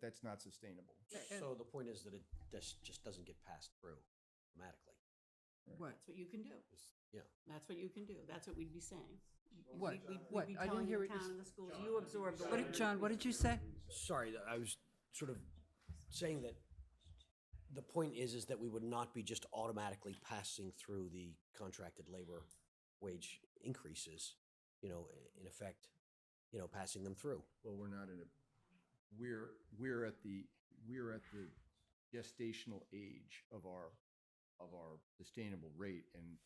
that's not sustainable. So the point is that it just doesn't get passed through automatically. what? That's what you can do. Yeah. That's what you can do. That's what we'd be saying. What? We'd What? be I didn't telling hear the what you town and the schools, you absorb the. What did, John, what did you say? Sorry, I was sort of saying that the point is that we would not be just automatically passing through the contracted labor wage increases, in effect, passing them through. Well, we're not in a, we're at the gestational age of our sustainable rate, and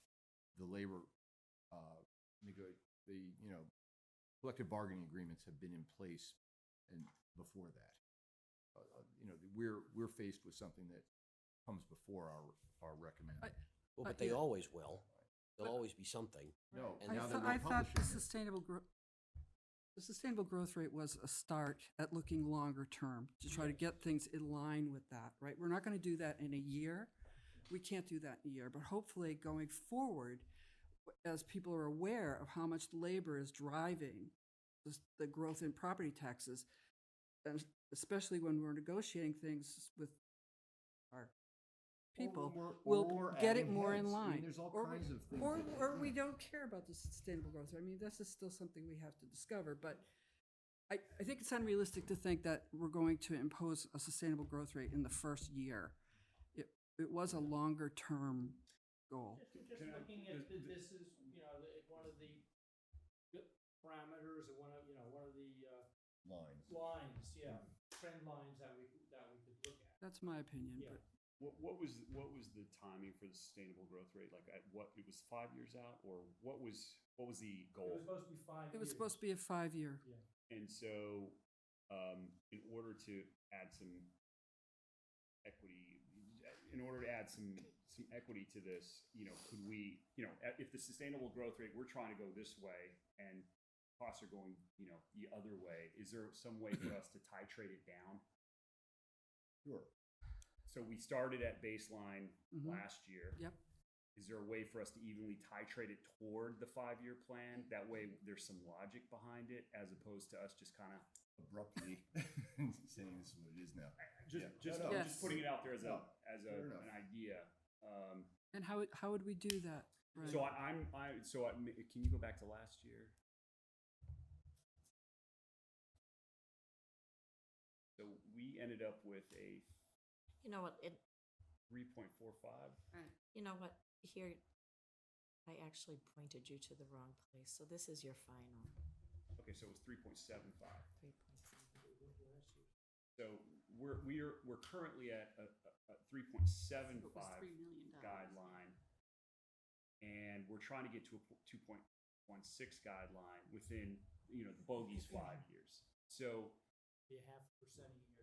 the labor, collective bargaining agreements have been in place and before that. We're faced with something that comes before our recommended. Well, but they yeah. always will. There'll always be something. No, And I now thought, that I thought the publishing sustainable growth rate was a start at looking longer term, to try to get things in line with that, right? We're not gonna do that in a year. We can't do that in a year, but hopefully going forward, as people are aware of how much labor is driving the growth in property taxes, and especially when we're negotiating things with our people, we'll get it more in line. There's all Or kinds of things. or we don't care about the sustainable growth. I mean, this is still something we have to discover, but I think it's unrealistic to think that we're going to impose a sustainable growth rate in the first year. It was a longer term goal. Just looking at this is, one of the parameters or one of the Lines. lines, trend lines that we could look at. That's my opinion, Yeah. but What was the timing for the sustainable growth rate? Like at what, it was 5 years out, or what was the It goal? was supposed to be 5 years. it was supposed to be a 5-year. And so, in order to add some equity, to this, could we, if the sustainable growth rate, we're trying to go this way and costs are going, the other way, is there some way for us to titrate it down? Sure. So we started at baseline Mhm. last year. Yep. Is there a way for us to evenly titrate it toward the 5-year plan? That way there's some logic behind it, as opposed to us just kind of Abruptly saying this is what it is now. just No, I'm Yes. just putting it out there as No, fair an enough. idea. And how would we do that? Right. So can you go back to last year? So we ended up with a You know what, 3.45. you know what, here, I actually pointed you to the wrong place, so this is your final, Okay, so it was 3.75. 3.7. So we're currently at a 3.75 It was $3 million. guideline, and we're trying to get to a 2.16 guideline within the bogey's 5 years. So Be 0.5% a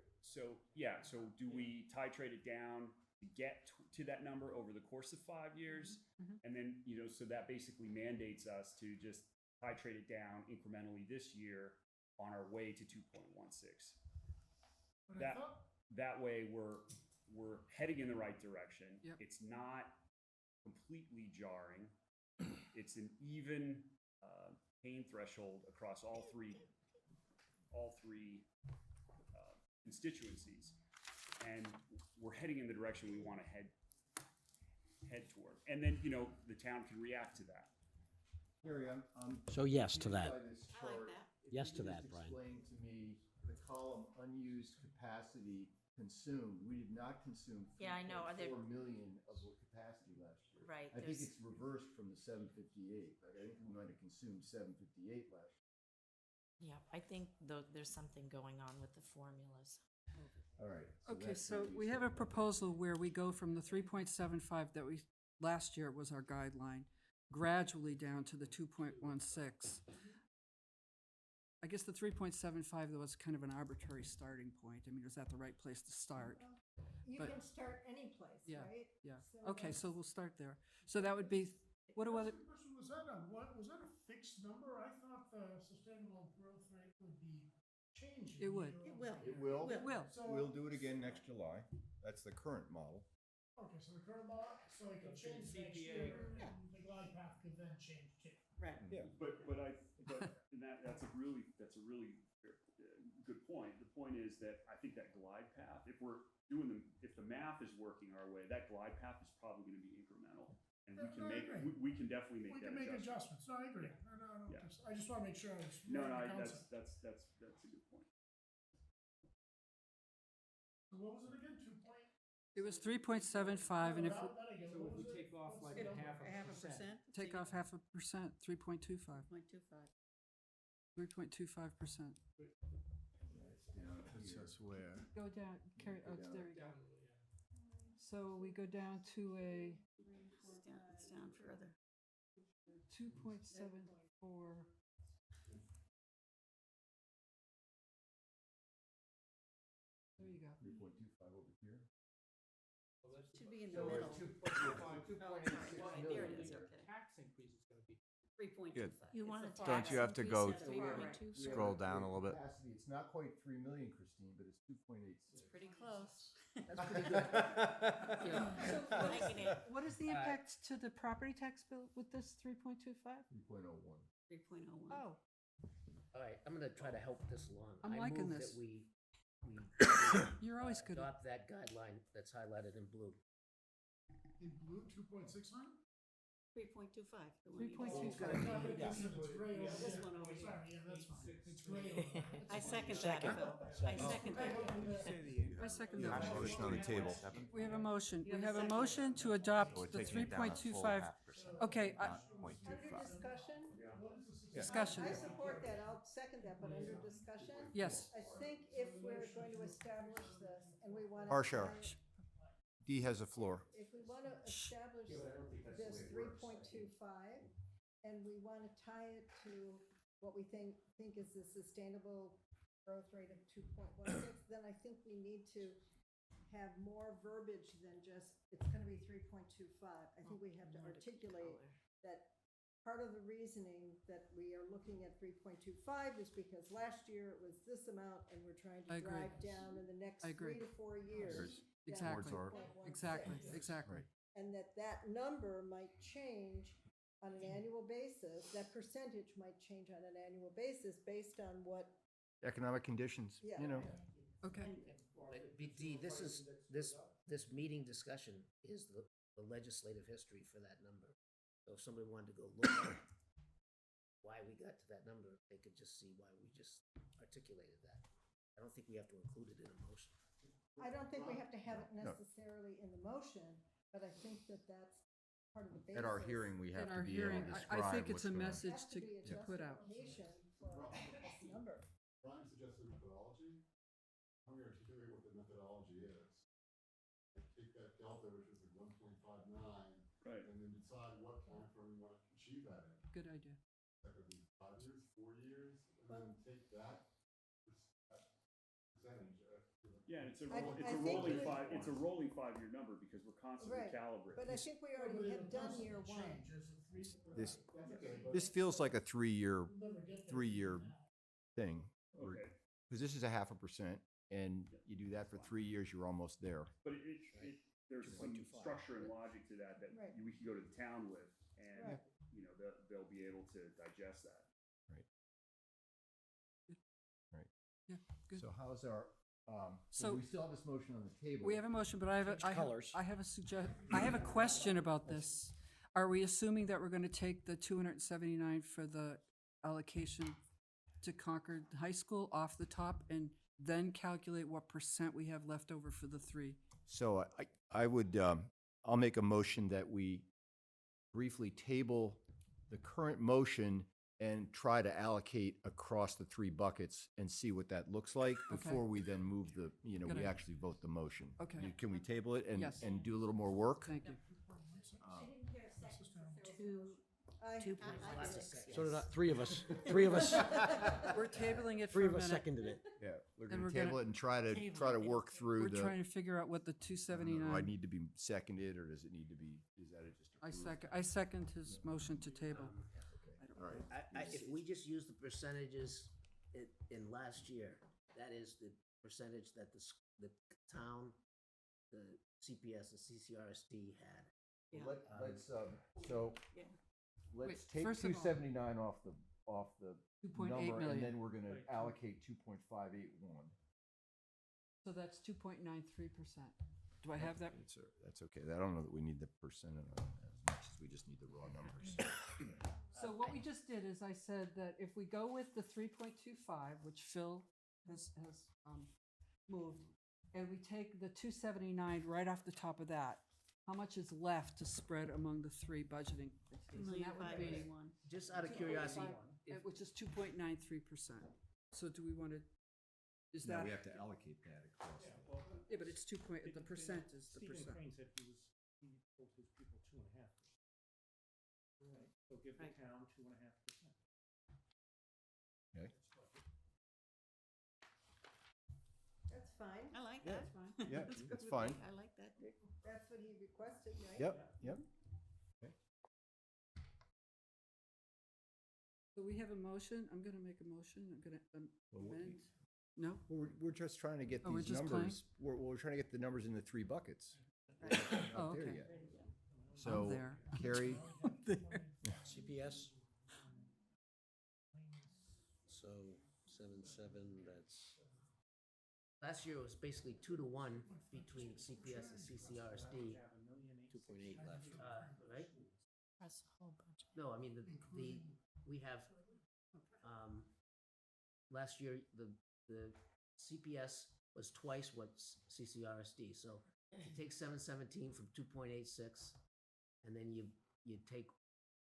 year. so do we titrate it down to get to that number over the course of 5 years, and then so that basically mandates us to just titrate it down incrementally this year on our way to 2.16. That way we're heading in the right direction. Yep. It's not completely jarring. It's an even pain threshold across all three constituencies, and we're heading in the direction we want to head toward. And then the town can react to that. Harry, I'm So yes to that. by this I like chart. that. If Yes you to could that, just Brian. Explain to me the column unused capacity consumed. We did not consume Yeah, I know. 3.4 million of the capacity last year. Right, I think there's- it's reversed from the 758. Like, I think we might have consumed 758 last year. Yeah, I think there's something going on with the formulas. All right. Okay, that's so what we have a proposal where we go from the 3.75 that we, last year was our guideline, gradually down to the 2.16. I guess the 3.75 though was kind of an arbitrary starting point. I mean, is that the right place to start? You But- can start any place, Yeah, right? yeah. So Okay, so that's- we'll start there. So that would be, what do other, Question, was that a fixed number? I thought the sustainable growth rate would be changing. It would. year It over will. year. It will. it will. So, We'll do it again next July. That's the current model. okay, so the current law, so it could That's in change next CPA. year, Yeah. and the glide path could then change too. Right. Yeah. But that's a really good point. The point is that I think that glide path, if the math is working our way, that glide path is probably going to be incremental, and we can No, I make agree. we can definitely make We that can make adjustment. adjustments. No, I agree. Yeah. No, Yeah. I just want to make sure I was No, right no, in the that's concept. a good point. So what was it again? 2 point? It was 3.75, and if we That again, So what if we was it? take off What's like the a number? half a percent. take off 0.5%, 3.25, 0.25. 3.25%. That's just where. Go down, carry, oh, there you go. Down, yeah. So we go down to a It's down further. 2.74. There you go. 3.25 over here. Well, that's- Should be in the so middle. it's 2.86 Well, million. there it There it is. is, The okay. tax increase is gonna be 3.25. You want It's to the Don't far you have to go That's the far right. Scroll down a little bit. Capacity, it's not quite 3 million, Christine, but it's 2.86. Pretty close. That's pretty good. Making it- What is the impact to the property tax bill with this 3.25? 3.01. 3.01. Oh, All right, I'm gonna try to help this along. I'm I liking move this. that we you're always good at, adopt that guideline that's highlighted in blue. In blue, 2.69? 3.25. the one you 3.25. This is gray over This here. one over here. Sorry, yeah, that's fine. It's gray over there. I second that, Phil. I second that. I second that. Motion on the table. We have a motion. You We have have a a second. motion to adopt the 3.25. Okay, Under discussion? discussion. I support that, I'll second that, but under discussion? Yes. I think if we're going to establish this and we want to. Harsher. Dee has the floor. If we want to establish this 3.25 and we want to tie it to what we think is the sustainable growth rate of 2.16, then I think we need to have more verbiage than just, it's going to be 3.25. I think we have to articulate that part of the reasoning that we are looking at 3.25 is because last year it was this amount and we're trying I to agree. drive down in the next I agree. 3 to 4 years. Exactly. down to 2.16. Exactly. And that number might change on an annual basis, that percentage might change on an annual basis based on what, Economic conditions, Yeah. you know. Okay. BD, this meeting discussion is the legislative history for that number. So if somebody wanted to go look at why we got to that number, they could just see why we just articulated that. I don't think we have to include it in a motion. I don't think we have to have it No. necessarily in the motion, but I think that that's part of the basis. At our hearing, we have At to our be able hearing, to I describe think it's what's a going on. It message has to be a to put out. justification for this number. Brian suggested methodology. I'm going to articulate what the methodology is. And take that delta, which is the 1.59, Right. and then decide what time frame we want to achieve that in. Good idea. That could be 5 years, 4 years, and then take that percentage. Yeah, and it's a, I- roll- it's I a think rolling we- five, it's a rolling 5-year number because we're constantly Right, calibrating. but I think we already have done year one. This feels like a three-year We'll never get there. three-year thing. Okay. Because this is 0.5%, and you do that for 3 years, you're almost there. But there's some structure and logic to that Right. we can go to the town with, and, Right. you know, they'll be able to digest that. Yeah, good. So how's our, So- we still have this motion on the table. We have a motion, but I have a, Change I have, colors. I have a question about this. Are we assuming that we're gonna take the 279 for the allocation to Concord High School off the top and then calculate what percent we have left over for the three? So I would, I'll make a motion that we briefly table the current motion and try to allocate across the three buckets and see what that looks like Okay. before we then move the, you know, Good we idea. actually vote the motion. Okay. Can we table it and, Yes. and do a little more work? Thank you. So did I, three of us, three of us, We're tabling it for three a of us minute. seconded it. Yeah, we're And gonna we're gonna- table it and try to work through We're the. trying to figure out what the Do I 279, need to be seconded, or does it need to be, is that it just? approved? I second his motion to table. All right. If we just use the percentages in last year, that is the percentage that the town, the CPS and CCRSD had. Let's, so, let's Wait, take first of all- 279 off the 2.8 number, million. and then we're gonna allocate 2.581. So that's 2.93%. Do I have that? That's okay. I don't know that we need the percent of it as much as we just need the raw numbers. So what we just did is I said that if we go with the 3.25, which Phil has moved, and we take the 279 right off the top of that, how much is left to spread among the three budgeting? And that would be 2,581. Just out of curiosity, which is 2.93%. So do we want to, is Now that? we have to allocate that across. Yeah, but it's 2 point, the percent is the Stephen percent. Crane said he told his people 2.5%. Right, so give the town 2.5%. Okay. That's fine. I like Yeah. that. That's fine. Yeah, That's good that's with fine. me. I like that. That's what he requested, right? Yep. So we have a motion. I'm going to make a motion. I'm going to Well, what- amend. No? Well, we're just trying to get Oh, we're these just numbers, we're trying to get the numbers in the three buckets. Oh, Not there okay. yet. So, there. Carrie, CPS? So 7.7, that's, last year it was basically 2-1 between CPS and CCRSD, 2.8 left. right? That's the whole budget. No, I mean, we have, last year, the CPS was twice what CCRSD, so you take 717 from 2.86, and then you take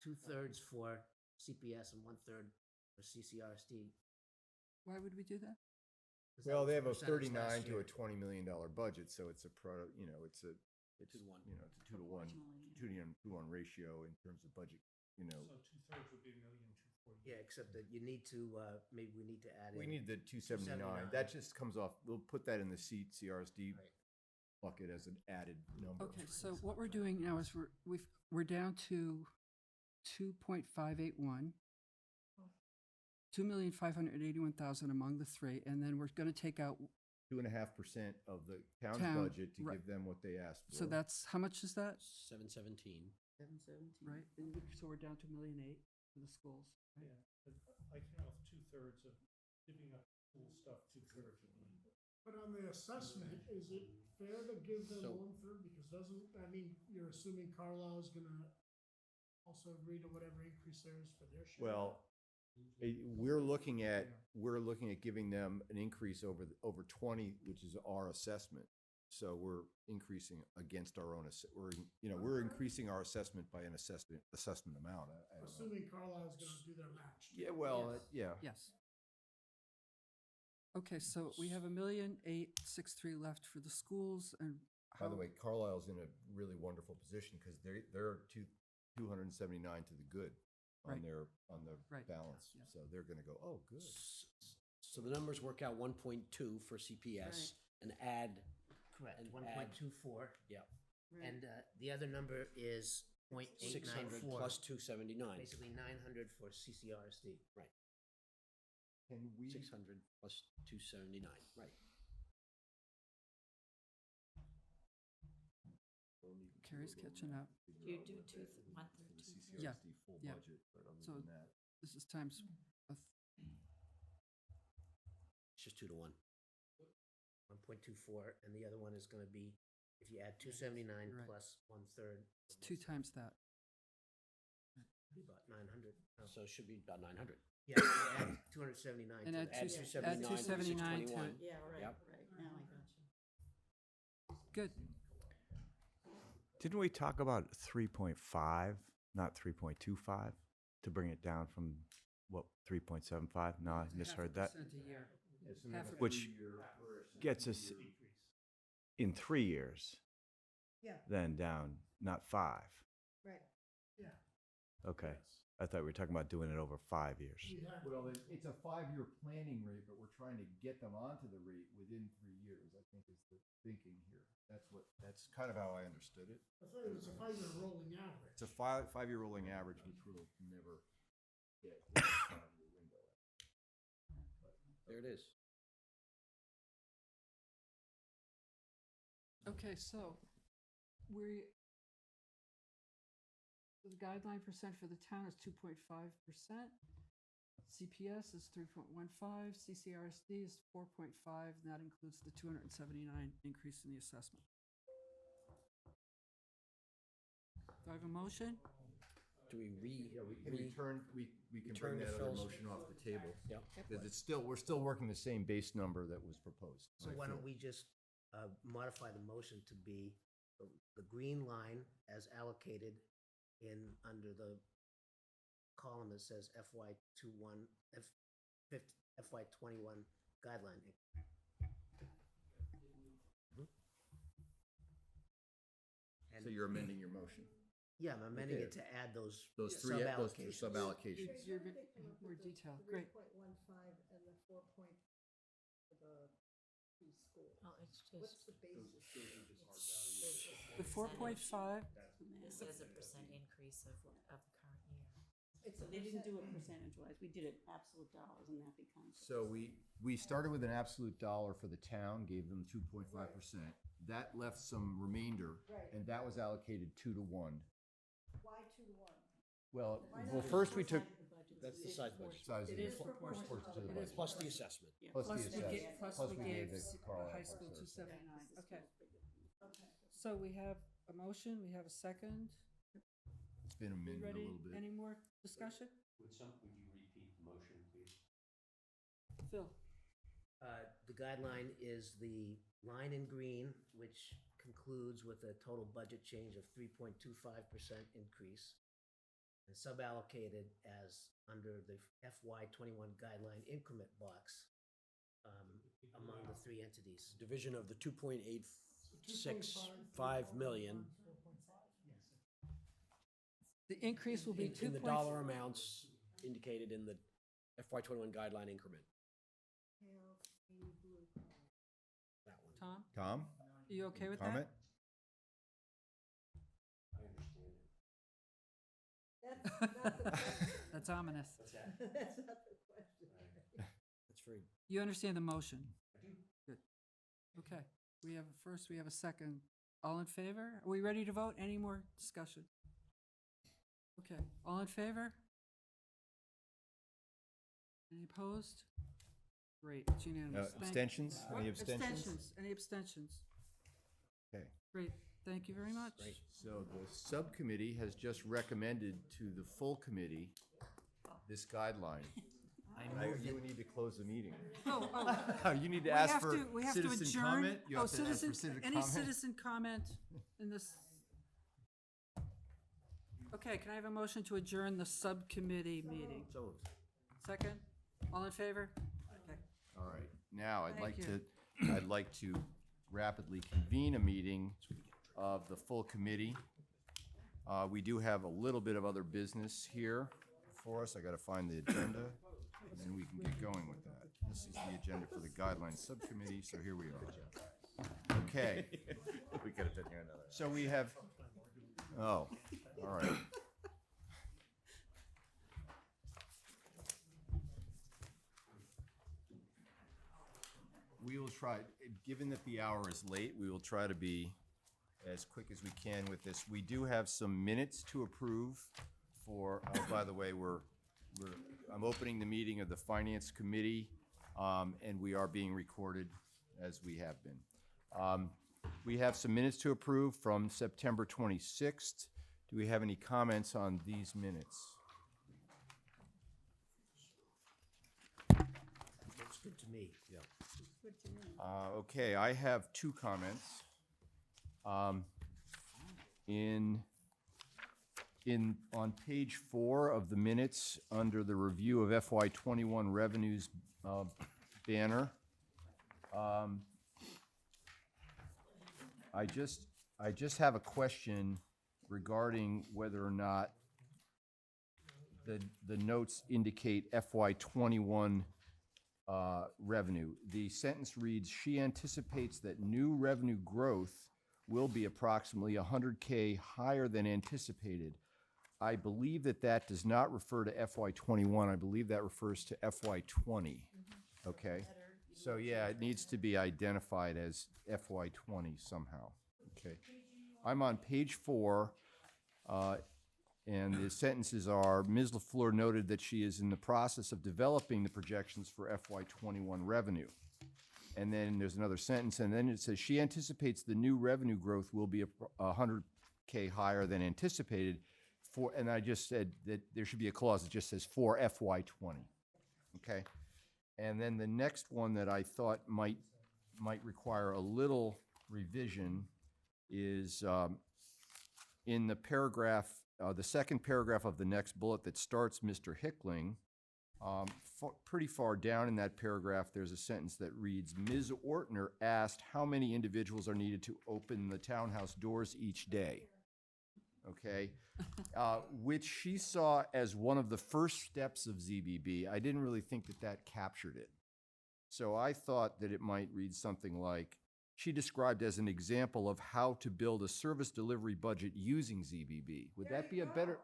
2/3 for CPS and 1/3 for CCRSD. Why would we do that? 'Cause that well, was they the have a percentage 39 last to year. a $20 million budget, so it's a you know, it's a 2-to-1. You know, it's a 2-to-1, 2-to-1 ratio in terms of budget, you know. So 2/3 would be 1,240,000. Yeah, except that you need to, maybe we need to add in. We need the 279. 279. That just comes off, we'll put that in the CRSD Right. bucket as an added number. Okay, so what we're doing now is we're down to 2.581, 2,581,000 among the three, and then we're going to take out, 2.5% of the town's Town, budget to right. give them what they asked for. so that's, how much is that? 717. 717. Right, and so we're down to 1,000,008 for the schools. right? Yeah, but I came out with 2/3 of giving up school stuff, 2/3 of money. But on the assessment, is it fair to give them So- 1/3? Because doesn't, I mean, you're assuming Carlisle's gonna also agree to whatever increase there is for their share? Well, we're looking at giving them an increase over 20, which is our assessment. So we're increasing against our own, we're increasing our assessment by an assessment amount. I don't know. Assuming Carlisle's gonna do their match. Yeah, well, yeah. Yes. Okay, so we have 1,863 left for the schools, and By the how- way, Carlisle's in a really wonderful position because they're 279 to the good on Right. their Right. balance. Yeah. So they're going to go, oh, good. So the numbers work out 1.2 for CPS, And add, Correct, And 1.24. yeah, And the other number is 600 0.894. plus 279. Basically 900 for CCRSD. Right. Can we? 600 plus 279, right. Carrie's catching up. Do you do one-third, two-thirds? Yeah, full yeah. budget, but other So than that. this is times, It's just 2 to 1. 1.24, and the other one is going to be, if you add 279 Right. plus 1/3. it's 2 times that. Be about 900. No. So it should be about 900. Yeah, you add 279 And to add that. two- Add 279 to 621. it. Yeah, right, Yep. right, now I got you. Good. Didn't we talk about 3.5, not 3.25, to bring it down from, what, 3.75? No, I misheard that. 0.5% a year. Yes, and Half then of Which gets us in 3 years, Yeah, then down, not 5. right. Yeah. Okay. I thought we were talking about doing it over 5 years. Well, it's a 5-year planning rate, but we're trying to get them onto the rate within 3 years, I think is the thinking here. That's kind of how I understood it. I thought it was a 5-year rolling average. It's a 5-year rolling average, which will never get in the 5-year window. There it is. Okay, so the guideline percent for the town is 2.5%. CPS is 3.15, CCRSD is 4.5, and that includes the 279 increase in the assessment. Do I have a motion? Do we Yeah, we can return, we can return bring to that other Phil's- motion off the table. Yep. Because it's still, we're still working the same base number that was proposed. So why don't we just modify the motion to be the green line as allocated in, under the column that says FY21, FY21 guideline. And, So you're amending your motion? yeah, I'm amending Okay. it to add those Those three sub-allocations. sub-allocations. You're more detailed, great. 3.15 and the 4 point for the two schools. Oh, it's What's just, the basis? The 4.5, this is a percent increase of the current year. So they didn't do it percentage-wise, we did it absolute dollars, and that becomes. So we started with an absolute dollar for the town, gave them 2.5%. That left some remainder, Right. and that was allocated 2 to 1. Why 2 to 1? Well, first we took That's the size budget. size of It the is proportional. to the It is budget. Plus the assessment. Yeah. Plus the we assessment. gave- Plus we we gave gave the Carlisle high school Park Service. 279, okay. Okay. So we have a motion, we have a second. It's been We amended a ready? little bit. Any more discussion? Would you repeat the motion, please? Phil? The guideline is the line in green, which concludes with a total budget change of 3.25% increase, and suballocated as under the FY21 guideline increment box among the 3 entities. Division of the 2.865 million The increase will be in 2. the dollar amounts indicated in the FY21 guideline increment. Pale, navy blue color. That one. Tom, Tom? are you okay with Comment? that? I understand it. That's not the question. That's ominous. What's that? That's not the question. That's very, You understand the motion? I do. Good. Okay, we have a first, we have a second. All in favor? Are we ready to vote? Any more discussion? Okay, all in favor? Any opposed? Great, it's unanimous. Thank- Abstentions? Any abstentions? Abstentions, any abstentions? Okay. Great, thank you very much. Great. So the subcommittee has just recommended to the full committee this guideline. Now you need to close the meeting. Oh, You need to we ask have for to, we have to citizen adjourn. comment? You Oh, have to ask for citizen, citizen any comment? citizen comment in this? Okay, can I have a motion to adjourn the subcommittee meeting? so moved. Second? All in favor? Okay. All right, now Thank I'd like to rapidly convene a meeting of the full committee. We do have a little bit of other business here for us. I gotta find the agenda, and then we can get going with that. This is the agenda for the guidelines subcommittee, so here we are. Okay. We could have been here another. So we have, oh, all right. We will try, given that the hour is late, we will try to be as quick as we can with this. We do have some minutes to approve for, by the way, I'm opening the meeting of the Finance Committee, and we are being recorded as we have been. We have some minutes to approve from September 26th. Do we have any comments on these minutes? Looks good to me. Yeah. Good to me. Okay, I have two comments. On page 4 of the minutes, under the review of FY21 revenues banner, I just have a question regarding whether or not the notes indicate FY21 revenue. The sentence reads, "She anticipates that new revenue growth will be approximately 100K higher than anticipated." I believe that does not refer to FY21. I believe that refers to FY20. Okay? So yeah, it needs to be identified as FY20 somehow. Okay. I'm on page 4, and the sentences are, Ms. LaFleur noted that she is in the process of developing the projections for FY21 revenue. And then there's another sentence, and then it says, she anticipates the new revenue growth will be 100K higher than anticipated and I just said that there should be a clause that just says for FY20. Okay? And then the next one that I thought might require a little revision is in the paragraph, the second paragraph of the next bullet that starts Mr. Hickling. Pretty far down in that paragraph, there's a sentence that reads, Ms. Ortner asked how many individuals are needed to open the townhouse doors each day. Okay? Which she saw as one of the first steps of ZBB. I didn't really think that captured it. So I thought that it might read something like, she described as an example of how to build a service delivery budget using ZBB. Would that be a better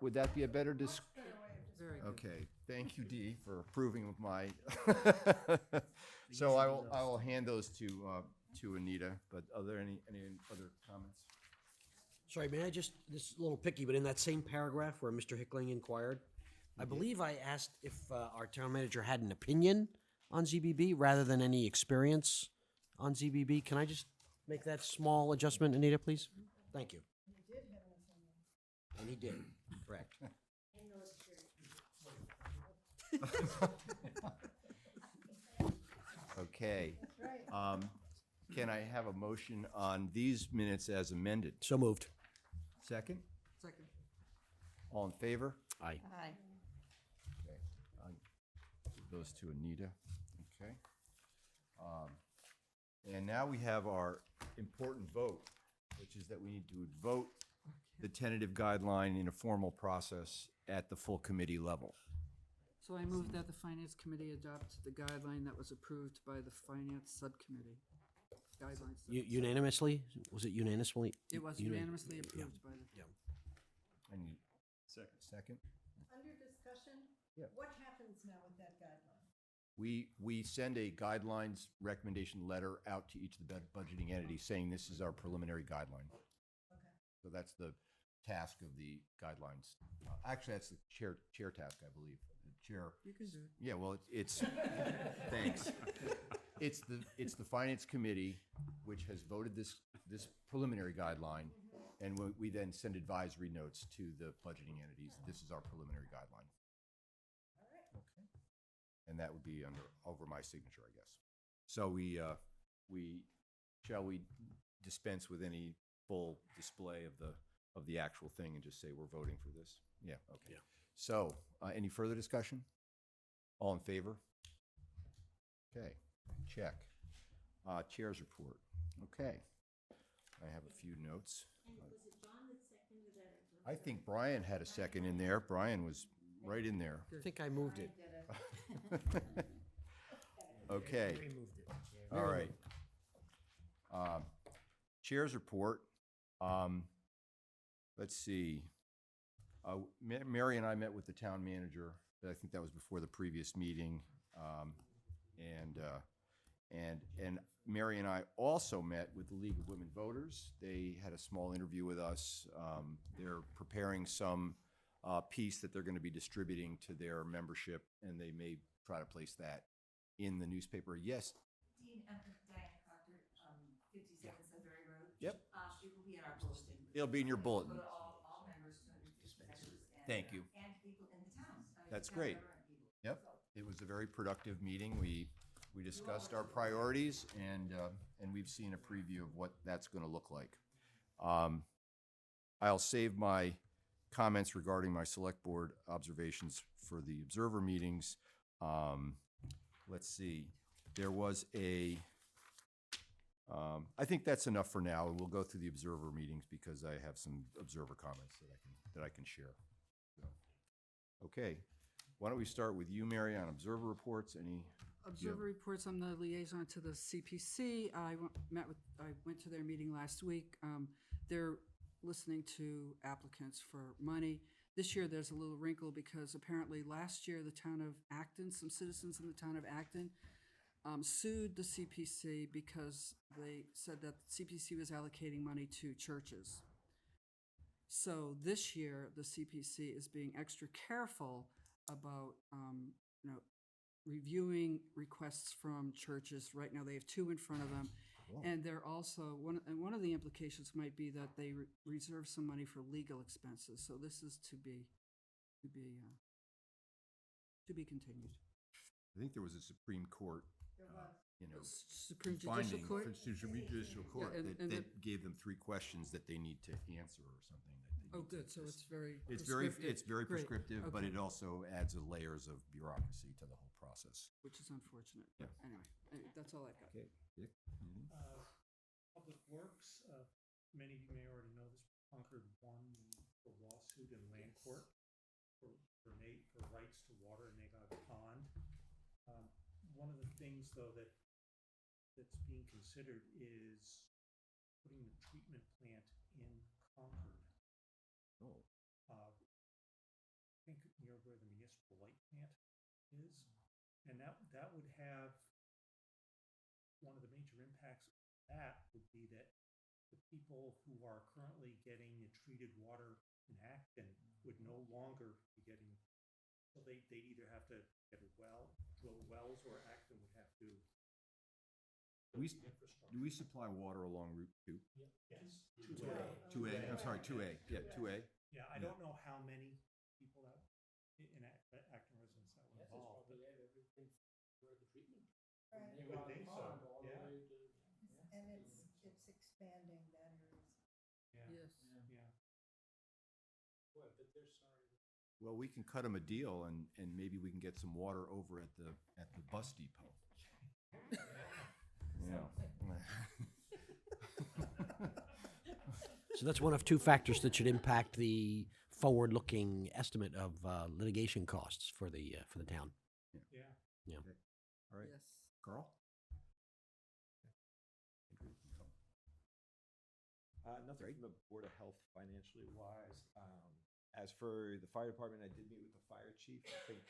Okay, thank you, Dee, for approving of my. So I will hand those to Anita. But are there any other comments? Sorry, may I just, this is a little picky, but in that same paragraph where Mr. Hickling inquired, I believe I asked if our town manager had an opinion on ZBB rather than any experience on ZBB. Can I just make that small adjustment, Anita, please? Thank you. And he did, correct. Okay. Can I have a motion on these minutes as amended? So moved. Second? Second. All in favor? Aye. Aye. Okay. Give those to Anita. Okay. And now we have our important vote, which is that we need to vote the tentative guideline in a formal process at the full committee level. So I move that the Finance Committee adopt the guideline that was approved by the Finance Subcommittee. Guidelines. Unanimously? Was it unanimously? It was unanimously approved by the. Yeah. I need second. Under discussion, Yeah. what happens now with that guideline? We send a guidelines recommendation letter out to each of the budgeting entities saying this is our preliminary guideline. Okay. So that's the task of the guidelines. Actually, that's the chair task, I believe. The chair. You can do it. Yeah, well, it's thanks. It's the Finance Committee which has voted this preliminary guideline, and we then send advisory notes to the budgeting entities. This is our preliminary guideline. All right. Okay. And that would be over my signature, I guess. So shall we dispense with any full display of the actual thing and just say we're voting for this? Yeah. Okay. Yeah. So any further discussion? All in favor? Okay. Check. Chair's report. Okay. I have a few notes. Was it John that seconded that? I think Brian had a second in there. Brian was right in there. I think I moved it. Okay. Removed it. All right. Chair's report. Let's see. Mary and I met with the town manager. I think that was before the previous meeting. And Mary and I also met with the League of Women Voters. They had a small interview with us. They're preparing some piece that they're going to be distributing to their membership, and they may try to place that in the newspaper. Yes. Dean, Diane Proctor, 57 Sudbury Road. Yep. It will be in our bulletin. It'll be in your bulletin. Go to all members, 250 members, and, Thank you. And people in the town. That's town great. government people. Yep. So, It was a very productive meeting. We discussed our priorities, and we've seen a preview of what that's going to look like. I'll save my comments regarding my select board observations for the observer meetings. Let's see. There was I think that's enough for now. We'll go through the observer meetings because I have some observer comments that I can share. So, okay. Why don't we start with you, Mary, on observer reports? Observer reports, I'm the liaison to the CPC. I went to their meeting last week. They're listening to applicants for money. This year, there's a little wrinkle because apparently last year, the town of Acton, some citizens in the town of Acton, sued the CPC because they said that the CPC was allocating money to churches. So this year, the CPC is being extra careful about, reviewing requests from churches. Right now, they have 2 in front of them. And they're also, one of the implications might be that they reserve some money for legal expenses. So this is to be continued. I think there was a Supreme Court, Supreme Judicial Court? Judicial Court and that gave them 3 questions that they need to answer or something. Oh, good, so it's very It's prescriptive. very Great. prescriptive, but Okay. it also adds layers of bureaucracy to the whole process. Which is unfortunate. Yeah. Anyway, that's all I've got. Okay, Dick? anything? Public Works, many of you may already know this, Concord won the lawsuit in land court for rights to water in Nagog Pond. One of the things, though, that's being considered is putting the treatment plant in Concord. Oh. I think near where the municipal light plant is, and that would have one of the major impacts of that would be that the people who are currently getting the treated water in Acton would no longer be getting, so they'd either have to get a well, drill wells, or Acton would have to. Do we supply water along Route 2? Yes. 2A, I'm sorry, 2A, yeah, 2A. Yeah, I don't know how many people that, in Acton residents that were involved. But everything for the treatment. Right. You would think so, yeah. And it's expanding that area. Yeah. Yes. Yeah. Boy, but they're sorry. Well, we can cut them a deal, and maybe we can get some water over at the bus depot. Yeah. So that's one of 2 factors that should impact the forward-looking estimate of litigation costs for the town. Yeah. Yeah. Okay. All right. Yes. Carl? Nothing from the Board of Health financially wise. As for the fire department, I did meet with the fire chief, I think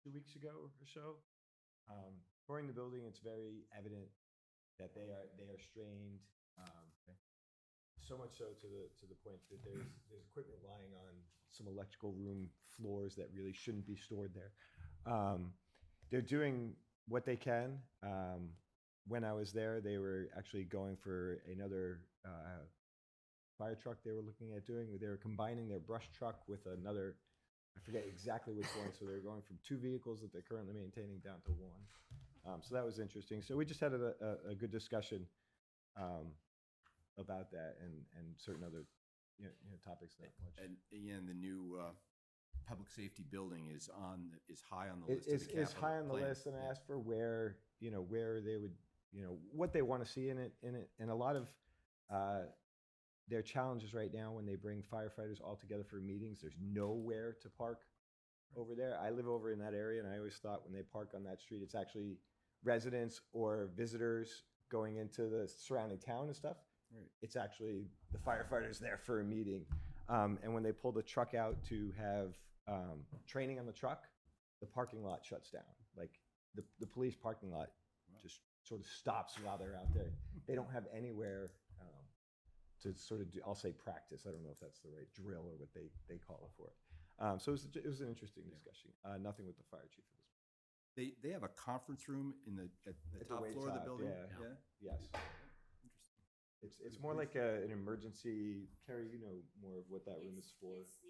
2 weeks ago or so. Touring the building, it's very evident that they are strained. So much so to the point that there's equipment lying on some electrical room floors that really shouldn't be stored there. They're doing what they can. When I was there, they were actually going for another fire truck they were looking at doing. They were combining their brush truck with another, I forget exactly which one. So they're going from 2 vehicles that they're currently maintaining down to 1. So that was interesting. So we just had a good discussion about that and certain other topics. Not much. And again, the new public safety building is high on the list. It's high on the list, and I asked for where they would, what they want to see in it, and a lot of their challenges right now when they bring firefighters all together for meetings. There's nowhere to park over there. I live over in that area, and I always thought when they park on that street, it's actually residents or visitors going into the surrounding town and stuff. Right. It's actually the firefighters there for a meeting. And when they pull the truck out to have training on the truck, the parking lot shuts down. Like the police parking lot just sort of stops while they're out there. They don't have anywhere to sort of do, I'll say practice. I don't know if that's the right drill or what they call it for it. So it was an interesting discussion. Nothing with the fire chief at this point. They have a conference room at the At the top way floor of the top, building? yeah. Yes. Interesting. It's more like an emergency. Carrie, you know more of what that room is for. It's the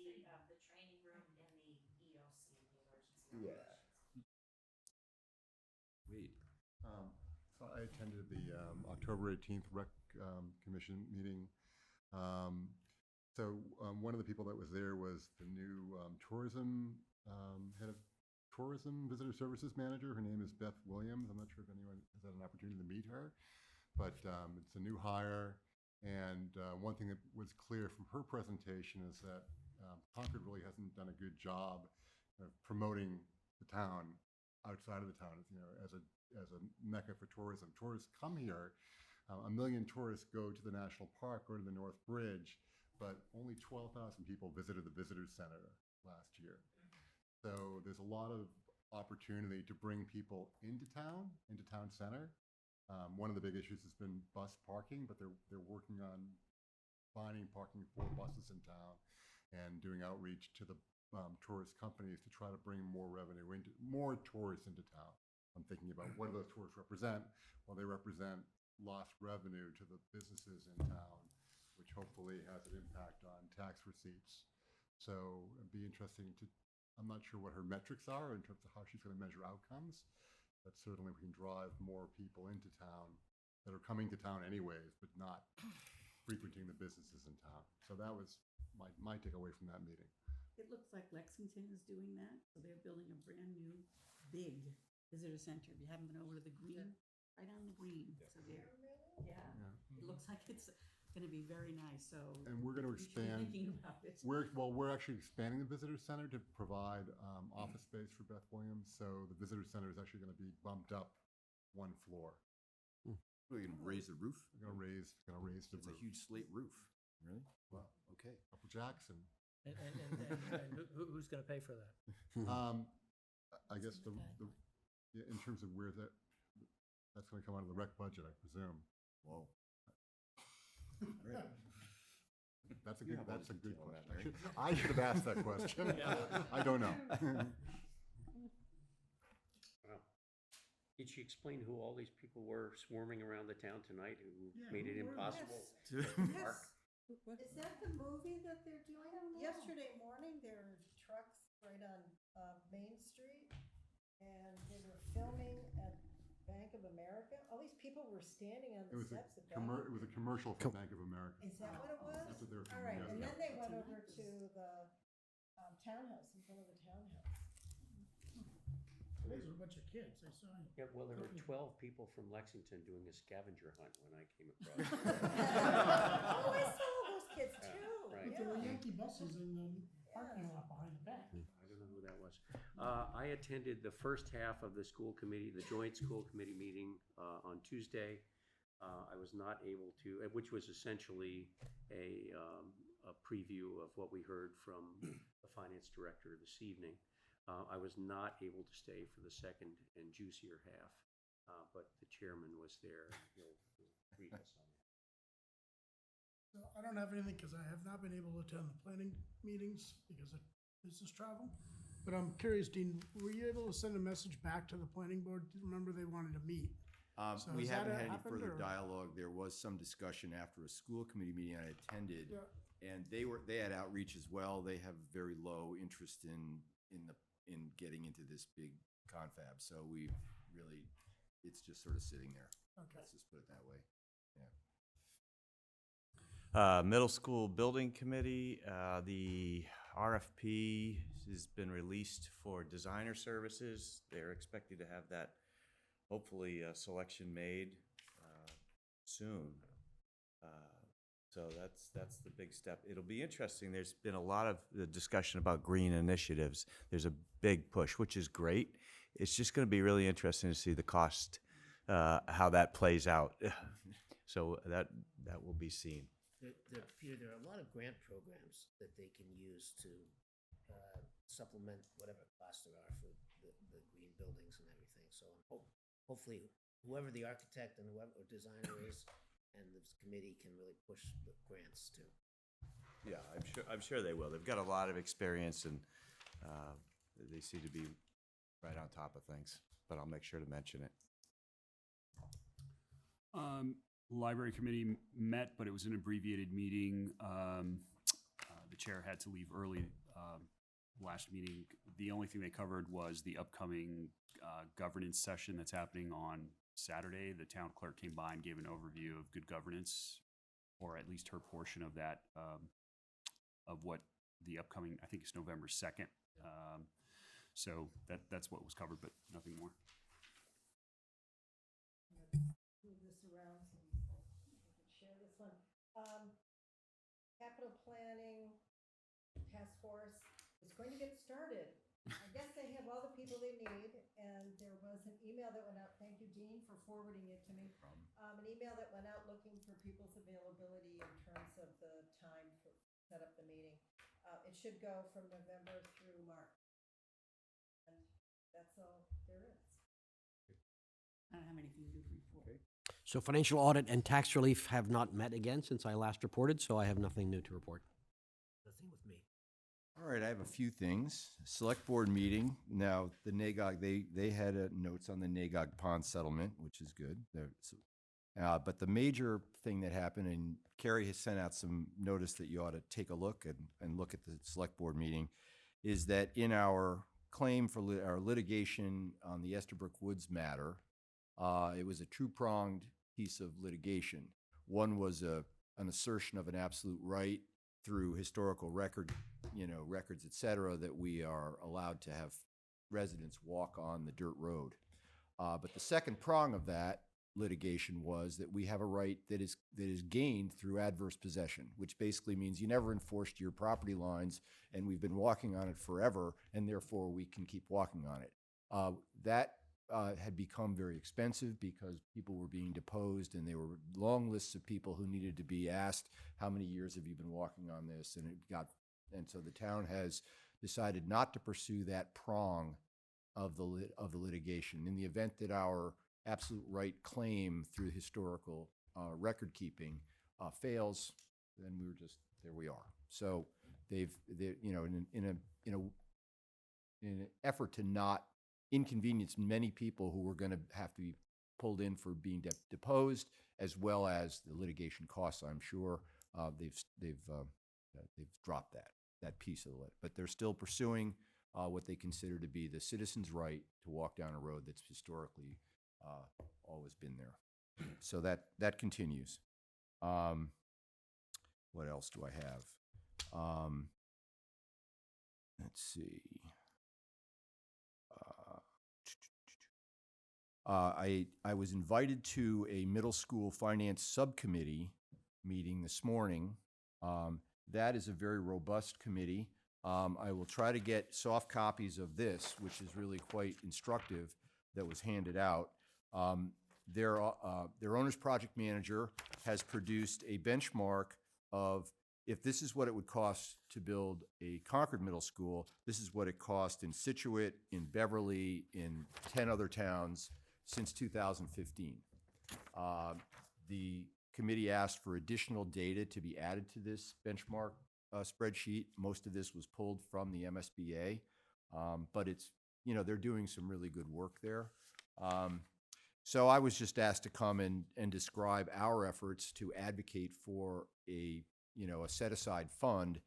training room in the EOC, the emergency Yeah. operations. Wade. So I attended the October 18th Rec Commission meeting. One of the people that was there was the new tourism head of tourism visitor services manager. Her name is Beth Williams. I'm not sure if anyone has had an opportunity to meet her, but it's a new hire. And one thing that was clear from her presentation is that Concord really hasn't done a good job of promoting the town outside of the town, as a mecca for tourism. Tourists come here. 1 million tourists go to the national park or to the North Bridge, but only 12,000 people visited the visitor center last year. So there's a lot of opportunity to bring people into town center. One of the big issues has been bus parking, but they're working on finding parking for buses in town and doing outreach to the tourist companies to try to bring more tourists into town. I'm thinking about what do those tourists represent? Well, they represent lost revenue to the businesses in town, which hopefully has an impact on tax receipts. So it'd be interesting I'm not sure what her metrics are in terms of how she's going to measure outcomes, but certainly we can drive more people into town that are coming to town anyways, but not frequenting the businesses in town. So that was my takeaway from that meeting. It looks like Lexington is doing that, so they're building a brand new, big visitor center. If you haven't been over to the green, right on the green. So they're, it looks like it's gonna be very nice, so. And we're going to you should be expand. Thinking about it. We're actually expanding the visitor center to provide office space for Beth Williams. So the visitor center is actually going to be bumped up one floor. We're going to raise the roof? We're going to raise the It's roof. a huge slate roof. Really? Wow. Okay. Upper Jackson. And who's going to pay for that? I guess in terms of where that's going to come out of the rec budget, I presume. Whoa. That's a You good have all the question. detail on that, Mary. I should have asked that question. I don't know. Wow. Did she explain who all these people were swarming around the town tonight who made it impossible? Yes. Park? Is that the movie that they're doing? Yesterday morning, there were trucks right on Main Street, and they were filming at Bank of America. All these people were standing on the steps of Bank. It was a commercial for Bank of America. Is that what it was? That's what they were All right, filming, and yes. then they went over to the townhouse, in front of the townhouse. Those are a bunch of kids, I saw. Yeah, well, there were 12 people from Lexington doing a scavenger hunt when I came across. Oh, I saw those kids too. Right. But there were Yankee buses in the parking lot behind the bank. I don't know who that was. I attended the first half of the school committee, the joint school committee meeting on Tuesday. I was not able to, which was essentially a preview of what we heard from the finance director this evening. I was not able to stay for the second and juicier half, but the chairman was there. He'll brief us on that. So I don't have anything because I have not been able to attend the planning meetings because of business travel. But I'm curious, Dean, were you able to send a message back to the planning board? Remember, they wanted to meet. So We has that haven't had any happened, further or- dialogue. There was some discussion after a school committee meeting I attended, Yeah. and they had outreach as well. They have very low interest in getting into this big confab. So it's just sort of sitting there. Okay. Let's just put it that way. Yeah. Middle school building committee, the RFP has been released for designer services. They're expected to have that, hopefully, selection made soon. So that's the big step. It'll be interesting. There's been a lot of discussion about green initiatives. There's a big push, which is great. it's just going to be really interesting to see the cost, how that plays out. So that will be seen. Peter, there are a lot of grant programs that they can use to supplement whatever costs there are for the green buildings and everything. So hopefully, whoever the architect and whoever designer is, and this committee can really push the grants too. Yeah, I'm sure they will. They've got a lot of experience, and they seem to be right on top of things. But I'll make sure to mention it. Library committee met, but it was an abbreviated meeting. The chair had to leave early last meeting. The only thing they covered was the upcoming governance session that's happening on Saturday. The town clerk came by and gave an overview of good governance, or at least her portion of that, of what the upcoming, I think it's November 2nd. So that's what was covered, but nothing more. Move this around so we can share this one. Capital Planning Task Force is going to get started. I guess they have all the people they need, and there was an email that went out. Thank you, Dean, for forwarding it to me. An email that went out looking for people's availability in terms of the time to set up the meeting. It should go from November through March. And that's all there is. I don't have anything to report. So financial audit and tax relief have not met again since I last reported, so I have nothing new to report. Nothing with me. All right, I have a few things. Select board meeting. Now, the NAGOG, they had notes on the NAGOG pond settlement, which is good. But the major thing that happened, and Carrie has sent out some notice that you ought to take a look and look at the select board meeting, is that in our claim for our litigation on the Esterbrook Woods matter, it was a two-pronged piece of litigation. One was an assertion of an absolute right through historical records, et cetera, that we are allowed to have residents walk on the dirt road. But the second prong of that litigation was that we have a right that is gained through adverse possession, which basically means you never enforced your property lines, and we've been walking on it forever, and therefore we can keep walking on it. That had become very expensive because people were being deposed, and there were long lists of people who needed to be asked, how many years have you been walking on this? And so the town has decided not to pursue that prong of the litigation. In the event that our absolute right claim through historical record keeping fails, then there we are. So in an effort to not inconvenience many people who were going to have to be pulled in for being deposed, as well as the litigation costs, I'm sure, they've dropped that piece of it. But they're still pursuing what they consider to be the citizen's right to walk down a road that's historically always been there. So that continues. What else do I have? Let's see. I was invited to a middle school finance subcommittee meeting this morning. That is a very robust committee. I will try to get soft copies of this, which is really quite instructive, that was handed out. Their owner's project manager has produced a benchmark of, if this is what it would cost to build a Concord middle school, this is what it cost in Scituate, in Beverly, in 10 other towns since 2015. The committee asked for additional data to be added to this benchmark spreadsheet. Most of this was pulled from the MSBA, but they're doing some really good work there. So I was just asked to come and describe our efforts to advocate for a set-aside fund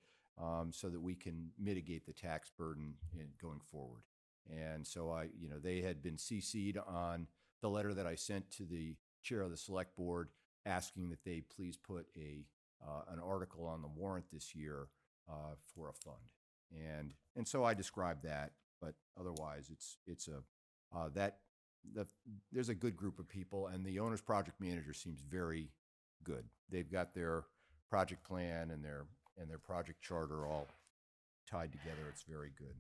so that we can mitigate the tax burden going forward. And so they had been CC'd on the letter that I sent to the chair of the select board, asking that they please put an article on the warrant this year for a fund. And so I described that, but otherwise there's a good group of people, and the owner's project manager seems very good. They've got their project plan and their project charter all tied together. It's very good.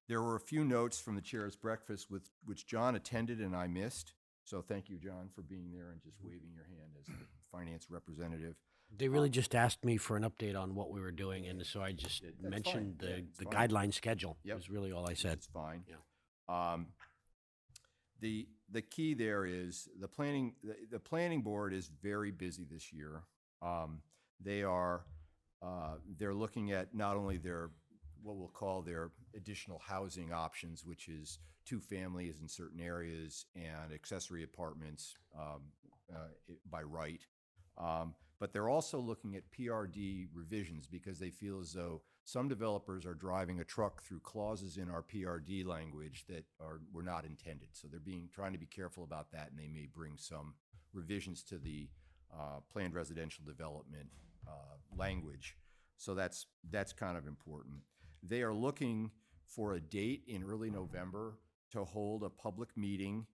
There were a few notes from the chair's breakfast which John attended and I missed. So thank you, John, for being there and just waving your hand as the finance representative. They really just asked me for an update on what we were doing, and so I just That's mentioned fine. Yeah, the it's the fine. guideline schedule. Yep. Was really all I said. It's fine. Yeah. The key there is the planning board is very busy this year. They're looking at not only their what we'll call their additional housing options, which is 2 families in certain areas and accessory apartments by right. But they're also looking at PRD revisions because they feel as though some developers are driving a truck through clauses in our PRD language that were not intended. So they're trying to be careful about that, and they may bring some revisions to the planned residential development language. So that's kind of important. They are looking for a date in early November to hold a public meeting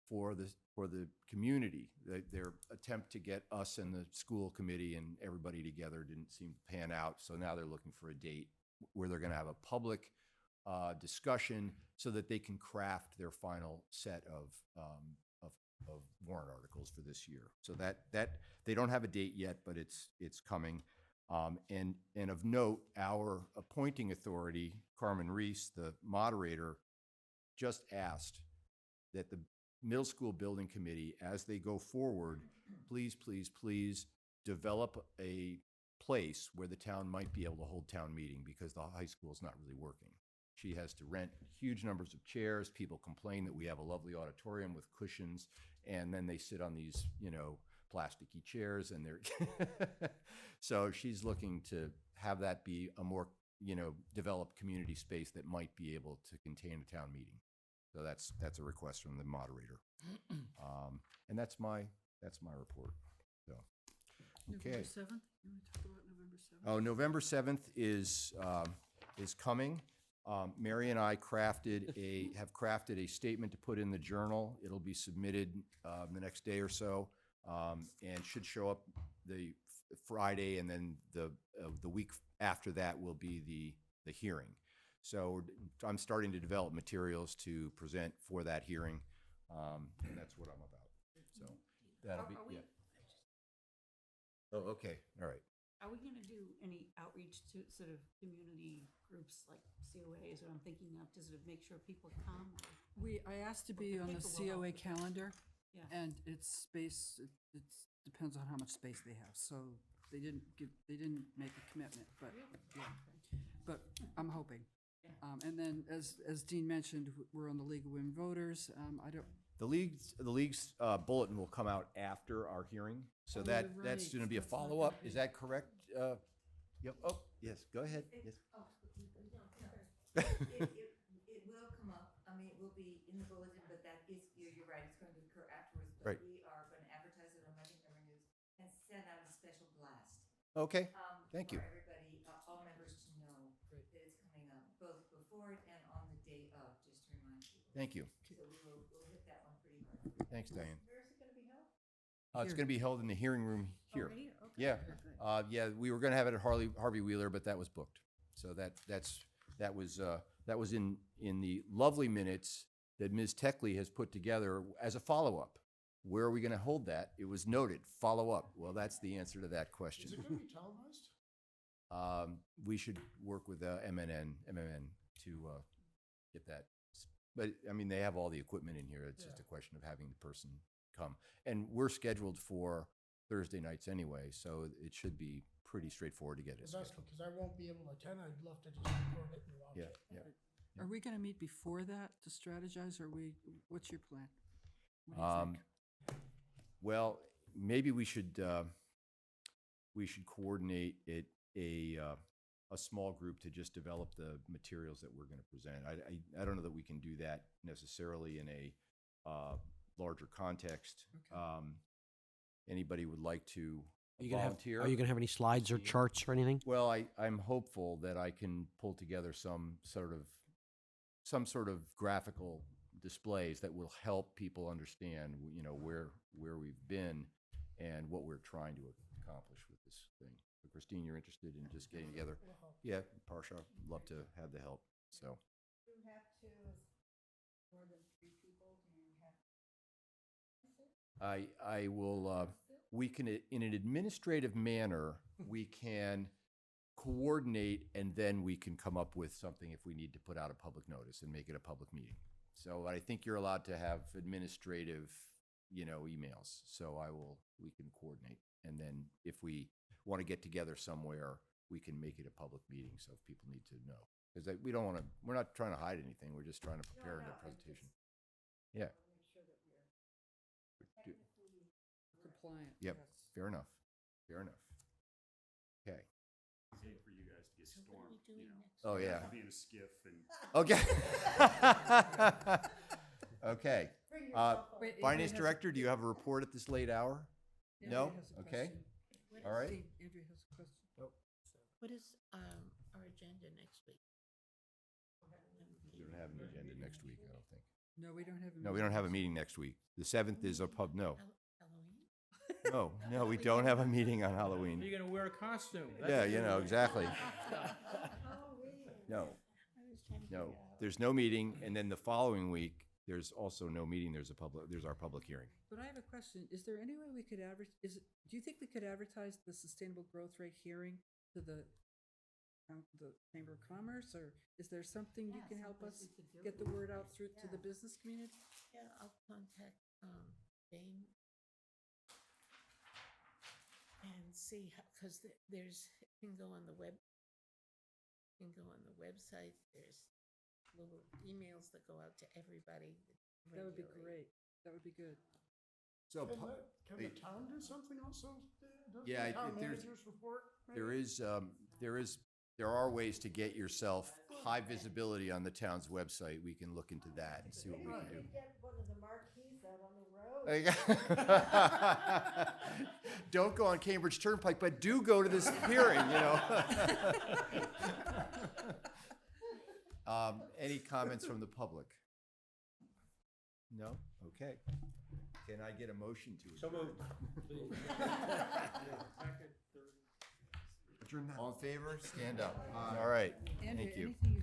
for the community. Their attempt to get us and the school committee and everybody together didn't seem to pan out, so now they're looking for a date where they're going to have a public discussion so that they can craft their final set of warrant articles for this year. So that they don't have a date yet, but it's coming. And of note, our appointing authority, Carmen Reese, the moderator, just asked that the middle school building committee, as they go forward, please, please, please develop a place where the town might be able to hold town meeting because the high school is not really working. She has to rent huge numbers of chairs. People complain that we have a lovely auditorium with cushions, and then they sit on these, plasticky chairs, and they're so she's looking to have that be a more, developed community space that might be able to contain a town meeting. So that's a request from the moderator, and that's my report. So, okay. November 7th? You want to talk about November 7th? Oh, November 7th is coming. Mary and I have crafted a statement to put in the journal. It'll be submitted the next day or so, and should show up the Friday, and then the week after that will be the hearing. So I'm starting to develop materials to present for that hearing, and that's what I'm about. So that'll be, yeah. Oh, okay, all right. Are we going to do any outreach to sort of community groups like COAs, or I'm thinking of to sort of make sure people come? I asked to be on the People will COA help. calendar, Yeah. and it's space, it depends on how much space they have, so they didn't make a commitment, but, yeah. But I'm hoping. And then, as Dean mentioned, we're on the League of Women Voters. The league's bulletin will come out after our hearing, so Oh, that's you're going to right. be a That's not follow-up. gonna Is be- that correct? Yep. Oh, yes, go ahead. Yes. It will come up, I mean, it will be in the bulletin, but that is, you're right, it's going to occur afterwards. Right. But we are going to advertise it on Monday News and send out a special blast. Okay, thank you. For everybody, all members to know that it's coming up, both before it and on the day of, just to remind people. Thank you. So we'll hit that one pretty hard. Thanks, Diane. Where is it going to be held? It's going to be held in the hearing room here. right here? Okay. Yeah, yeah. We were going to have it at Harvey Wheeler, but that was booked. So that was in the lovely minutes that Ms. Techley has put together as a follow-up. Where are we going to hold that? It was noted, follow-up. Well, that's the answer to that question. Is it going to be televised? We should work with MMN to get that. But, I mean, they have all the equipment in here. It's just a question of having the person come. And we're scheduled for Thursday nights anyway, so it should be pretty straightforward to get it scheduled. Because I won't be able to attend, I'd love to just record it and watch Yeah, it. yeah. Are we going to meet before that to strategize, or what's your plan? What do you think? Well, maybe we should coordinate it, a small group to just develop the materials that we're going to present. I don't know that we can do that necessarily in a larger context. Anybody would like to volunteer? Are you going to have any slides or charts or anything? Well, I'm hopeful that I can pull together some sort of graphical displays that will help people understand, where we've been and what we're trying to accomplish with this thing. So Christine, you're interested in just getting together? Yeah, Parsha, love to have the help. So, you have to, more than 3 people, do you have? I will, we can, in an administrative manner, we can coordinate, and then we can come up with something if we need to put out a public notice and make it a public meeting. So I think you're allowed to have administrative, emails. So we can coordinate. And then if we want to get together somewhere, we can make it a public meeting. So if people need to know, because we don't want to, we're not trying to hide anything. We're just trying to prepare a presentation. Yeah. Make sure that we're Do- technically. Compliant. Yep, fair enough. Fair enough. Okay. Same for you guys to get stormed, Oh, yeah. Be in a skiff and. Okay. Okay. Bring yourself up. Wait, Finance Andrea has a- Director, do you have a report at this late hour? No? Andrea has a Okay. question. All right. Andrea has a question. What is our agenda next week? We don't have an agenda next week, I don't think. No, we don't have a. No, we don't have a meeting next week. The 7th is a no. Halloween? No, we don't have a meeting on Halloween. You're gonna wear a costume. Yeah, exactly. No, no, there's no meeting, and then the following week, there's also no meeting. There's our public hearing. But I have a question. Is there any way we could do you think we could advertise the sustainable growth rate hearing to the Chamber of Commerce, or is there something you can help us get the word out through to the business community? Yeah, I'll contact Jane and see, because there's, can go on the website, there's little emails that go out to everybody. That would be regularly. great. That would be good. So, Can the town do something also? Does Yeah, the town there's- manager's report? maybe? there are ways to get yourself high visibility on the town's website. We can look into that and see what we can do. Get one of the marquees out on the road. Don't go on Cambridge Turnpike, but do go to this hearing, Any comments from the public? No? Okay. Can I get a motion to So adjourn? moved. All in favor? Stand up. All right. Andrea, Thank you. anything